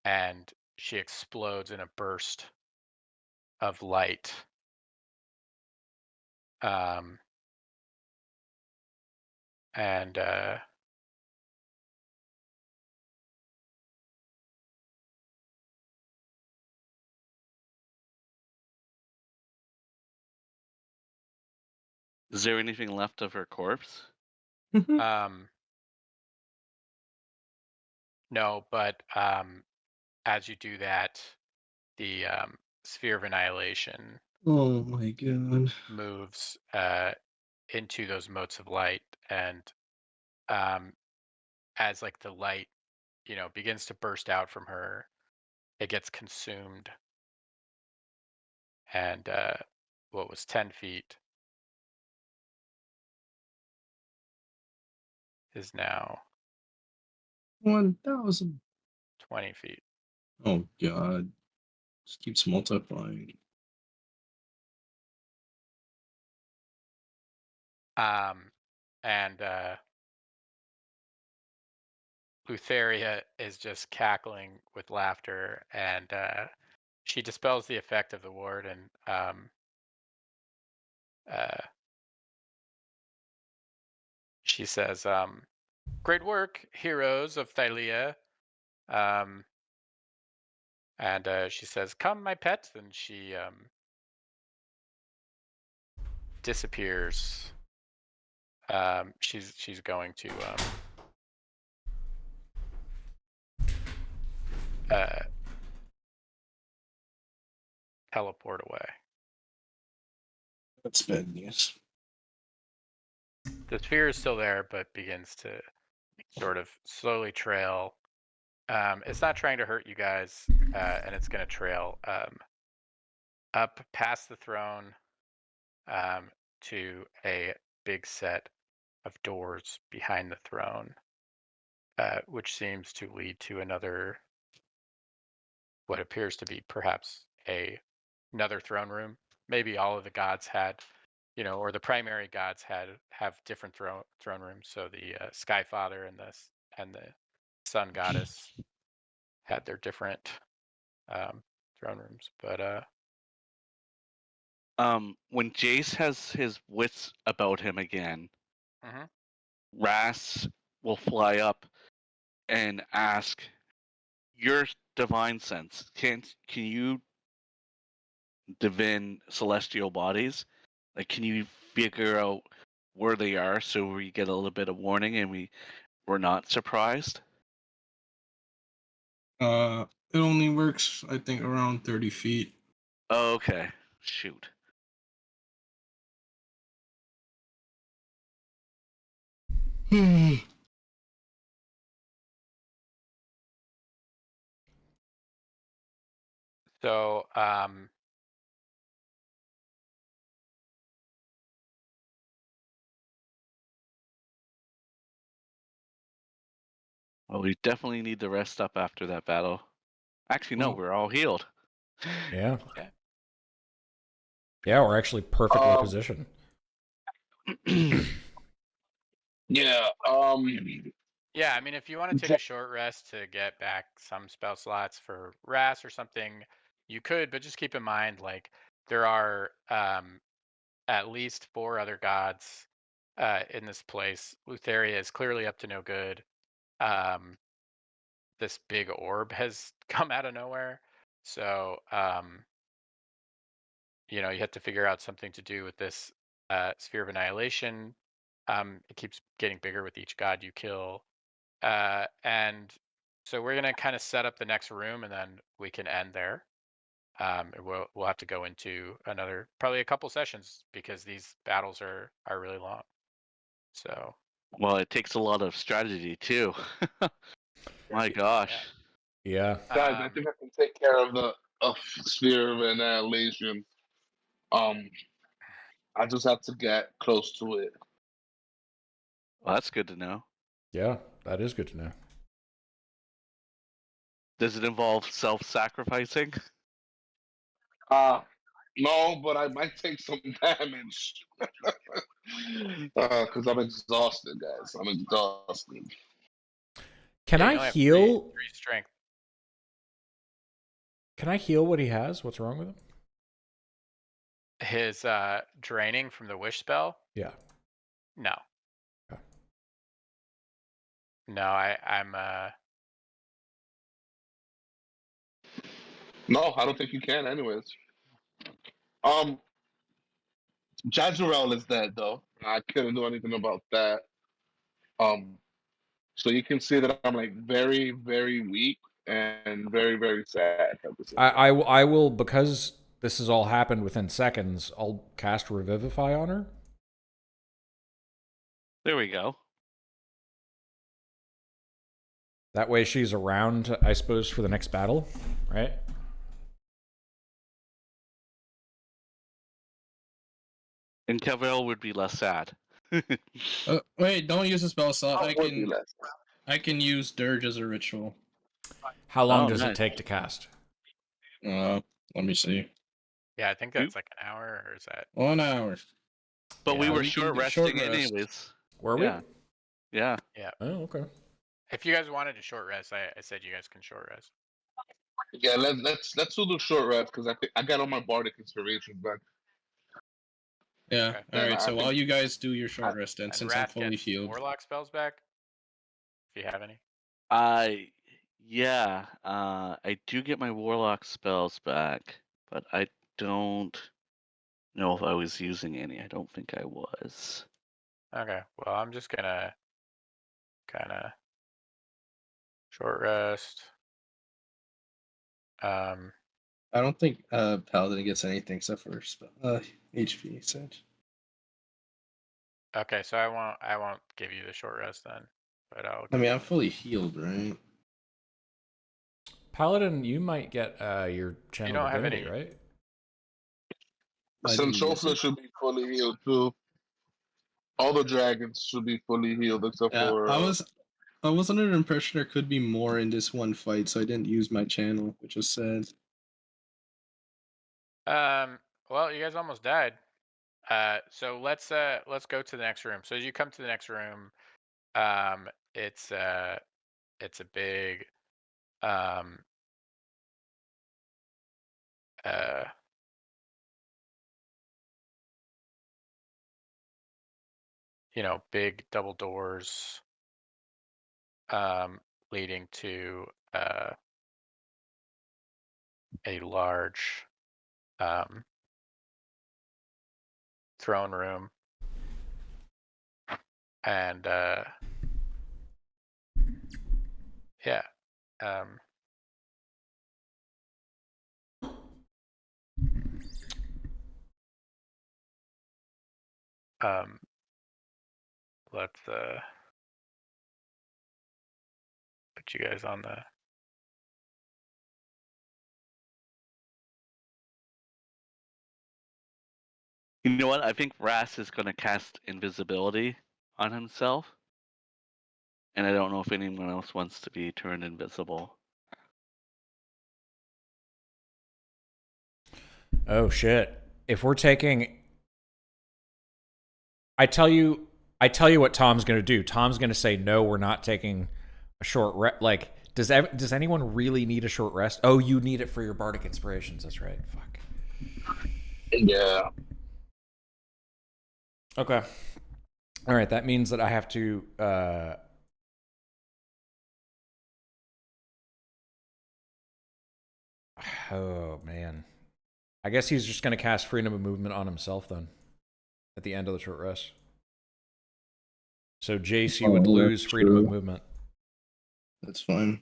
and she explodes in a burst of light. Um, and Is there anything left of her corpse? um, no, but as you do that, the sphere of annihilation Oh my god. moves into those motes of light, and as like the light, begins to burst out from her, it gets consumed, and what was 10 feet is now 1,000. 20 feet. Oh god. Just keeps multiplying. And Lutheria is just cackling with laughter, and she dispels the effect of the ward, and uh, she says, "Great work, heroes of Thylia." Um, and she says, "Come, my pet," and she disappears. She's going to uh, teleport away. That's bad news. The sphere is still there, but begins to sort of slowly trail. It's not trying to hurt you guys, and it's going to trail up past the throne to a big set of doors behind the throne, which seems to lead to what appears to be perhaps another throne room. Maybe all of the gods had, or the primary gods have different throne rooms. So the Sky Father and the Sun Goddess had their different throne rooms. But when Jace has his wits about him again, Mhm. Ras will fly up and ask, "Your divine sense, can you divine celestial bodies? Like, can you figure out where they are so we get a little bit of warning and we're not surprised?" It only works, I think, around 30 feet. Oh, okay. Shoot. So, Well, we definitely need to rest up after that battle. Actually, no, Well- we're all healed. Yeah. Okay. Yeah, we're actually perfectly Um, positioned. Yeah. yeah, I mean, if you want to take a short rest to get back some spell slots for Ras or something, you could, but just keep in mind, like, there are at least 4 other gods in this place. Lutheria is clearly up to no good. This big orb has come out of nowhere. So, you have to figure out something to do with this sphere of annihilation. It keeps getting bigger with each god you kill. And so we're gonna kind of set up the next room, and then we can end there. And we'll have to go into another probably a couple sessions because these battles are really long. So Well, it takes a lot of strategy too. My gosh. Yeah. Guys, I think I can take care of the sphere of annihilation. I just have to get close to it. Well, that's good to know. Yeah, that is good to know. Does it involve self-sacrificing? No, but I might take some damage. Because I'm exhausted, guys. I'm exhausted. Can yeah, I you only have heal? three strength. Can I heal what he has? What's wrong with him? His draining from the wish spell. Yeah. No, Okay. no, I'm No, I don't think you can, anyways. Um, Jazrael is dead, though. I couldn't do anything about that. So you can see that I'm like very, very weak and very, very sad at the same time. I will, because this has all happened within seconds, I'll cast Revivify on her. There we go. That way she's around, I suppose, for the next battle, right? And Cavell would be less sad. Wait, don't use a spell slot. I would be less. I can use Dirge as a ritual. How long Oh, does it nice. take to cast? Let me see. yeah. I think that's like an hour, or is that? 1 hour. But we Yeah. were We can short do short resting rest. anyways. Were Yeah. we? Yeah. Yeah. Oh, okay. If you guys wanted a short rest, I said you guys can short rest. Yeah, let's do the short rest because I think I got all my bardic inspirations back. Yeah. Okay. All And right. I So while think you guys do your short rest, then, And since I'm Wrath fully gets healed. warlock spells back, if you have any. Yeah. I do get my warlock spells back, but I don't know if I was using any. I don't think I was. Okay. Well, I'm just gonna kind of short rest. I don't think Paladin gets anything except for HP. Essentially. Okay, so I won't give you the short rest then, but I'll. I Give mean, you I'm fully healed, right? Paladin, you might get your channel don't have divinity, any- right? I didn't use Centrofla it. should be fully healed too. All the dragons should be fully healed except Yeah, for. I was under the impression there could be more in this one fight, so I didn't use my channel, which is sad. Well, you guys almost died. So let's go to the next room. So as you come to the next room, it's a big um uh big double doors leading to a large throne room, and yeah. Let's put you guys on the. You know what? I think Ras is going to cast invisibility on himself. And I don't know if anyone else wants to be turned invisible. Oh shit! If we're taking, I tell you what Tom's going to do. Tom's going to say no. We're not taking a short rest. Like, does anyone really need a short rest? Oh, you need it for your bardic inspirations. That's right. Fuck. Yeah. Okay. All right. That means that I have to. Oh man. I guess he's just going to cast freedom of movement on himself then. At the end of the short rest. So Jace, you would lose freedom of movement. That's fine.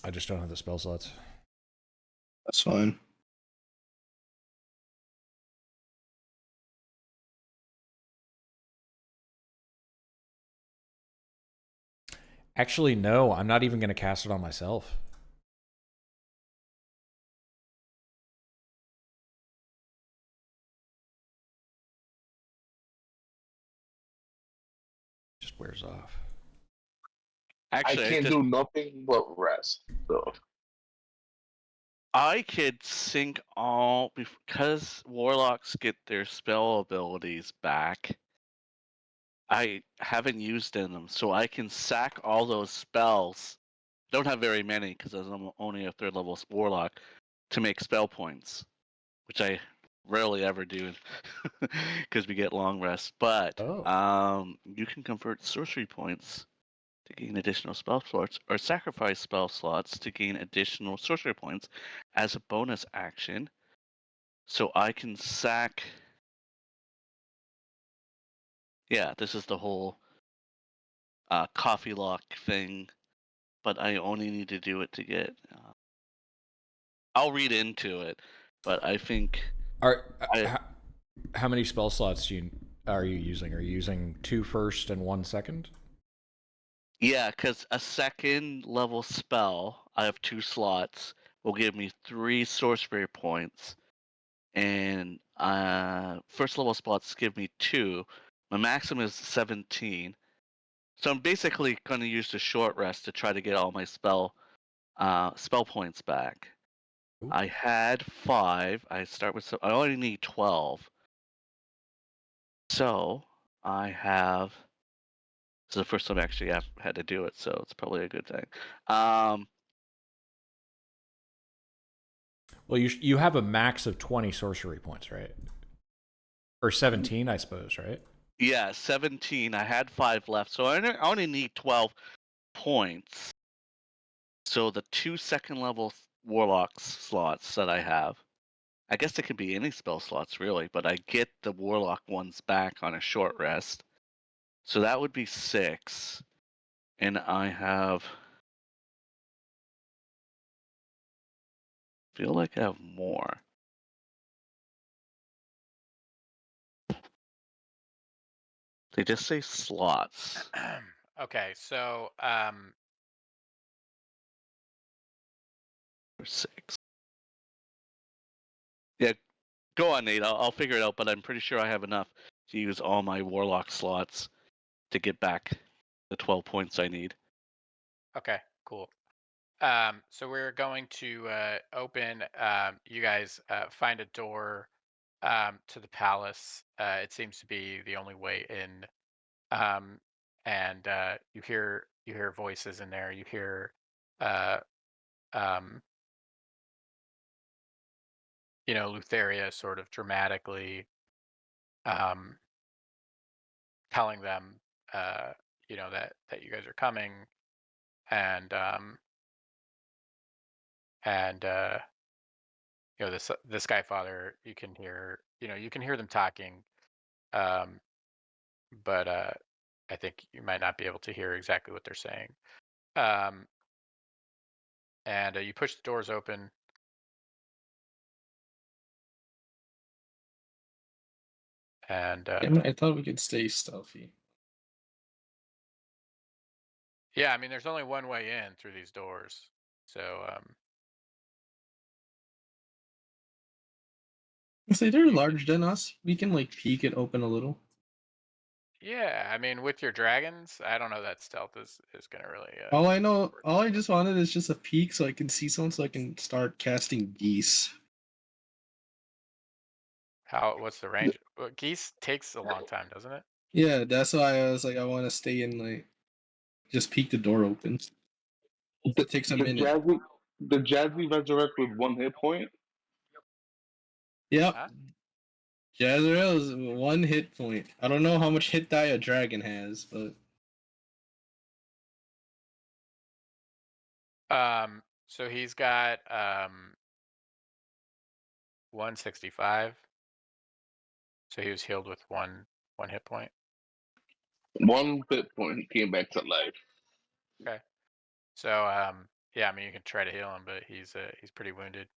I just don't have the spell slots. That's fine. Actually, no. I'm not even going to cast it on myself. Just wears off. Actually, I can't do nothing but rest. So I could sync all because warlocks get their spell abilities back. I haven't used them, so I can sack all those spells. Don't have very many because I'm only a third level warlock to make spell points, which I rarely ever do because we get long rests. But you can convert sorcery points to gain additional spell slots, or sacrifice spell slots to gain additional sorcery points as a bonus action. So I can sack. Yeah, this is the whole coffee lock thing, but I only need to do it to get. I'll read into it, but I think. How many spell slots are you using? Are you using 2 first and 1 second? Yeah, because a second level spell, I have 2 slots, will give me 3 sorcery points, and first level spots give me 2. My maximum is 17, so I'm basically going to use the short rest to try to get all my spell points back. Ooh. I had 5. I only need 12. So I have. This is the first time I actually have had to do it, so it's probably a good thing. Well, you have a max of 20 sorcery points, right? Or 17, I suppose, right? Yeah, 17. I had 5 left, so I only need 12 points. So the 2 second level warlocks slots that I have, I guess it could be any spell slots really, but I get the warlock ones back on a short rest. So that would be 6. And I feel like I have more. They just say slots. Okay, so 6. Yeah, go on, Nate. I'll figure it out, but I'm pretty sure I have enough to use all my warlock slots to get back the 12 points I need. okay, cool. So we're going to open. You guys find a door to the palace. It seems to be the only way in. And you hear voices in there. You hear uh, um, Lutheria sort of dramatically um, telling them, you know, that you guys are coming, and and you know, the Sky Father, you can hear, you know, you can hear them talking, um, but I think you might not be able to hear exactly what they're saying. Um, and you push the doors open, and Damn it, I thought we could stay stealthy. yeah, I mean, there's only one way in through these doors, so Say they're you, larger than us. We can like peek it open a little. yeah, I mean, with your dragons, I don't know that stealth is gonna really All I know, work all that I well. just wanted is just a peek so I can see someone, so I can start casting geese. What's the range? Well, geese takes a long time, doesn't it? Yeah, that's why I was like, I want to stay in, like, just peek the door open. The, It takes a the minute. Jazzy, the Jazzy resurrect with 1 hit point. Yep, Huh? Jazrael is 1 hit point. I don't know how much hit die a dragon has, but So he's got 165. So he was healed with one hit point. 1 hit point. He came back to life. Okay. So yeah, I mean, you can try to heal him, but he's pretty wounded.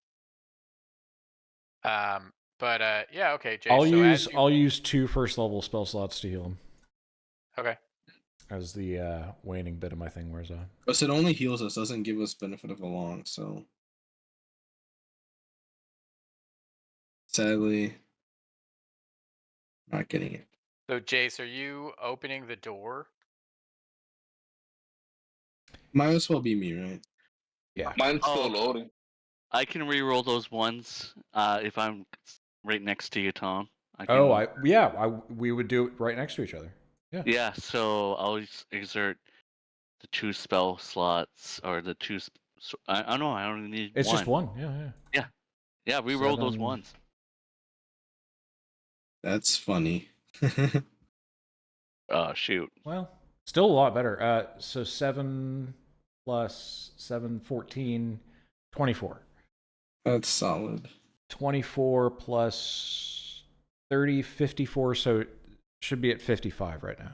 But yeah, okay, Jay. So as you I'll use 2 first level spell slots to heal him okay, as the waning bit of my thing wears off. plus it only heals us, doesn't give us benefit of a long. So sadly, not getting it. so Jace, are you opening the door? Might as well be me, right? Yeah. Mine's still Oh, loading. I can re-roll those ones if I'm right next to you, Tom. I Oh, can. we would do it right next to each other. Yeah. Yeah, so I'll exert the 2 spell slots or the 2. I don't know. I only need It's just 1. one. Yeah, yeah. Yeah, re-roll those 7. ones. That's funny. Oh shoot. Well, still a lot better. So 7 plus 7, 14, 24. That's solid. 24 plus 30, 54. So it should be at 55 right now.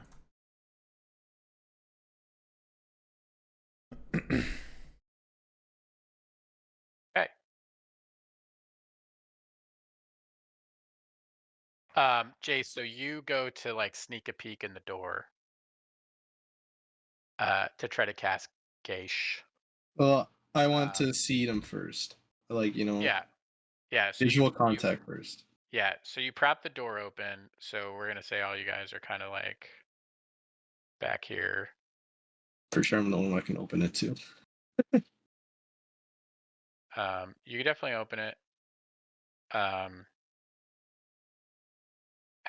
Okay. Jace, so you go to like sneak a peek in the door to try to cast Gaish. Well, I want Um, to see them first. Like, yeah, yeah. So visual you contact first. yeah. So you prop the door open. So we're gonna say all you guys are kind of like back here. For sure, I'm the only one that can open it too. You can definitely open it.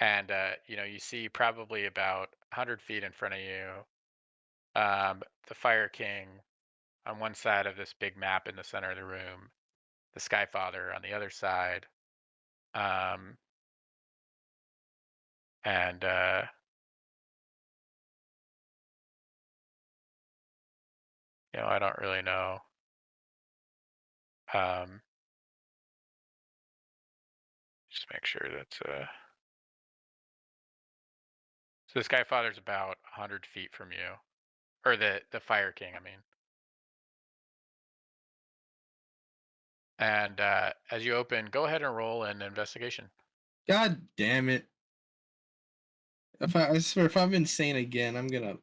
And you know, you see probably about 100 feet in front of you, the Fire King on one side of this big map in the center of the room, the Sky Father on the other side, um, and you know, I don't really know. Um, just make sure that's so the Sky Father's about 100 feet from you, or the Fire King, I mean. And as you open, go ahead and roll an investigation. God damn it. I swear, if I'm insane again, I'm gonna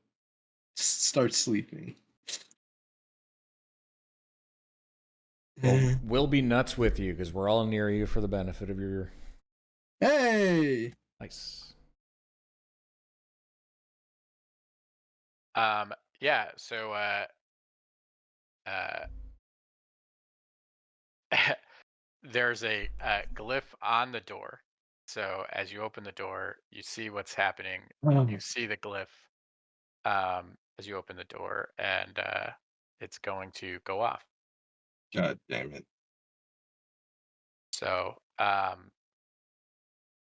start sleeping. Well, we'll be nuts with you because we're all near you for the benefit of your. Hey! Nice. Yeah, so uh, there's a glyph on the door. So as you open the door, you see what's happening. You see the glyph as you open the door, and it's going to go off. God damn it. So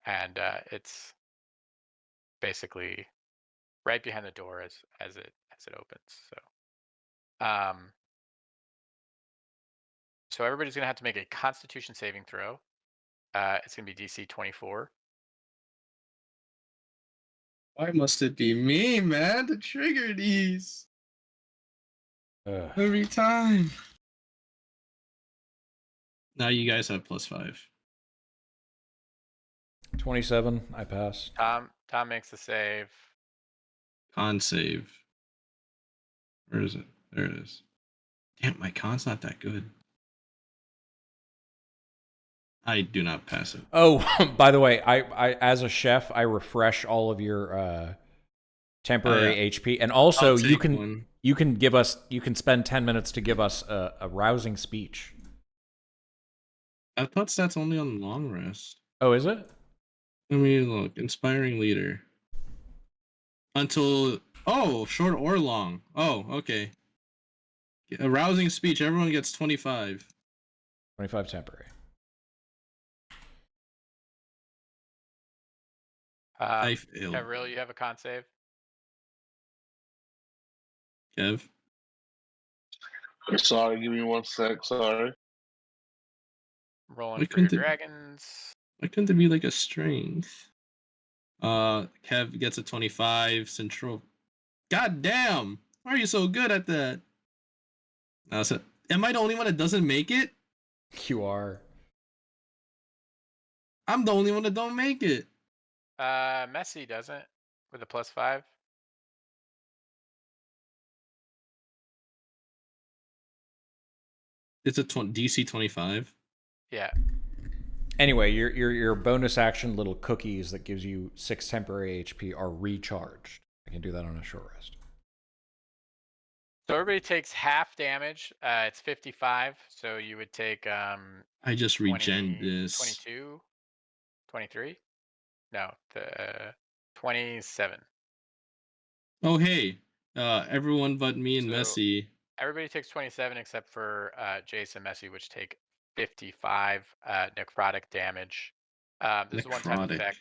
and it's basically right behind the door as it opens. So everybody's gonna have to make a Constitution saving throw. It's gonna be DC 24. Why must it be me, man, to trigger these every time? Now you guys have +5. 27. I pass. Tom makes the save. Con save. Where is it? There it is. Damn, my con's not that good. I do not pass it. Oh, by the way, I as a chef, I refresh all of your temporary HP, and also you can give us, you can spend 10 minutes to give us a rousing speech. I thought that's only on long rest. Oh, is it? Let me look. Inspiring leader. Until short or long. Oh, okay. A rousing speech. Everyone gets 25. 25 temporary. I failed. Kevril, you have a con save. Kev. Sorry, give me 1 sec. Sorry. Rolling Why for your couldn't it- dragons. Why couldn't it be like a strength? Kev gets a 25. Central. God damn! Why are you so good at that? So, am I the only one that doesn't make it? You are. I'm the only one that don't make it. Messi doesn't with a +5. It's a DC 25. Yeah. Anyway, your bonus action little cookies that gives you 6 temporary HP are recharged. I can do that on a short rest. So everybody takes half damage. It's 55. So you would take I just 20, regen this. 22, 23. No, the 27. Oh hey, everyone but me and So- Messi. Everybody takes 27 except for Jace and Messi, which take 55 necrotic damage. This is a one-time Necrotic. effect.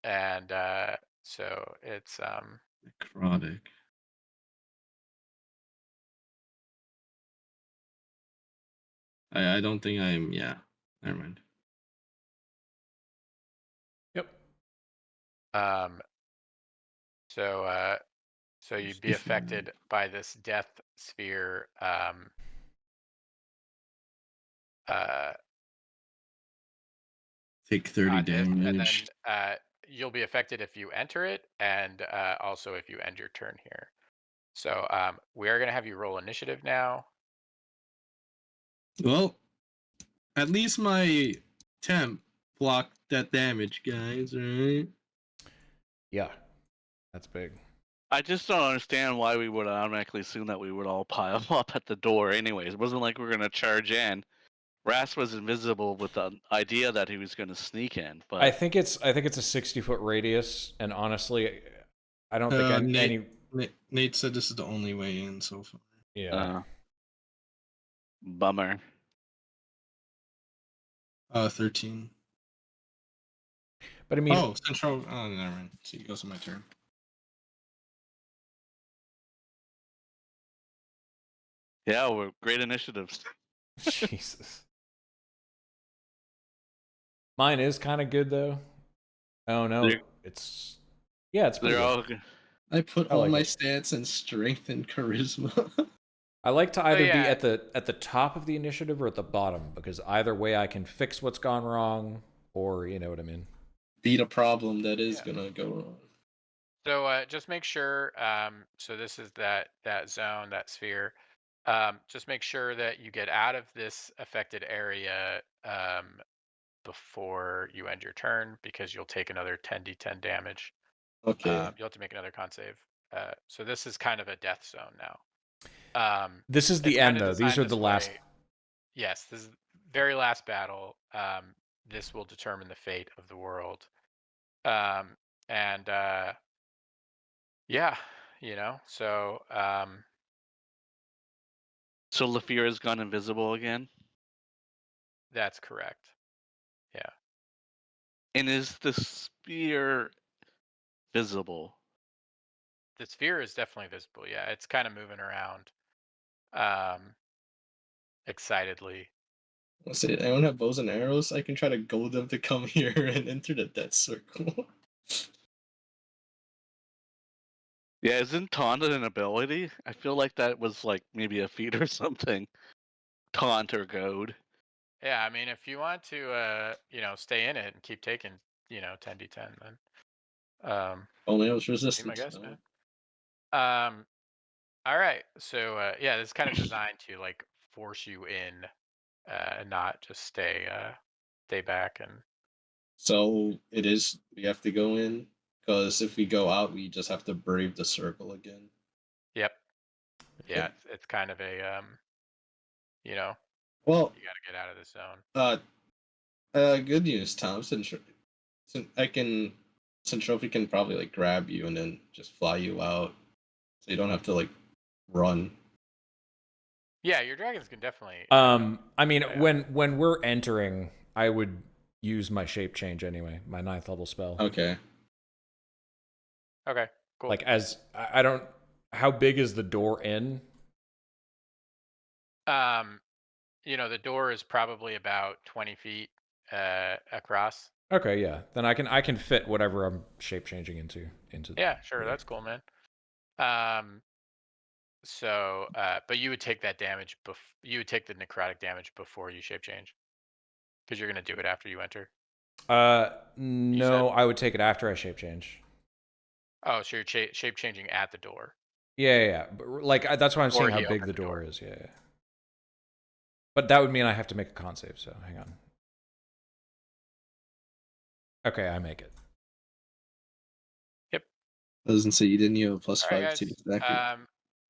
And so it's Necrotic. I don't think I'm. Yeah, never mind. Yep. So you'd be affected by this death sphere. Take 30 damage. And then you'll be affected if you enter it, and also if you end your turn here. So we are going to have you roll initiative now. Well, at least my temp blocked that damage, guys. Right? Yeah, that's big. I just don't understand why we would automatically assume that we would all pile up at the door anyways. It wasn't like we were going to charge in. Ras was invisible with the idea that he was going to sneak in, but I think it's a 60-foot radius, and honestly, I don't think Nate said this is the only way in so far. Yeah. Bummer. 13. But I mean, Central. Oh, never mind. See, it goes to my turn. Yeah, we're great initiatives. Jesus. Mine is kind of good though. Oh no, it's pretty They're good. all. I put I all like my it. stats in strength and charisma. I like to either be yeah. at the top of the initiative or at the bottom, because either way I can fix what's gone wrong, or you know what I mean. Beat a problem that is gonna go wrong. So just make sure. So this is that zone, that sphere. Just make sure that you get out of this affected area before you end your turn, because you'll take another 10d10 damage. Okay. You'll have to make another con save. So this is kind of a death zone now. This is the it's end kinda though. These designed are this the last. way. Yes, this is the very last battle. This will determine the fate of the world. And yeah, so So Lafira's gone invisible again. that's correct. Yeah. And is the sphere visible? The sphere is definitely visible. Yeah, it's kind of moving around excitedly. Let's say I don't have bows and arrows. I can try to goad them to come here and enter the death circle. Yeah, isn't taunt an ability? I feel like that was like maybe a feat or something. Taunt or goad. Yeah, I mean, if you want to, stay in it and keep taking, 10d10, then Only I was be resistant. my guess, No. man. All right. So yeah, it's kind of designed to like force you in, and not just stay back. And So it is. We have to go in because if we go out, we just have to brave the circle again. yep, yeah, Okay. it's kind of a you know, Well, you got to get out of the zone. good news, Tom. Since I can, since Trophy can probably like grab you and then just fly you out, so you don't have to like run. Yeah, your dragons can definitely. I mean, yeah. when we're entering, I would use my shape change anyway, my 9th level spell. Okay. Okay. Cool. Like I don't. How big is the door in? The door is probably about 20 feet across. Okay, yeah. Then I can fit whatever I'm shape changing into. Yeah, sure, there. that's cool, man. But you would take that damage. You would take the necrotic damage before you shape change, because you're gonna do it after you enter. No, I would take it after I shape change. Oh, so you're shape changing at the door. Yeah. But, like that's why I'm Before saying how he big the opens the door door. is. Yeah. But that would mean I have to make a con save. So hang on. Okay, I make it. Yep. Doesn't say you didn't. You have a plus All right, 5 to guys. attack.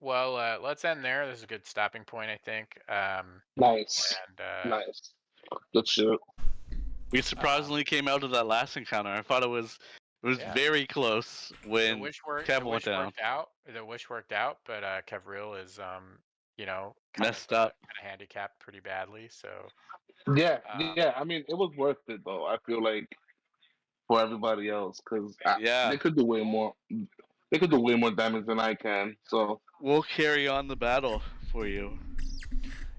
Well, let's end there. This is a good stopping point, I think. Nice. And Nice. Good shit. We surprisingly came out of that last encounter. I thought it was Yeah. very close the when wish Kev went down. worked out. The wish worked out, but Kevril is kind Messed of up. handicapped pretty badly. So Yeah, yeah. I mean, it was worth it though. I feel like for everybody else, because Yeah, they could do way more. They could do way more damage than I can. So we'll carry on the battle for you.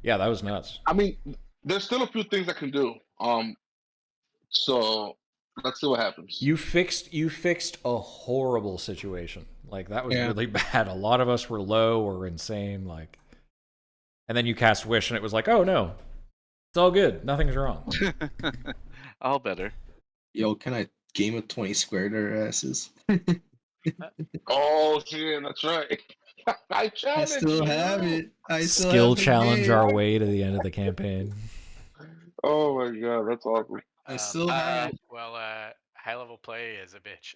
Yeah, that was nuts. I mean, there's still a few things I can do. So let's see what happens. You fixed a horrible situation. Like that was Yeah. really bad. A lot of us were low or insane. Like, and then you cast wish, and it was like, oh no, it's all good. Nothing's wrong. All better. Yo, can I game of 20 square their asses? Oh shit, that's right. I challenge still you. have it. I still Skill have the challenge game. our way to the end of the campaign. Oh my god, that's awesome. I still have it. well, high level play is a bitch.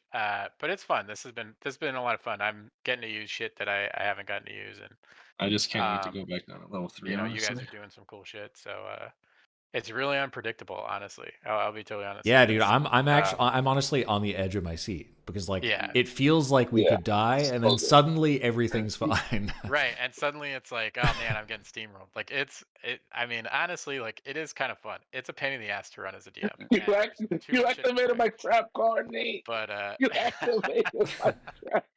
But it's fun. This has been a lot of fun. I'm getting to use shit that I haven't gotten to use, and I just can't wait to go back down to level 3. you honestly. guys are doing some cool shit. So it's really unpredictable, honestly. I'll be totally honest. Yeah, dude, I'm actually um, I'm honestly on the edge of my seat because like Yeah. it feels like we Yeah. could die, and then Okay. suddenly everything's fine. right, and suddenly it's like, oh man, I'm getting steamrolled. Like I mean, honestly, like it is kind of fun. It's a pain in the ass to run as a DM. You, and there's too you much shit to activated do. my trap card, Nate. But You activated my trap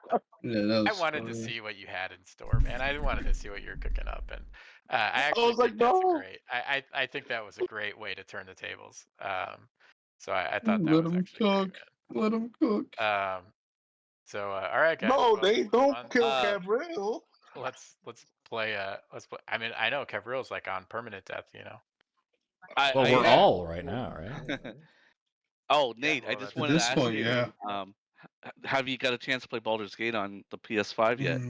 card. Yeah, that I was wanted to funny. see what you had in store, man. I wanted to see what you're cooking up, and I actually was like, think that's no. great. I think that was a great way to turn the tables. So I thought that Let was him actually great, cook. Let him cook. man. So all right, guys. No, Well, Nate, don't on, kill Uh, Cabril. let's play. Let's play. I mean, I know Kevril's like on permanent death. Well, we're Yeah. all right now, right? Oh, Yeah, Nate, I well, just that's wanted At this to ask point, you. yeah. Have you got a chance to play Baldur's Gate on the PS5 yet?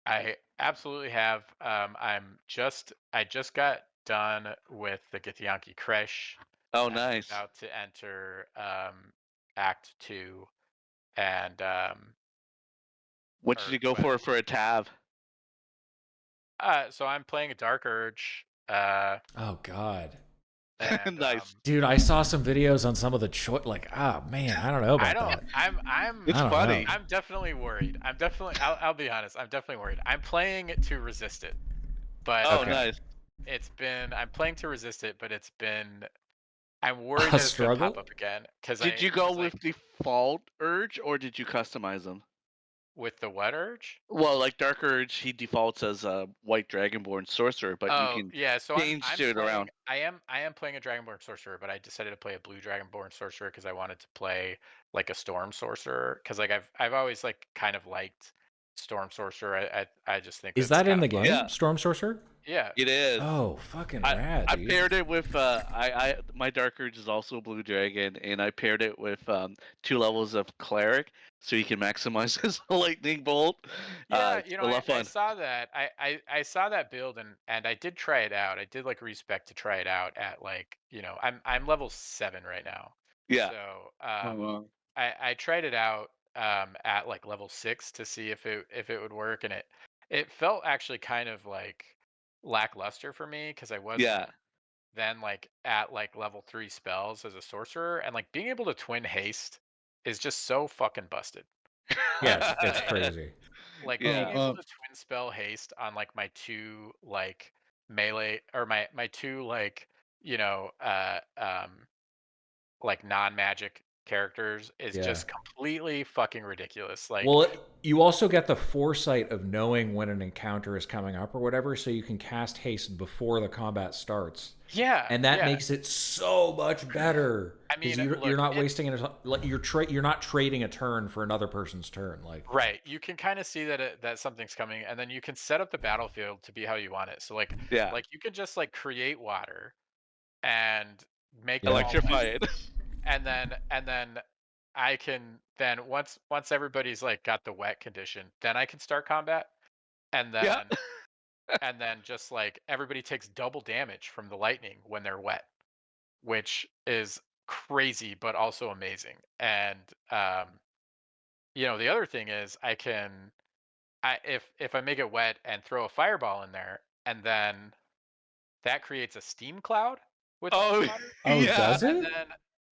I absolutely have. I just got done with the Githyanki Kresh. Oh, I'm nice. about to enter Act 2, and What did you go for a tab? so I'm playing a Dark Urge. Oh God, And, Nice. dude, I saw some videos on some of the like, ah, man, I don't know about that. It's I don't funny. know. I'm definitely worried. I'll be honest. I'm definitely worried. I'm playing to resist it, but Oh, Okay. nice. I'm playing to resist it, but it's been I'm worried A that it's gonna pop struggle? up again because Did you go with default Urge or did you customize them? with the what urge? Well, like Dark Urge, he defaults as a White Dragonborn sorcerer, but you Oh can yeah, so change I'm it playing. around. I am playing a Dragonborn sorcerer, but I decided to play a blue Dragonborn sorcerer because I wanted to play like a storm sorcerer because like I've always like kind of liked storm sorcerer. I just think Is that's that in kind the of fun. game, Yeah, Storm Sorcerer? Yeah. it is. Oh, fucking I rad, I dude. paired it with my Dark Urge is also a blue dragon, and I paired it with 2 levels of cleric, so you can maximize his lightning bolt. Yeah, It's a lot of I fun. saw that. I saw that build and I did try it out. I did like respec to try it out at like, I'm level 7 right now. Yeah, So, Oh wow. I tried it out at like level 6 to see if it would work and it felt actually kind of like lackluster for me because I wasn't yeah, then like at like level 3 spells as a sorcerer and like being able to twin haste is just so fucking busted. Yeah, Like it's crazy. being yeah, able to twin spell haste on like my two like melee or my two like you know like non-magic characters is Yeah. just completely fucking ridiculous. Like Well, you also get the foresight of knowing when an encounter is coming up or whatever, so you can cast haste before the combat starts. yeah, And that yeah. makes it so much better I because mean, you're look, not it's wasting it. Like you're not trading a turn for another person's turn. Like, right. You can kind of see that that something's coming and then you can set up the battlefield to be how you want it. So yeah. like you can just like create water and make them yeah, all wet Electrify it. and then I can then once everybody's like got the wet condition, then I can start combat, and Yeah, then just like everybody takes double damage from the lightning when they're wet, which is crazy but also amazing. And the other thing is if I make it wet and throw a fireball in there, and then that creates a steam cloud with oh water. oh, yeah, does And it?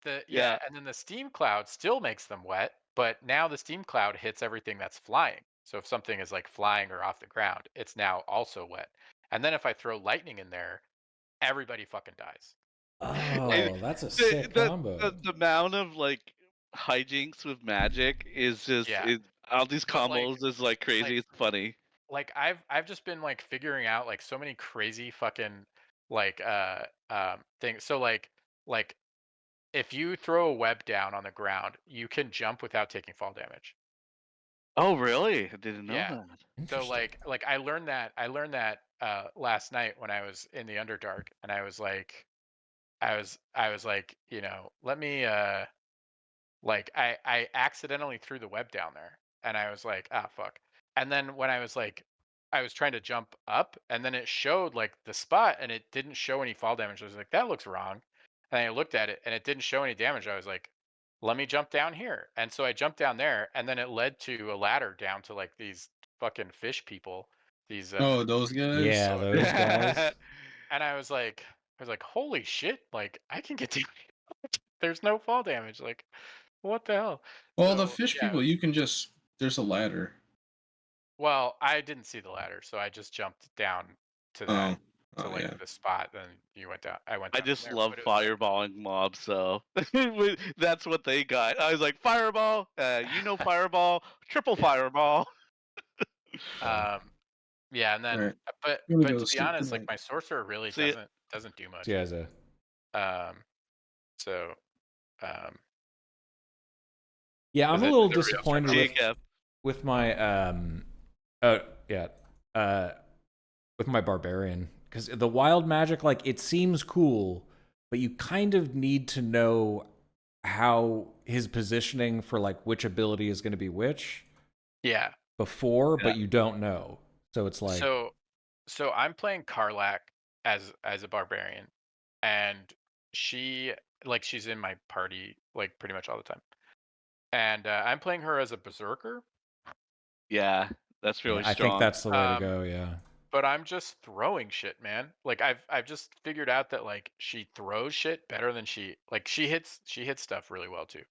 then yeah, and then the steam cloud still makes them wet, but now the steam cloud hits everything that's flying. So if something is like flying or off the ground, it's now also wet. And then if I throw lightning in there, everybody fucking dies. Like and Oh, that's a the sick the combo. the, the amount of like hijinks with magic is just yeah, all these but combos is like like crazy. It's funny. I've just been like figuring out like so many crazy fucking like things. So like if you throw a web down on the ground, you can jump without taking fall damage. Oh really? I didn't know Yeah. that. So Interesting. I learned that last night when I was in the Underdark and I was like, let me like I accidentally threw the web down there and I was like, ah fuck. And then when I was trying to jump up and then it showed like the spot and it didn't show any fall damage. I was like, that looks wrong. And I looked at it and it didn't show any damage. I was like, let me jump down here. And so I jumped down there and then it led to a ladder down to like these fucking fish people. These Oh, those guys. Yeah, those guys. and I was like, holy shit, like I can get down. There's no fall damage. Like, what the hell? Well, the So fish yeah, people, you can just. There's a ladder. well, I didn't see the ladder, so I just jumped down to that Oh, to oh like yeah. the spot. Then you went down. I went I down from just there. love But it was fireballing mobs, so that's what they got. I was like, fireball, fireball, triple fireball. Yeah. yeah, and All then right. I'm gonna but go to to be sleep. Good honest, like night. my sorcerer really See it? doesn't do much. Yeah, so Um, so um, yeah, I'm a is little everybody else trying to disappointed See leave? it, Kev. with my oh yeah uh with my barbarian because the wild magic, like, it seems cool, but you kind of need to know how his positioning for like which ability is going to be which Yeah. before, Yeah. but you don't know. So it's like, So I'm playing Karlak as a barbarian, and she's in my party like pretty much all the time. And I'm playing her as a berserker. Yeah, that's yeah, really I think strong. that's the way to Um, go. Yeah. but I'm just throwing shit, man. Like I've just figured out that like she throws shit better than she hits stuff really well too.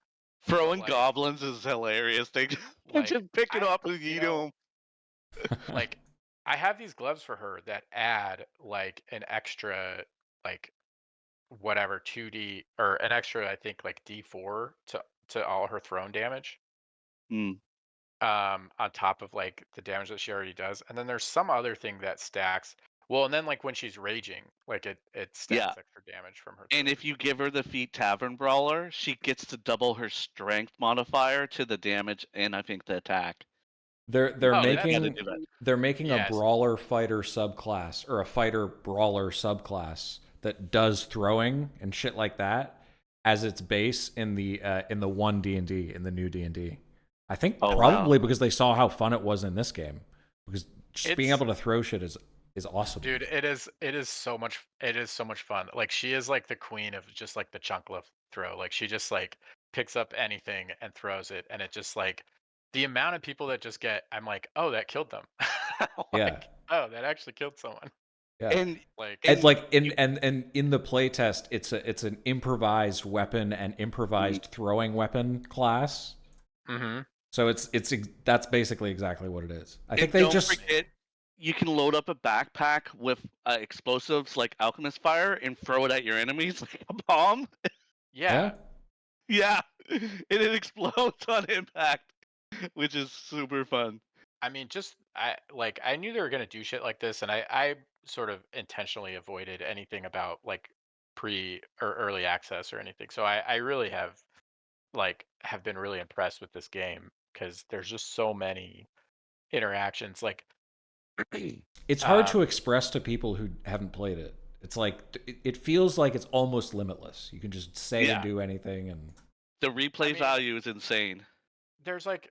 But Throwing goblins is hilarious. They like just pick it I up and you eat know them. like I have these gloves for her that add like an extra like whatever 2D or an extra, I think like D4 to all her thrown damage. Mm. On top of like the damage that she already does. And then there's some other thing that stacks. Well, and then like when she's raging, like it Yeah. stacks extra damage from her And throws. if you give her the feat Tavern Brawler, she gets to double her strength modifier to the damage and I think the attack. They're Oh, You that's gotta making do that. they're making a yes. brawler fighter subclass or a fighter brawler subclass that does throwing and shit like that as its base in the one D&D in the new D&D. I think Oh, probably wow. because they saw how fun it was in this game. Because just being It's able to throw shit is awesome. dude, it is so much fun. Like she is like the queen of just like the chunkla throw. Like she just like picks up anything and throws it, and it just like the amount of people that just get, I'm like, oh, that killed them. Yeah. Like, oh, that actually killed someone. Yeah. And Like, It's and like and in the playtest, it's an improvised weapon and improvised throwing weapon class. mm-hmm. So that's basically exactly what it is. I think and they don't just forget, you can load up a backpack with explosives like alchemist fire and throw it at your enemies like a bomb. Yeah. Yeah, and it explodes on impact, which is super fun. I mean, just I knew they were gonna do shit like this, and I sort of intentionally avoided anything about like pre or early access or anything. So I really have been really impressed with this game because there's just so many interactions. Like, it's hard to um, express to people who haven't played it. It's like it feels like it's almost limitless. You can just say and Yeah, do anything, and the I replay mean, value is insane. there's like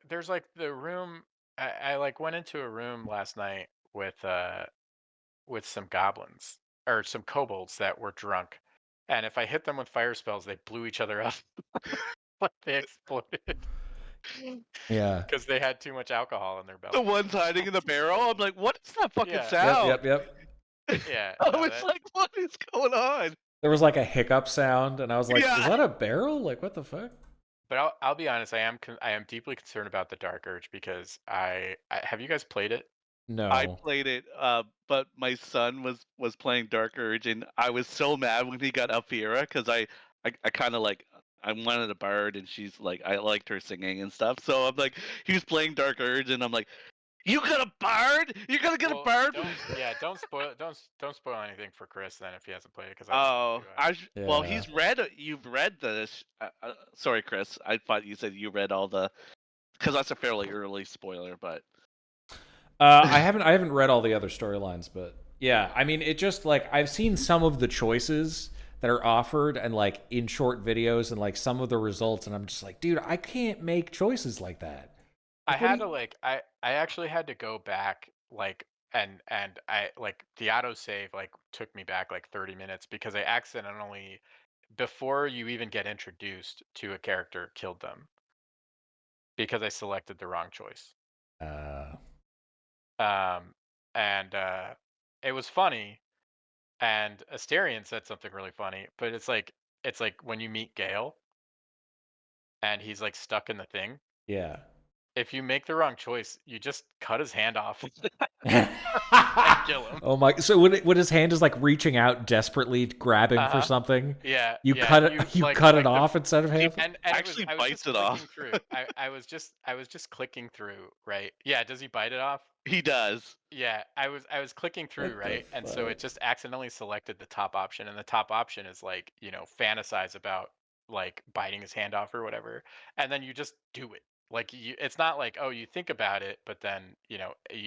the room. I like went into a room last night with some goblins or some kobolds that were drunk. And if I hit them with fire spells, they blew each other up. Like they exploded yeah, because they had too much alcohol in their The belly. ones hiding in the barrel, I'm like, what is that fucking Yeah, sound? yep. yeah, I no, was that. like, what is going on? There was like a hiccup sound, and I was like, "Is Yeah, that a barrel? Like, what the fuck?" But I'll be honest, I am deeply concerned about the Dark Urge because I have you guys played it? I No. played it, but my son was playing Dark Urge, and I was so mad when he got Alfiera because I kind of like I wanted a bard, and she's like I liked her singing and stuff. So I'm like, he was playing Dark Urge, and I'm like, you got a bard? You're gonna get a Well, bard? don't spoil anything for Chris then if he hasn't played it because I'd love Oh, to. well, Yeah. you've read this. Sorry, Chris. I thought you said you read all the, because that's a fairly early spoiler, but I haven't read all the other storylines, but yeah, I mean, it just like I've seen some of the choices that are offered and like in short videos and like some of the results, and I'm just like, dude, I can't make choices like that. I Like, what do had you? to like I actually had to go back like and I like the autosave like took me back like 30 minutes because I accidentally before you even get introduced to a character killed them because I selected the wrong choice. Uh, Um and it was funny and Asterion said something really funny, but it's like when you meet Gale and he's like stuck in the thing. yeah. If you make the wrong choice, you just cut his hand off and kill him. Oh my! So when his hand is like reaching out desperately, grabbing for Uh-huh. something, Yeah, you yeah. cut it. You You cut it like the off instead of he half. and it was actually I was bites just it clicking off. through. I was just clicking through, right? Yeah, does he bite it off? He does. Yeah, I was clicking through, What the right? And so fuck? it just accidentally selected the top option and the top option is like, fantasize about like biting his hand off or whatever. And then you just do it. Like it's not like, oh, you think about it, but then, you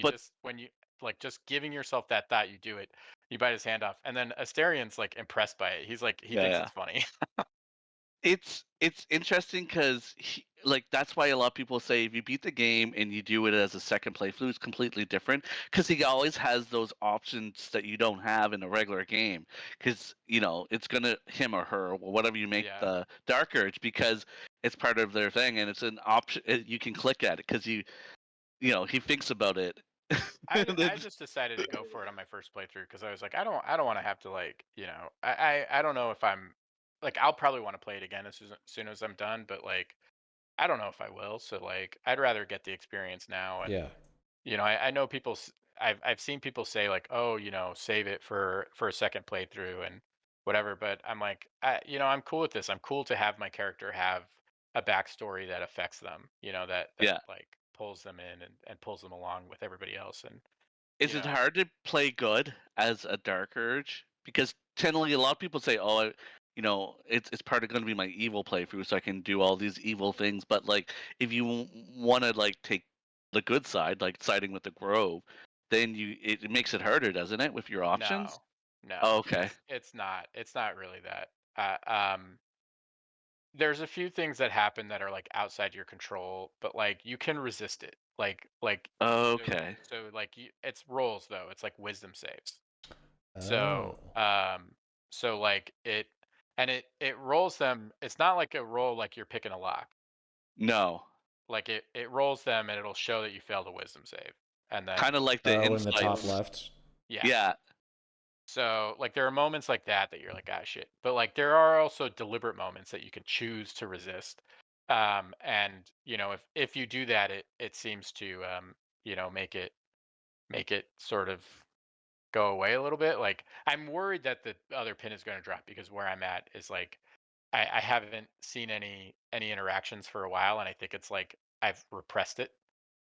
But just when you like just giving yourself that thought, you do it. You bite his hand off. And then Asterian's like impressed by it. He's like he yeah, thinks yeah. it's funny. It's interesting because like that's why a lot of people say if you beat the game and you do it as a second playthrough, it's completely different because he always has those options that you don't have in a regular game because it's gonna him or her or whatever you make Yeah. the Dark Urge because it's part of their thing and it's an option you can click at it because he thinks about it. And I it's- just decided to go for it on my first playthrough because I was like, I don't want to have to like, I don't know if I'm like I'll probably want to play it again as soon as I'm done, but like I don't know if I will. So like I'd rather get the experience now. And Yeah. I know I've seen people say like, oh, save it for a second playthrough, and whatever. But I'm like, I'm cool with this. I'm cool to have my character have a backstory that affects them. That Yeah. like pulls them in and pulls them along with everybody else. And you Is it know, hard to play good as a Dark Urge? Because generally, a lot of people say, "Oh, it's part of going to be my evil playthrough, so I can do all these evil things." But like, if you want to like take the good side, like siding with the Grove, then it makes it harder, doesn't it, with your options? no, no, Oh, okay. it's not really that. There's a few things that happen that are like outside your control, but like you can resist it. So Okay. like it's rolls though. It's like wisdom saves. Oh. So like it rolls them. It's not like a roll like you're picking a lock. No. Like it rolls them and it'll show that you failed a wisdom save. And then Kind of like the Oh, in the top insights. left. yeah. Yeah. So like there are moments like that you're like, ah shit. But like there are also deliberate moments that you can choose to resist. And if you do that, it seems to make it sort of go away a little bit. Like I'm worried that the other pin is going to drop because where I'm at is like I haven't seen any interactions for a while, and I think it's like I've repressed it,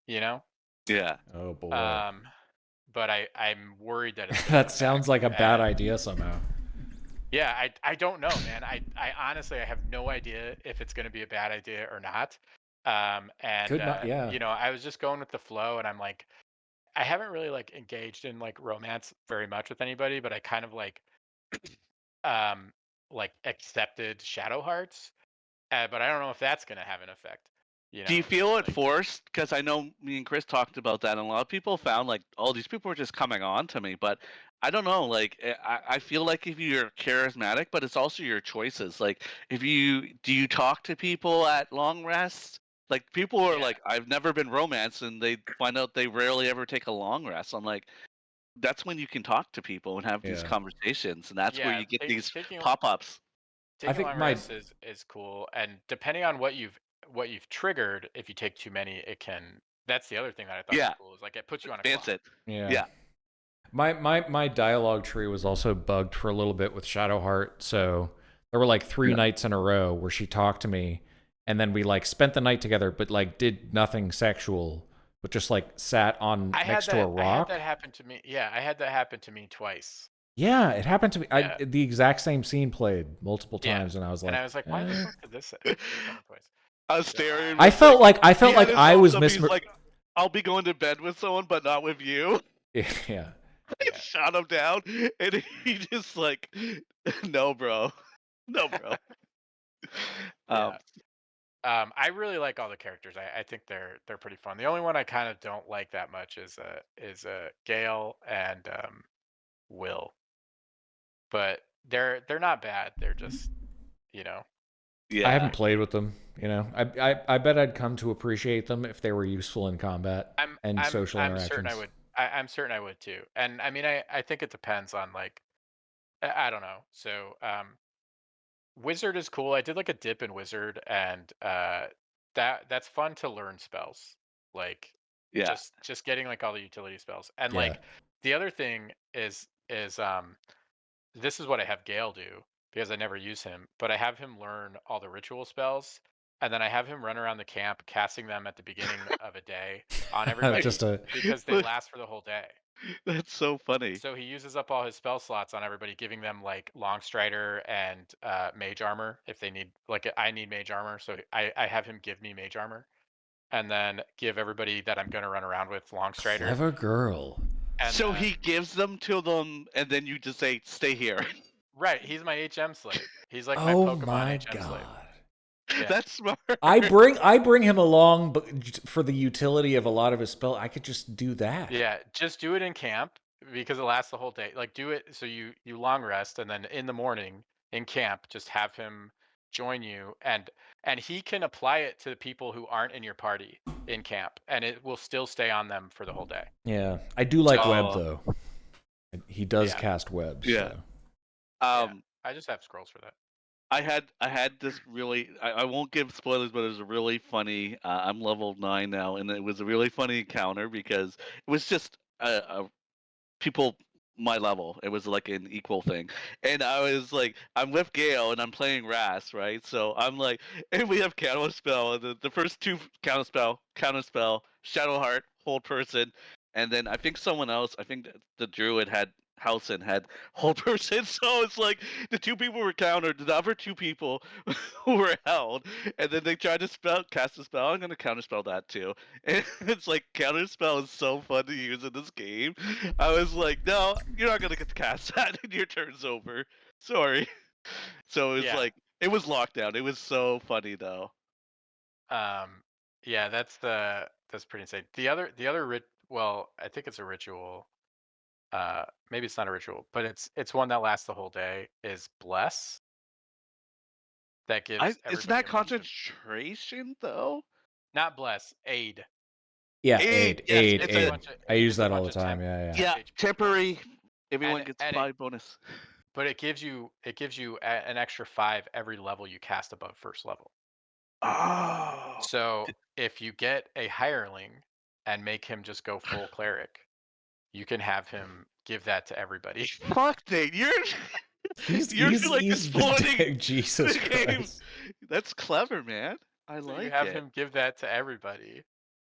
you know. Yeah. Oh boy. Um, but I'm worried that it's going to That come back sounds like a bad bad. idea somehow. Yeah, I don't know, man. I honestly I have no idea if it's going to be a bad idea or not. And Could not. Yeah. I was just going with the flow, and I'm like, I haven't really like engaged in like romance very much with anybody, but I kind of um accepted Shadow Hearts, but I don't know if that's gonna have an effect. Do you So feel it like, forced? Because I know me and Chris talked about that, and a lot of people found like, oh, these people are just coming on to me. But I don't know. Like, I feel like if you're charismatic, but it's also your choices. Like, do you talk to people at long rest? Like, people are yeah, like, I've never been romanced, and they find out they rarely ever take a long rest. I'm like, that's when you can talk to people and have these Yeah. conversations, and that's where yeah. you get these Taking pop ups. I taking think long my rests is cool, and depending on what you've triggered, if you take too many, it can. That's the other thing that I thought was Yeah, cool is like it puts you on a advance clock. it. yeah. Yeah, My dialogue tree was also bugged for a little bit with Shadowheart, so there were like 3 Yeah. nights in a row where she talked to me, and then we like spent the night together, but like did nothing sexual, but just like sat on next to a I had rock. that happen to me. Yeah, I had that happen to me twice. Yeah, it happened to me. Yeah, The exact same scene played multiple yeah. times, and I was And like, I was like, why the fuck did this happen twice? I was So staring I with felt like like he had his I hopes was up. He's like, I'll be going to bed with someone, but not with you. yeah. yeah, Shot him down, and he just like, no, bro, no, bro. Um, yeah. I really like all the characters. I think they're pretty fun. The only one I kind of don't like that much is Gale and Will, but they're not bad. They're just you know I yeah, haven't played with them. I bet I'd come to appreciate them if they were useful in combat I'm and I'm social I'm certain I interactions. would. I'm certain I would too. And I mean I think it depends on like I don't know. So Wizard is cool. I did like a dip in Wizard, and that's fun to learn spells. Like yeah. just getting like all the utility spells. And Yeah. like the other thing is this is what I have Gale do because I never use him, but I have him learn all the ritual spells, and then I have him run around the camp casting them at the beginning of a day on everybody Just a because they last for the whole day. That's so funny. So he uses up all his spell slots on everybody, giving them like long strider and mage armor if they need. Like I need mage armor, so I have him give me mage armor, and then give everybody that I'm going to run around with long strider, clever girl. and So then he gives them to them, and then you just say, "Stay here." right, he's my HM slave. He's like my Oh Pokemon my HM slave. god. Yeah, That's smart. I bring him along for the utility of a lot of his spell. I could just do that. yeah. Just do it in camp because it lasts the whole day. Like do it so you long rest, and then in the morning in camp, just have him join you, and he can apply it to the people who aren't in your party in camp, and it will still stay on them for the whole day. Yeah. I do like web Oh, though. He does Yeah, cast webs, yeah. so. yeah. Um, I just have scrolls for that. I had this really. I won't give spoilers, but it was a really funny. I'm level 9 now, and it was a really funny encounter because it was just people my level. It was like an equal thing. And I was like, I'm with Gale and I'm playing Ras, right? So I'm like, and we have counterspell. The first two counterspell, Shadowheart, hold person, and then I think someone else. I think the druid had Housen had hold person. So it's like the two people were countered. The other two people were held, and then they tried to cast a spell. I'm gonna counterspell that too. And it's like counterspell is so fun to use in this game. I was like, no, you're not gonna get to cast that, and your turn's over. Sorry. So it was Yeah. like it was lockdown. It was so funny though. Yeah, that's pretty insane. Well, I think it's a ritual. Maybe it's not a ritual, but it's one that lasts the whole day. Is bless that gives It's everybody not a bunch of concentration though. not bless aid. Yeah, It, aid, yes, aid, Gives it's you a a aid. bunch of I aid use is a that all bunch the of time. Yeah, yeah. yeah, HP temporary. bonus, Everyone and gets and 5 bonus. but it gives you an extra 5 every level you cast above first level. Oh, So if you get a hireling and make him just go full cleric, you can have him give that to everybody. fuck, Nate, you're you're like He's exploding Jesus the game. Christ. That's clever, man. I So you like have it. him give that to everybody,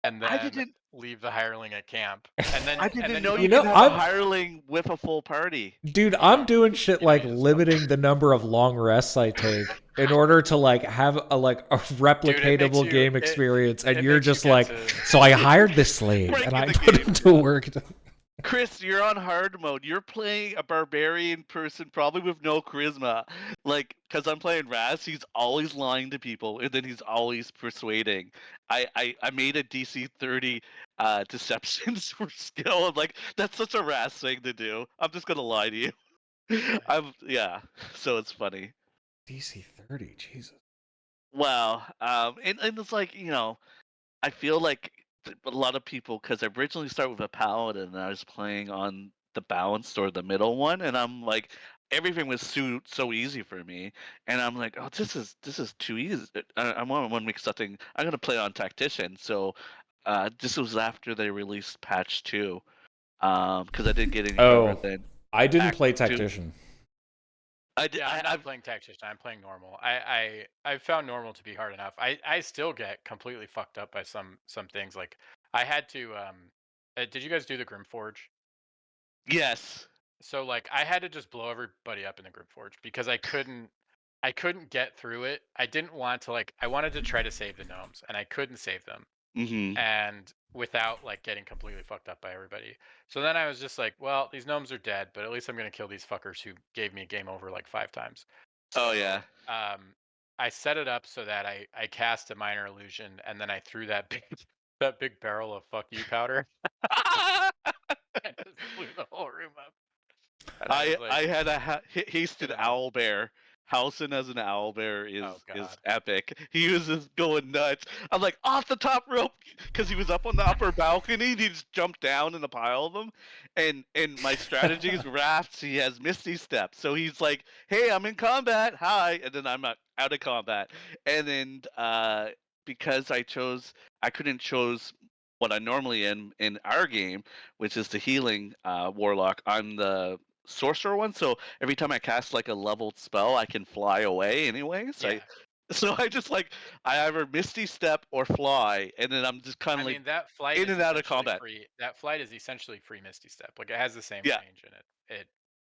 and I then didn't. leave the hireling at camp, and then I didn't know you You you don't could know, get have a I'm hireling with a full party. dude, you I'm don't doing shit you don't like need his full limiting the number of long rests I take in order to like have a dude. It makes replicatable you game experience, and it you're makes you just get like, to so I hired this slave and Breaking I the put game. him to work. Chris, you're on hard mode. You're playing a barbarian person, probably with no charisma. Like, because I'm playing Raz, he's always lying to people, and then he's always persuading. I made a DC 30 deceptions for skill. I'm like, that's such a Raz thing to do. I'm just gonna lie to you. Yeah. So it's funny. DC 30, Jesus. Well, and it's like I feel like a lot of people, because I originally started with a paladin and I was playing on the balanced or the middle one, and I'm like, everything was so easy for me, and I'm like, oh, this is too easy. I want to make something. I'm gonna play on tactician. So, this was after they released patch 2, because I didn't get any further Oh, than I didn't Act play 2. Tactician. Yeah, I'm not I've playing tactician. I'm playing normal. I found normal to be hard enough. I still get completely fucked up by some things. Like I had to did you guys do the Grimforge? yes. So like I had to just blow everybody up in the Grimforge because I couldn't get through it. I didn't want to I wanted to try to save the gnomes and I couldn't save them Mm-hmm. and without like getting completely fucked up by everybody. So then I was just like, well, these gnomes are dead, but at least I'm gonna kill these fuckers who gave me a game over like 5 times. Oh So yeah. I set it up so that I cast a minor illusion and then I threw that big that big barrel of fuck you powder and just blew the whole room up. And I was like, I had a get hasted him out. owl bear. Housen as an owl bear Oh is god. epic. He was just going nuts. I'm like off the top rope because he was up on the upper balcony. He just jumped down in a pile of them, and my strategy is rafts. He has Misty Step, so he's like, "Hey, I'm in combat. Hi," and then I'm out of combat, and then because I couldn't choose what I normally in our game, which is the healing warlock. I'm the sorcerer one, so every time I cast like a leveled spell, I can fly away anyways. Yeah. So I just like I either Misty Step or fly, and then I'm just kind I of like mean that flight in is and out of essentially combat. free. That flight is essentially free Misty Step. Like it has the same Yeah, range in it. It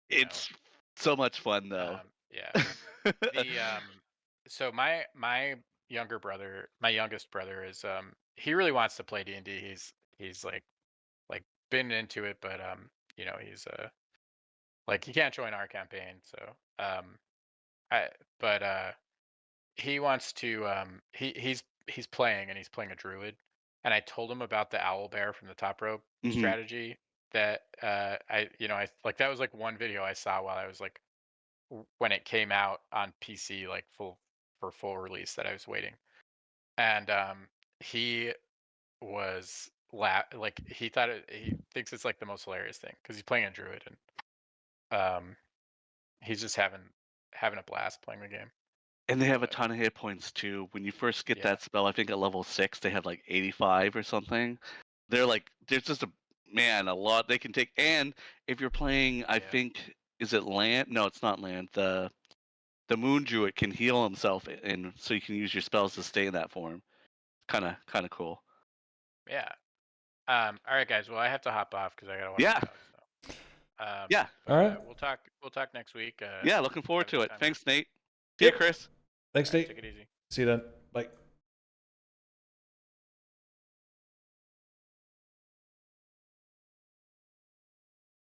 you know, it's so much fun though. yeah. The so my youngest brother is he really wants to play D&D. He's like been into it, but he's like he can't join our campaign, so I but he wants to he's playing and he's playing a druid, and I told him about the owl bear from the top rope Hmm. strategy that I like that was like one video I saw while I was like when it came out on PC like full release that I was waiting, and he was like he thinks it's like the most hilarious thing because he's playing a druid and he's just having a blast playing the game. And they have a But ton of hit points too. When you first get yeah, that spell, I think at level 6 they have like 85 or something. They're like there's just a man, a lot they can take. And if you're playing, I Yeah. think, is it land? No, it's not land. The Moon Druid can heal himself, and so you can use your spells to stay in that form. Kind of cool. Yeah. All right, guys. Well, I have to hop off because I gotta watch Yeah. the dogs. So. Yeah. But, All right. We'll talk next week. Yeah, looking forward have a to good it. time. Thanks, Nate. See you, Yep. Chris. Thanks, All right, Nate. take it easy. See you then. Bye.